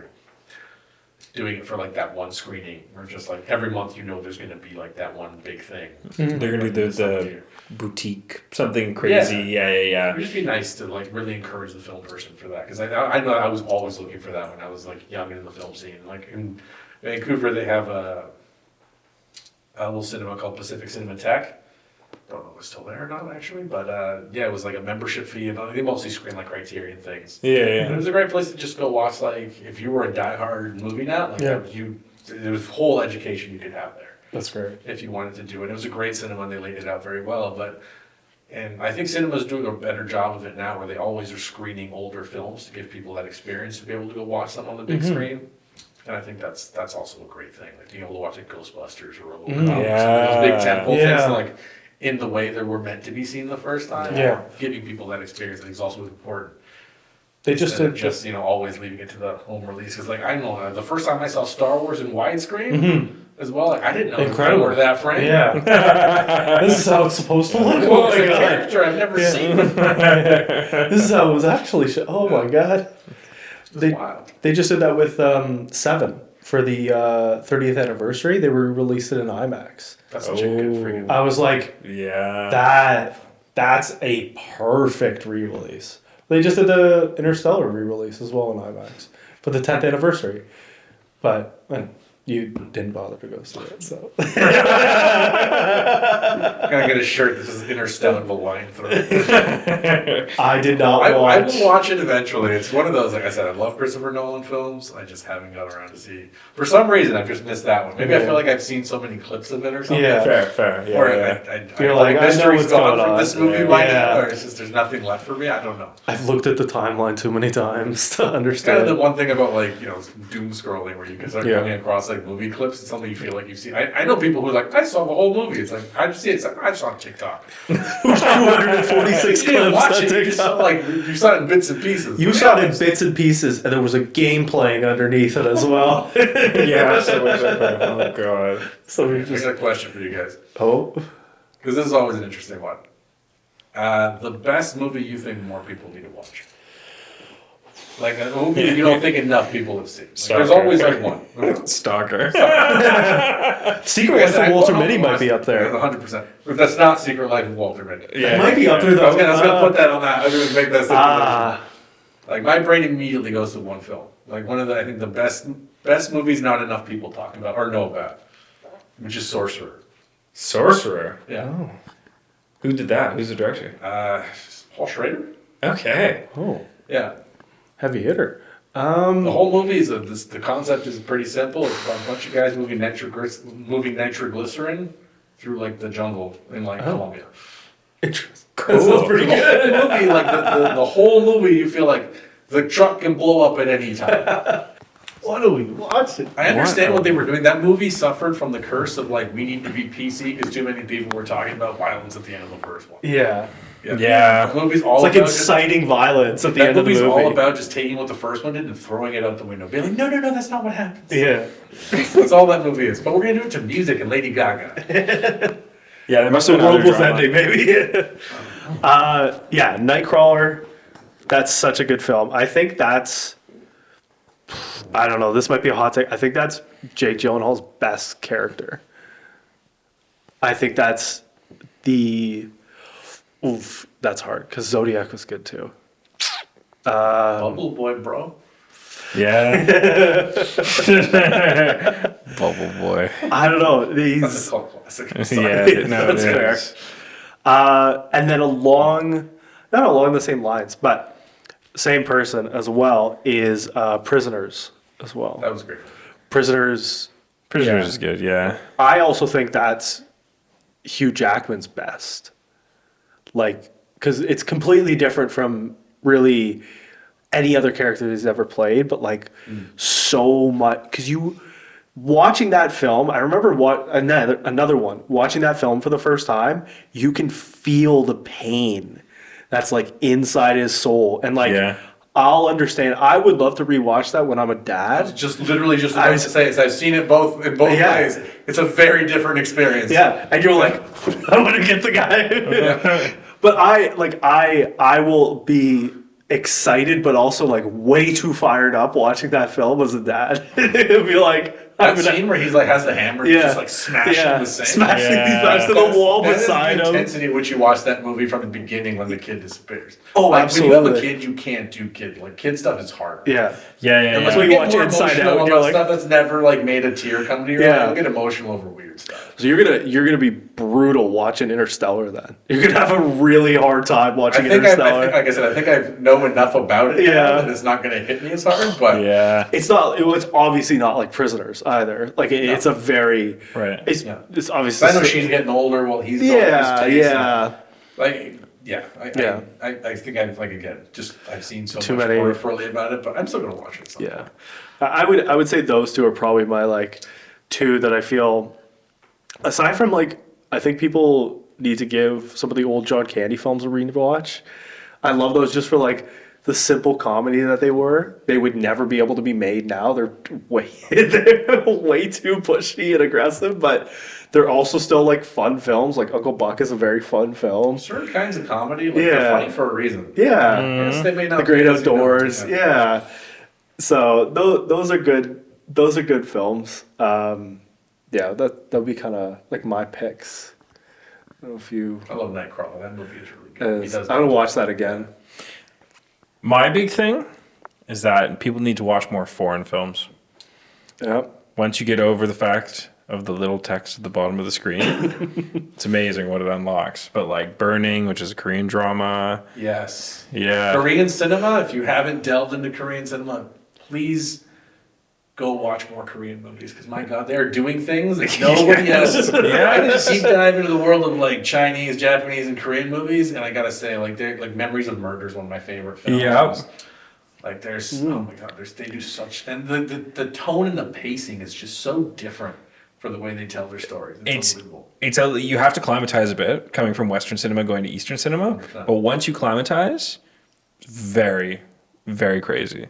doing it for like that one screening, or just like every month there's going to be like that one big thing. They're gonna do the boutique, something crazy. Yeah. It would just be nice to like really encourage the film person for that, because I know I was always looking for that when I was like young in the film scene. Like in Vancouver, they have a little cinema called Pacific Cinematheque. Don't know if it's still there or not, actually, but it was like a membership fee, and they mostly screen like Criterion things. And it was a great place to just go watch, like if you were a diehard movie nut, like there was whole education you could have there. That's great. If you wanted to do it. It was a great cinema, and they laid it out very well, and I think cinema's doing a better job of it now, where they always are screening older films to give people that experience to be able to go watch them on the big screen. And I think that's also a great thing, like being able to watch like Ghostbusters or RoboCop, those big tentpole things, like in the way they were meant to be seen the first time. Giving people that experience I think is also important. They just did just always leaving it to the home release, because like I know the first time I saw Star Wars in widescreen as well, like I didn't know incredible to that frame. This is how it's supposed to look. Oh my god, character I've never seen before. This is how it was actually. Oh my god. Wild. They just did that with Seven for the 30th anniversary. They released it in IMAX. That's such a good freaking. I was like, that's a perfect re-release. They just did the Interstellar re-release as well in IMAX for the 10th anniversary. But You didn't bother to go see it, so. I'm gonna get a shirt that says Interstellar the line through it. I did not I watch. will watch it eventually. It's one of those, like I said, I love Christopher Nolan films. I just haven't got around to see. For some reason, I've just missed that one. Maybe I feel like I've seen so many clips of it or something. Yeah. Fair. Yeah, Or yeah. You're like, I know mystery's what's gone going from on. this movie Yeah. by Yeah. now, or it's just there's nothing left for me. I don't know. I've looked at the timeline too many times to Kind of the understand. one thing about like doom scrolling where you can start Yeah. coming across like movie clips. It's something you feel like you've seen. I know people who are like, I saw the whole movie. It's like I just see it. It's like I saw it on TikTok. 246 You didn't clips watch on it. You just saw TikTok. you saw it in bits and pieces. You saw it in bits and pieces, and there was a game playing underneath it as well. Yeah, so oh god. So we I just got a question for you guys oh, because this is always an interesting one. The best movie you think more people need to watch? Like a movie you don't think enough people have seen. Like, there's always like one. Stalker. Secret Life of Walter Mitty might be up there. 100%. But that's not Secret Life of Walter Mitty. It might be up there though. I was gonna put that on that. I was gonna make that stipulation. Ah, Like my brain immediately goes to one film. Like one of the I think the best movies not enough people talk about or know about, which is Sorcerer. Sorcerer. Yeah. Who did that? Who's the director? Paul Schrader. Okay. oh, Yeah. heavy hitter. The whole movie is the concept is pretty simple. It's about a bunch of guys moving nitroglycerin through like the jungle in like Colombia. Interesting. Cool. That sounds pretty The good. whole movie, like the whole movie, you feel like the truck can blow up at any time. Why do we watch it? I understand what they were doing. That movie suffered from the curse of like we need to be PC because too many people were talking about violence at the end of the first one. Yeah, Yeah. The movie's all it's like about just, inciting violence at the that end of the movie's movie. all about just taking what the first one did and throwing it out the window, being like, no, that's not what happens. Yeah. That's all that movie is. But we're gonna do it to music and Lady Gaga. Yeah, there must The have been world other was drama. ending, maybe. Yeah, Nightcrawler. That's such a good film. I think that's. I don't know. This might be a hot take. I think that's Jake Gyllenhaal's best character. I think that's the. Oof, that's hard because Zodiac was good too. Bubble Boy, bro. Yeah. Bubble boy. I don't know. That's a These. cult classic. Yeah, no, That's it fair. is. And then not along the same lines, but same person as well is Prisoners as well. That was great. Prisoners. Prisoners Yeah. is good, yeah. I also think that's Hugh Jackman's best. Like, because it's completely different from really any other character he's ever played, but like so much. Because you watching that film, I remember another one watching that film for the first time. You can feel the pain that's like inside his soul, and like Yeah. I'll understand. I would love to rewatch that when I'm a dad. Just literally just about to say is I've seen it both in both Yeah. ways. It's a very different experience. Yeah, and you're like, I want to get the guy. But I will be excited, but also like way too fired up watching that film as a dad. It'd be like, That scene where he's like has the hammer and Yeah. just like smashing the sink. smashing Yeah. these guys to the wall That is beside the him. intensity at which you watch that movie from the beginning when the kid disappears. Oh, like, When you have a absolutely. kid, you can't do kid. Like kid stuff is hard. Yeah, Yeah, yeah, Unless yeah. we you get watch more Inside emotional Out, about you're like- stuff that's never like made a tear come to your Yeah. eye. You'll get emotional over weird stuff. so you're gonna be brutal watching Interstellar. Then you're gonna have a really hard time watching I Interstellar. think, like I said, I think I know enough about it Yeah. now that it's not going to hit me as hard. But Yeah. It's obviously not like Prisoners either. Like it's a very Right. It's Yeah. it's obviously I know she's getting older while he's going yeah his pace and- yeah. Like, yeah, Yeah. I think I've like again, just I've seen so Too much many- peripherally about it, but I'm still gonna watch it. Sometime. Yeah, I would say those two are probably my like two that I feel. Aside from like, I think people need to give some of the old John Candy films a rewatch. I love those just for like the simple comedy that they were. They would never be able to be made now. They're way too pushy and aggressive, but they're also still like fun films. Like Uncle Buck is a very fun film. Certain kinds of comedy, like Yeah. they're funny for a reason. Yeah. Yes, they may not The Great be as you know, Outdoors. Yeah. So those are good. Those are good films. Yeah, that'll be kind of like my picks. I don't know if you. I love Nightcrawler. That movie is really good. He does I'm gonna watch that again. My big thing is that people need to watch more foreign films. Yeah. Once you get over the fact of the little text at the bottom of the screen, it's amazing what it unlocks. But like Burning, which is a Korean drama. Yes. Yeah. Korean cinema, if you haven't delved into Korean cinema, please go watch more Korean movies, because my God, they are doing things that nobody else. Yeah, I just deep dive into the world of like Chinese, Japanese, and Korean movies, and I gotta say, like, they're like Memories of Murder is one of my favorite films. Yep. Like there's oh my God, they do such, and the tone and the pacing is just so different for the way they tell their stories. It's unbelievable. You have to climatize a bit coming from Western cinema going to Eastern cinema, 100%. but once you climatize, very, very crazy.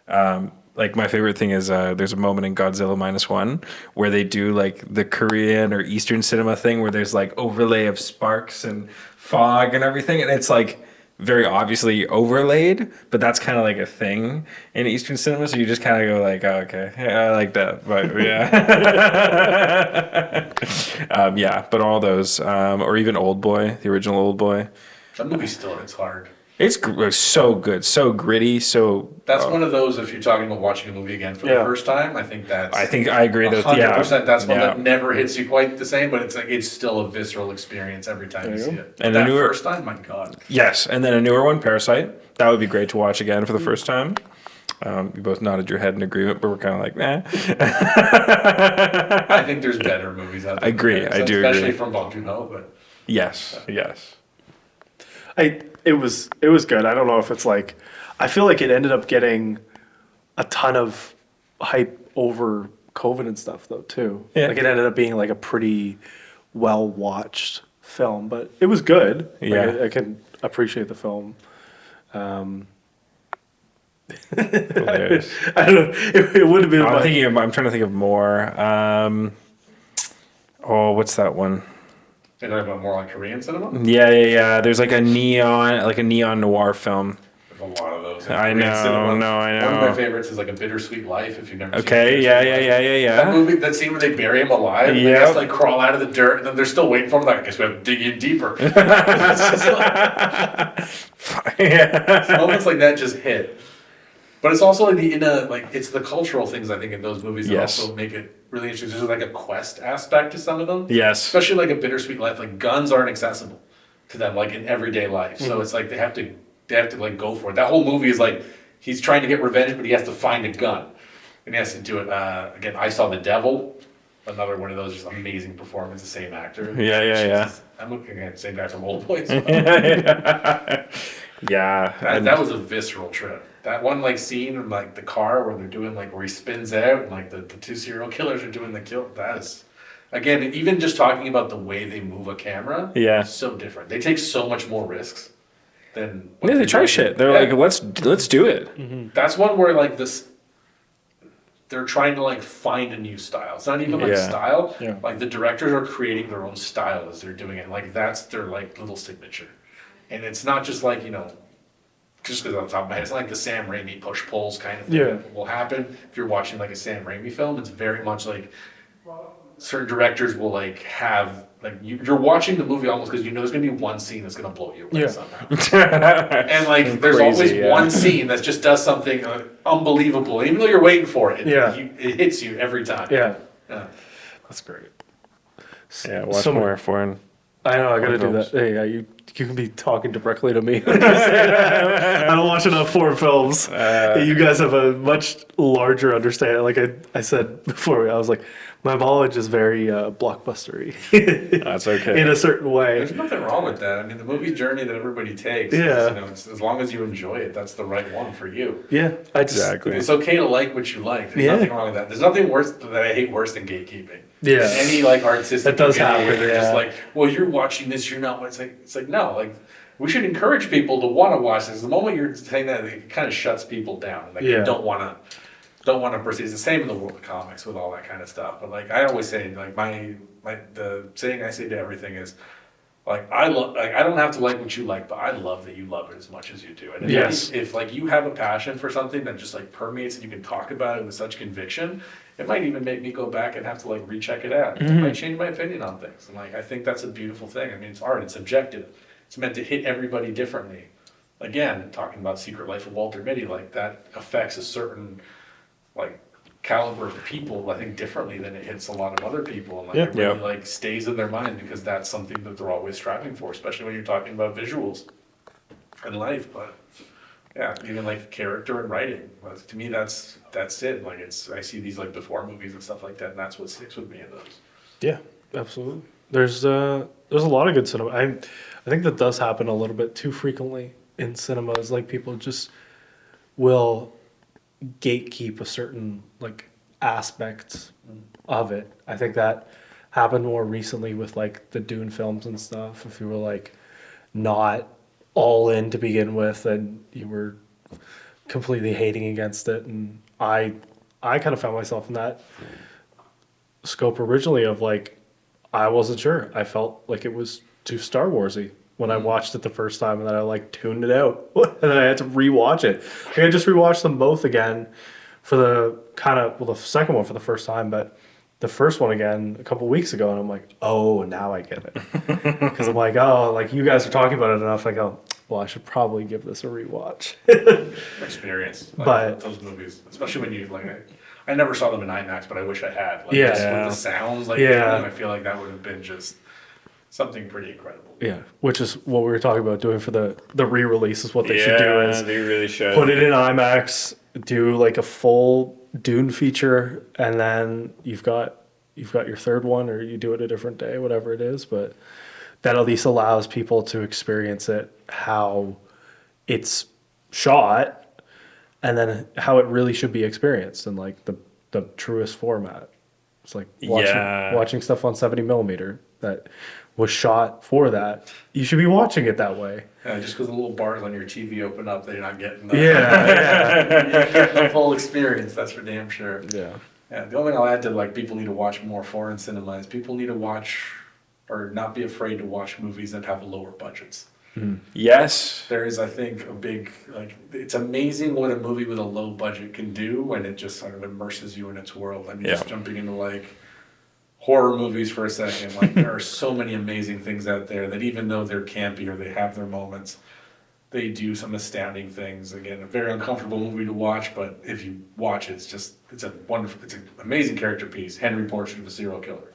Like my favorite thing is there's a moment in Godzilla -1 where they do like the Korean or Eastern cinema thing where there's like overlay of sparks and fog and everything, and it's like very obviously overlaid, but that's kind of like a thing in Eastern cinema, so you just kind of go like, oh, okay, yeah, I like that, but yeah. Yeah, but all those, or even Old Boy, the original Old Boy. That movie still hits hard. It's so good, so gritty, so... That's one of those, if you're talking about watching a movie again for the first time, I think I agree. 100%, that's one that never hits you quite the same, but it's like it's still a visceral experience every time you see it. And that the newer, first time, my God. Yes, and then a newer one, Parasite. That would be great to watch again for the first time. You both nodded your head in agreement, but we're kind of like, nah. I think there's better movies out there. I agree, I do especially agree. from Bong Joon-ho, but... Yes. It was good. I don't know if it's like, I feel like it ended up getting a ton of hype over COVID and stuff though too. Yeah. Like it ended up being like a pretty well watched film, but it was good. Yeah. Like, I can appreciate the film. Hilarious. I don't know. It would have been. I'm trying to think of more. What's that one? You're talking about more like Korean cinema? Yeah. There's like a neon noir film. There's a lot of those. I know. One of my favorites is like A Bittersweet Life, if you've never seen Okay, Bittersweet Life. yeah. That movie, that scene where they bury him alive, and they Yep. just like crawl out of the dirt, and then they're still waiting for him. Like, I guess we have to dig in deeper. It's just like, moments like that just hit. But it's also like it's the cultural things I think in those movies that Yes. also make it really interesting. There's like a quest aspect to some of them. Yes. Especially like A Bittersweet Life. Like guns aren't accessible to them like in everyday life. So it's like they have to like go for it. That whole movie is like he's trying to get revenge, but he has to find a gun. And he has to do it again. I Saw the Devil. Another one of those just amazing performance, the same actor. Yeah. I'm looking at the same guy from Old Boy. Yeah. That was a visceral trip. That one like scene in like the car where they're doing like where he spins out and like the two serial killers are doing the kill. That is, again, even just talking about the way they move a camera. Yeah. So different. They take so much more risks than. Yeah, they try shit. They're like, let's do it. Mm-hmm. That's one where like this. They're trying to like find a new style. It's not even like style. Yeah. Like the directors are creating their own style as they're doing it. Like that's their like little signature, and it's not just like just because on top of my head, it's not like the Sam Raimi push pulls kind of thing that will happen if you're watching like a Sam Raimi film. It's very much like certain directors will like have like you're watching the movie almost because there's gonna be one scene that's gonna blow you away somehow. And like there's always one scene that just does something unbelievable, even though you're waiting for it. It hits you every time. Yeah. That's great. Yeah, watch more foreign. I know, I gotta do that. Hey, you can be talking directly to me. I don't watch enough foreign films. You guys have a much larger understanding. Like I said before, I was like, my knowledge is very blockbustery. That's okay. In a certain way. There's nothing wrong with that. I mean, the movie journey that everybody takes, is, as long as you enjoy it, that's the right one for you. Yeah, Exactly. It's okay to like what you like. There's nothing wrong with that. There's nothing worse that I hate worse than gatekeeping. Yeah. Any like artistic That does community happen, where they're just like, well, you're watching this, you're not. It's like no, like we should encourage people to want to watch this. The moment you're saying that, it kind of shuts people down. Like you don't want to proceed. It's the same in the world of comics with all that kind of stuff. But like I always say, like the saying I say to everything is, like I don't have to like what you like, but I love that you love it as much as you do. And if like you have a passion for something that just like permeates and you can talk about it with such conviction, it might even make me go back and have to like recheck it out. It might change my opinion on things. And like I think that's a beautiful thing. I mean, it's art, it's subjective. It's meant to hit everybody differently. Again, talking about Secret Life of Walter Mitty, like that affects a certain like caliber of people, I think, differently than it hits a lot of other people, and like Yeah. it really Yeah. like stays in their mind because that's something that they're always striving for, especially when you're talking about visuals and life. But yeah, even like character and writing, like, to me, that's it. Like I see these like before movies and stuff like that, and that's what sticks with me in those. Yeah, absolutely. There's a lot of good cinema. I think that does happen a little bit too frequently in cinemas. Like people just will gatekeep a certain like aspect of it. I think that happened more recently with like the Dune films and stuff. If you were like not all in to begin with and you were completely hating against it, and I kind of found myself in that scope originally of like I wasn't sure. I felt like it was too Star Warsy when I watched it the first time, and then I like tuned it out, and then I had to rewatch it. Like, I just rewatched them both again for the second one for the first time, but the first one again a couple weeks ago, and I'm like, oh, now I get it, because I'm like, oh, like you guys are talking about it enough. I go, well, I should probably give this a rewatch. Experience, like, But- those movies, especially when you like. I never saw them in IMAX, but I wish I had. Like, Yeah. just with the sounds, like, Yeah. I feel like that would have been just something pretty incredible. Yeah, which is what we were talking about doing for the re-release is what they should do is they really should. put it in IMAX, do like a full Dune feature, and then you've got your third one, or you do it a different day, whatever it is. But that at least allows people to experience it how it's shot, and then how it really should be experienced in like the truest format. It's like watching stuff on 70 millimeter that was shot for that. You should be watching it that way. Yeah, just because the little bars on your TV open up, they're not getting the full experience. That's for damn sure. Yeah. Yeah, the only thing I'll add to like people need to watch more foreign cinema is people need to watch or not be afraid to watch movies that have lower budgets. Yes. There is, I think, a big like it's amazing what a movie with a low budget can do when it just sort of immerses you in its world. I mean, just jumping into like horror movies for a second, like there are so many amazing things out there that even though they're campy or they have their moments, they do some astounding things. Again, a very uncomfortable movie to watch, but if you watch it, it's an amazing character piece. Henry Portrait of a Serial Killer.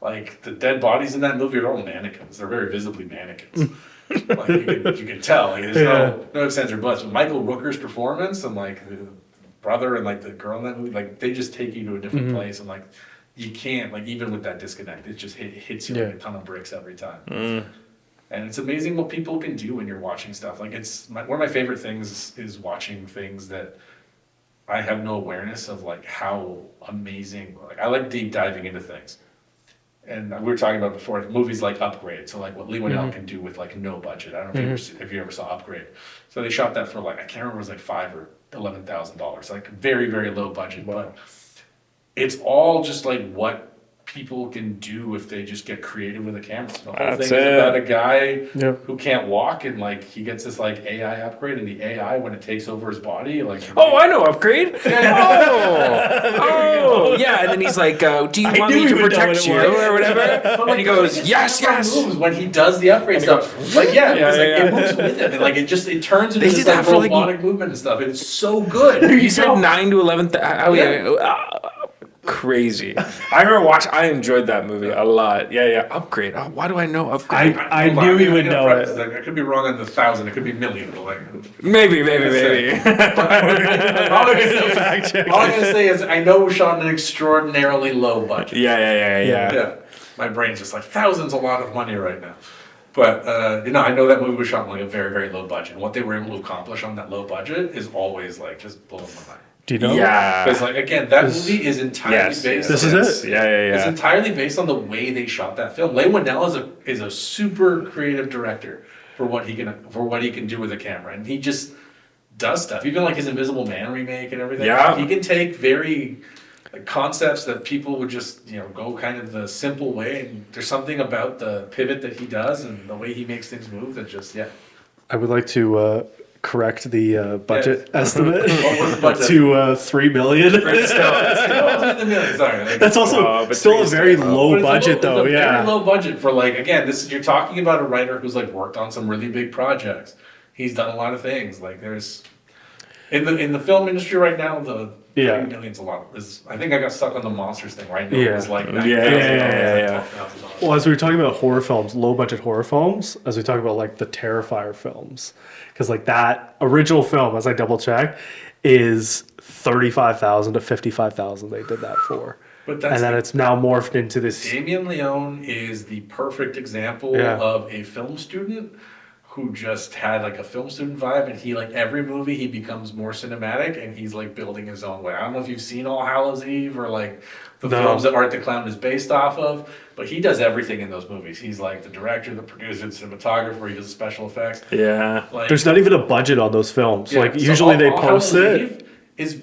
Like the dead bodies in that movie are all mannequins. They're very visibly mannequins. Like you can tell. Like, there's no ifs, ands, or buts. But Michael Rooker's performance and like the brother and like the girl in that movie, like they just take you to a different place, and like you can't, like, even with that disconnect, it just hits you like a ton of bricks every time. And it's amazing what people can do when you're watching stuff. Like one of my favorite things is watching things that I have no awareness of, like how amazing. Like I like deep diving into things. And we were talking about before movies like Upgrade. So like what Lee Winnell can do with like no budget. I don't know if you ever saw Upgrade. So they shot that for like I can't remember, it was like $5,000 or $11,000. Like very, very low budget, but it's all just like what people can do if they just get creative with a camera. The whole thing is about a guy who can't walk, and like he gets this like AI upgrade, and the AI, when it takes over his body, like I know Upgrade. Yeah, and then he's like, "Do you want me to protect you or whatever?" And he goes, "Yes, yes." Moves when he does the upgrade stuff, like it moves with him, and like it turns into They this did that like for, like, robotic movement and stuff. It's so good. You said 9 to 11. Crazy. I remember I enjoyed that movie a lot. Yeah. Upgrade. Oh, why do I know Upgrade? I knew he would know it. I could be wrong on the 1,000. It could be million. But like, Maybe. all I'm gonna say is I know it was shot on an extraordinarily low budget. Yeah. My brain's just like thousands, a lot of money right now. But I know that movie was shot on like a very, very low budget. And what they were able to accomplish on that low budget is always like just blowing my mind. Do you know? Yeah. Because like again, that movie is entirely based. This is it. Yeah. It's entirely based on the way they shot that film. Leigh Whannell is a super creative director for what he can do with a camera, and he just does stuff. Even like his Invisible Man remake and everything. Yeah. He can take very concepts that people would just go kind of the simple way, and there's something about the pivot that he does and the way he makes things move that just I would like to correct the budget estimate What was the budget? to 3 million. Sorry, That's also but still a three very is still low But it's budget, though. It's a Yeah. very low budget for like again. You're talking about a writer who's like worked on some really big projects. He's done a lot of things. Like there's in the film industry right now, Yeah. 3 million's a lot. I think I got stuck on the monsters thing right now. Yeah. It's like Yeah. Well, as we were talking about horror films, low budget horror films, as we talk about like the Terrifier films, because like that original film, as I double check, is 35,000 to 55,000. They did that for, But that's and then it's now morphed into this. Damien Leone is the perfect example Yeah. of a film student who just had like a film student vibe, and he like every movie he becomes more cinematic, and he's like building his own way. I don't know if you've seen All Hallows Eve or like the No. films that Art the Clown is based off of, but he does everything in those movies. He's like the director, the producer, the cinematographer. He does the special effects. Yeah. Like, There's not even a budget on those films. yeah, Like so usually they All post Hallows it. Eve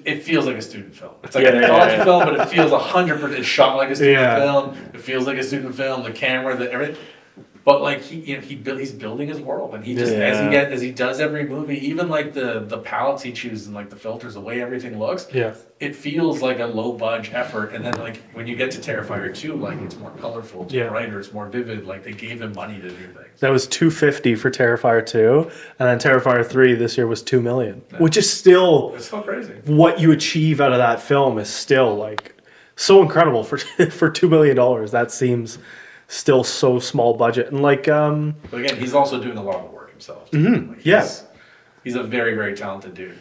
it feels like a student film. It's like Yeah, a yeah, college yeah. film, but it feels 100%. It's shot like a student Yeah. film. It feels like a student film. The camera, the everything. But like he's building his world, and he just Yeah. as he does every movie, even like the palettes he chooses and like the filters, the way everything looks, Yeah. it feels like a low budget effort. And then like when you get to Terrifier 2, like it's more colorful, it's Yeah. brighter, it's more vivid. Like they gave him money to do things. That was 250 for Terrifier 2, and then Terrifier 3 this year was 2 million, which is still It's so crazy. what you achieve out of that film is still like so incredible for for $2 million. That seems still so small budget, and like But again, he's also doing a lot of the work himself. Like, yeah. he's a very, very talented dude.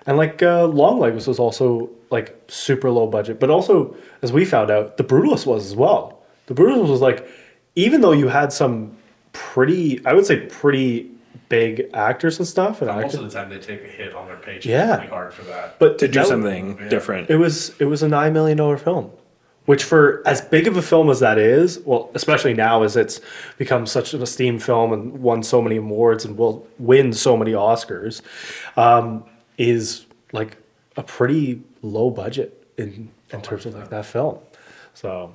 and like Longlegs was also like super low budget, but also as we found out, The Brutalist was as well. The Brutalist was like, even though you had some pretty, I would say pretty big actors and stuff, and Most actors, of the time, they take a hit on their paycheck. Yeah. It's really hard for that. but To do that- something Yeah. different. It was a $9 million film, which for as big of a film as that is, well, especially now as it's become such an esteemed film and won so many awards and will win so many Oscars, is like a pretty low budget in terms of like that film. So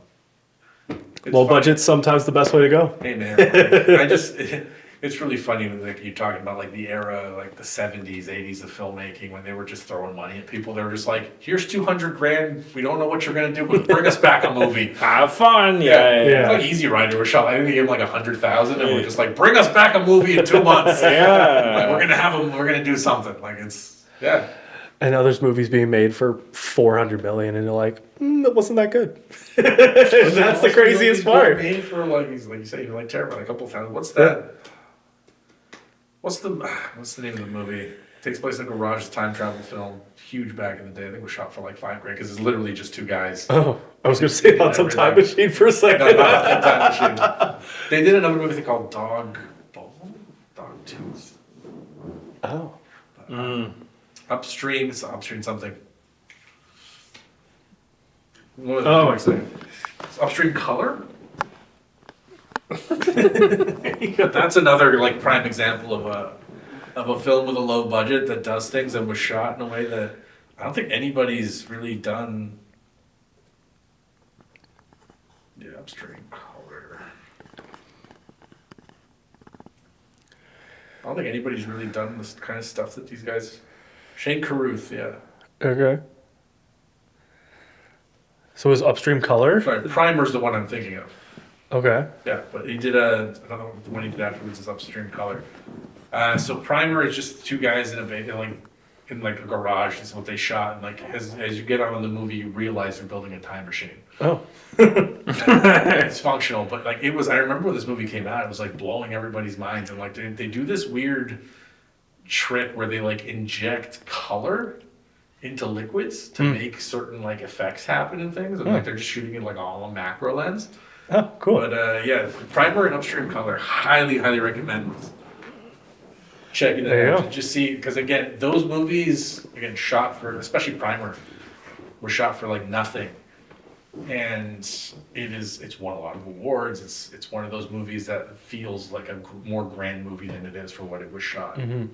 It's low funny. budget's sometimes the best way to go. Hey man, like, it's really funny when like you're talking about like the era, like the 70s, 80s of filmmaking when they were just throwing money at people. They were just like, here's 200 grand. We don't know what you're gonna do, but bring us back a movie. Have fun. Yeah. Yeah. Like Easy Rider was shot. I think they gave him like 100,000, and we're just like, bring us back a movie in 2 months. Yeah. Like, we're gonna have them. We're gonna do something. Like it's yeah. And now there's movies being made for 400 million, and you're like, it wasn't that good. That's the craziest part. Made for like you say, you're like terrible. A couple of times. What's that? What's the name of the movie? It takes place in a garage, time travel film. Huge back in the day. I think it was shot for like $5 grand because it's literally just two guys. Oh, I was going to say on some time machine for a second. No, not the Time Machine. They did another movie called Dog Tooth. Oh. Upstream. It's Upstream something. What Oh. was I saying? It's Upstream Color. That's another like prime example of a film with a low budget that does things and was shot in a way that I don't think anybody's really done. Yeah, Upstream Color. I don't think anybody's really done this kind of stuff that these guys. Shane Carruth, yeah. Okay. So is Upstream Color? Sorry, Primer's the one I'm thinking of. Okay. Yeah, but he did another one, the one he did afterwards is Upstream Color. So Primer is just two guys in a garage. Is what they shot, and like as you get on in the movie, you realize they're building a time machine. Oh. It's functional, but like it was. I remember when this movie came out, it was like blowing everybody's minds, and like they do this weird trick where they like inject color into liquids to make certain like effects happen and things, and like they're just shooting it like all on macro lens. Oh, cool. But yeah, Primer and Upstream Color, highly recommend checking it There you out. go. To just see, because again, those movies, again, shot for, especially Primer, were shot for like nothing. And it's won a lot of awards. It's one of those movies that feels like a more grand movie than it is for what it was shot. Mm-hmm.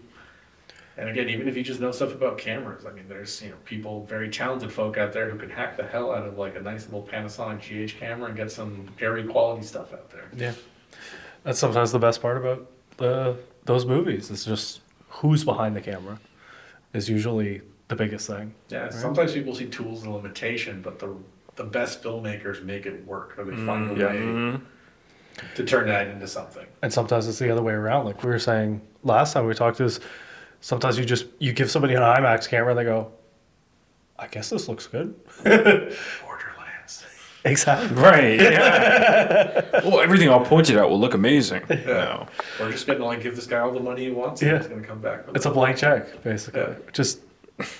And again, even if you just know stuff about cameras, I mean, there's people, very talented folk out there who can hack the hell out of like a nice little Panasonic GH camera and get some airy quality stuff out there. Yeah. That's sometimes the best part about those movies. It's just who's behind the camera is usually the biggest thing. Yeah, Right. sometimes people see tools as a limitation, but the best filmmakers make it work, or they find a Yeah. way to turn that into something. And sometimes it's the other way around. Like we were saying last time we talked is sometimes you give somebody an IMAX camera and they go, I guess this looks good. Borderlands. Exactly. Right. Yeah. Well, everything I'll point it out will look amazing. No. We're just gonna like give this guy all the money he wants. And Yeah. he's gonna come back. With It's a blank check, basically. Yeah. Just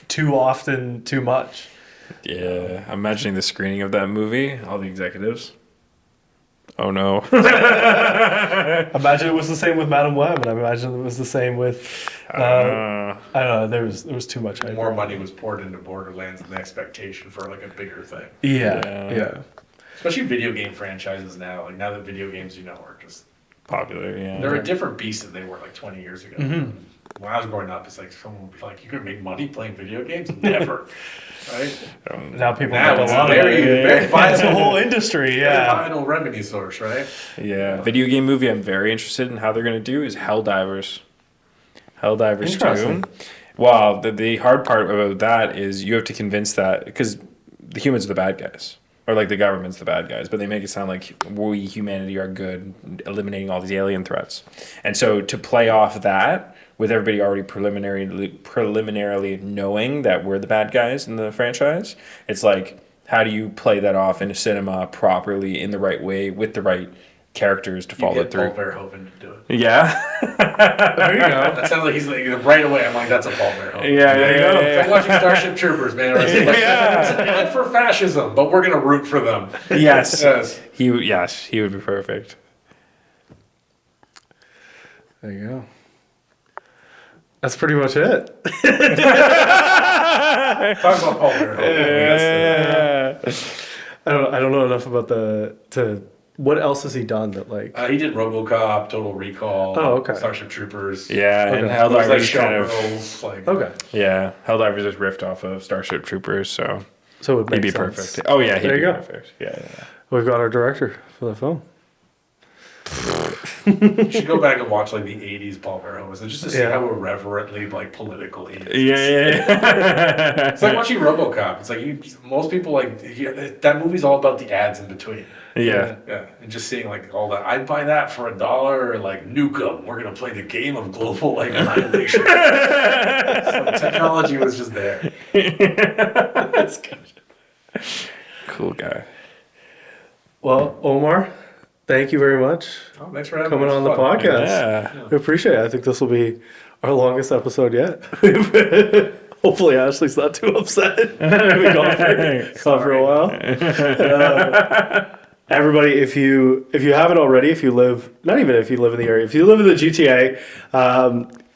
too often, too much. Yeah. I'm imagining the screening of that movie, all the executives. Oh no. Imagine it was the same with Madam Web, and I imagine it was the same with. I don't know. There was too much. more money was poured into Borderlands than the expectation for like a bigger thing. Yeah. Especially video game franchises now. Like now that video games, are just Popular, yeah. they're a different beast than they were like 20 years ago. Mm-hmm. When I was growing up, it's like someone would be like, "You could make money playing video games?" Never, right? Now people Now make it's a lot very, of it. very It's a viable, whole industry. very Yeah. vital revenue source, right? Yeah. Video game movie I'm very interested in how they're going to do is Helldivers. Helldivers Interesting. 2. Well, the hard part about that is you have to convince that, because the humans are the bad guys. Or like the government's the bad guys, but they make it sound like we, humanity, are good, eliminating all these alien threats. And so to play off that, with everybody already preliminarily knowing that we're the bad guys in the franchise, it's like, how do you play that off in a cinema properly, in the right way, with the right characters to follow it through? Paul Verhoeven to do it. Yeah. There you go. That sounds like he's like right away. I'm like, that's a Paul Verhoeven. Yeah. It's like watching Starship Troopers, man. It's like, it's an ad for fascism, but we're gonna root for them. Yes. Yes. He would be perfect. There you go. That's pretty much it. Talk about Paul Verhoeven. I don't know enough about what else has he done that like. He did RoboCop, Total Recall. Oh, okay. Starship Troopers. Yeah, and Okay. Helldivers Like is kind of Showgirls, like Okay, yeah. Helldivers is riffed off of Starship Troopers, so so it he'd makes be sense. perfect. Oh yeah, he'd There be you go. perfect. Yeah. We've got our director for the film. You should go back and watch like the '80s Paul Verhoeven, and just to see Yeah. how irreverently like political he is. Yeah. It's like watching RoboCop. It's like most people like that movie's all about the ads in between. Yeah. Yeah, and just seeing like all that, I'd buy that for $1, or like nuke 'em. We're gonna play the game of global like annihilation. So technology was just there. That's good. Cool guy. Well, Omar, thank you very much Oh, thanks for having coming me. It on was the fun. podcast. Yeah. We appreciate it. I think this will be our longest episode yet. Hopefully, Ashley's not too upset. We've been gone for a while. Everybody, if you haven't already, if you live in the area, if you live in the GTA,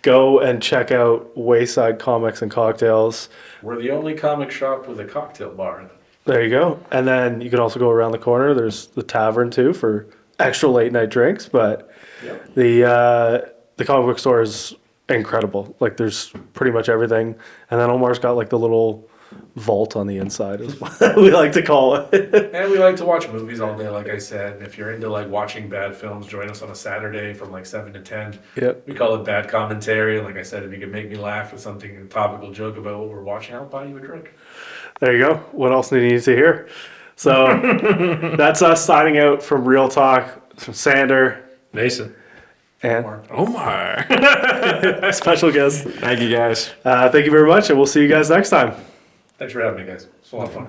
go and check out Wayside Comics and Cocktails. We're the only comic shop with a cocktail bar in it. There you go. And then you can also go around the corner. There's the tavern too for extra late night drinks. But Yep. the comic book store is incredible. Like there's pretty much everything. And then Omar's got like the little vault on the inside is what we like to call it. And we like to watch movies all day, like I said. And if you're into like watching bad films, join us on a Saturday from like 7 to 10. Yep. We call it bad commentary. And like I said, if you can make me laugh with something, a topical joke about what we're watching, I'll buy you a drink. There you go. What else do you need to hear? So that's us signing out from Real Talk, from Sander Mason. and Omar. special guest. Thank you guys. Thank you very much, and we'll see you guys next time. Thanks for having me, guys. It's a lot of fun.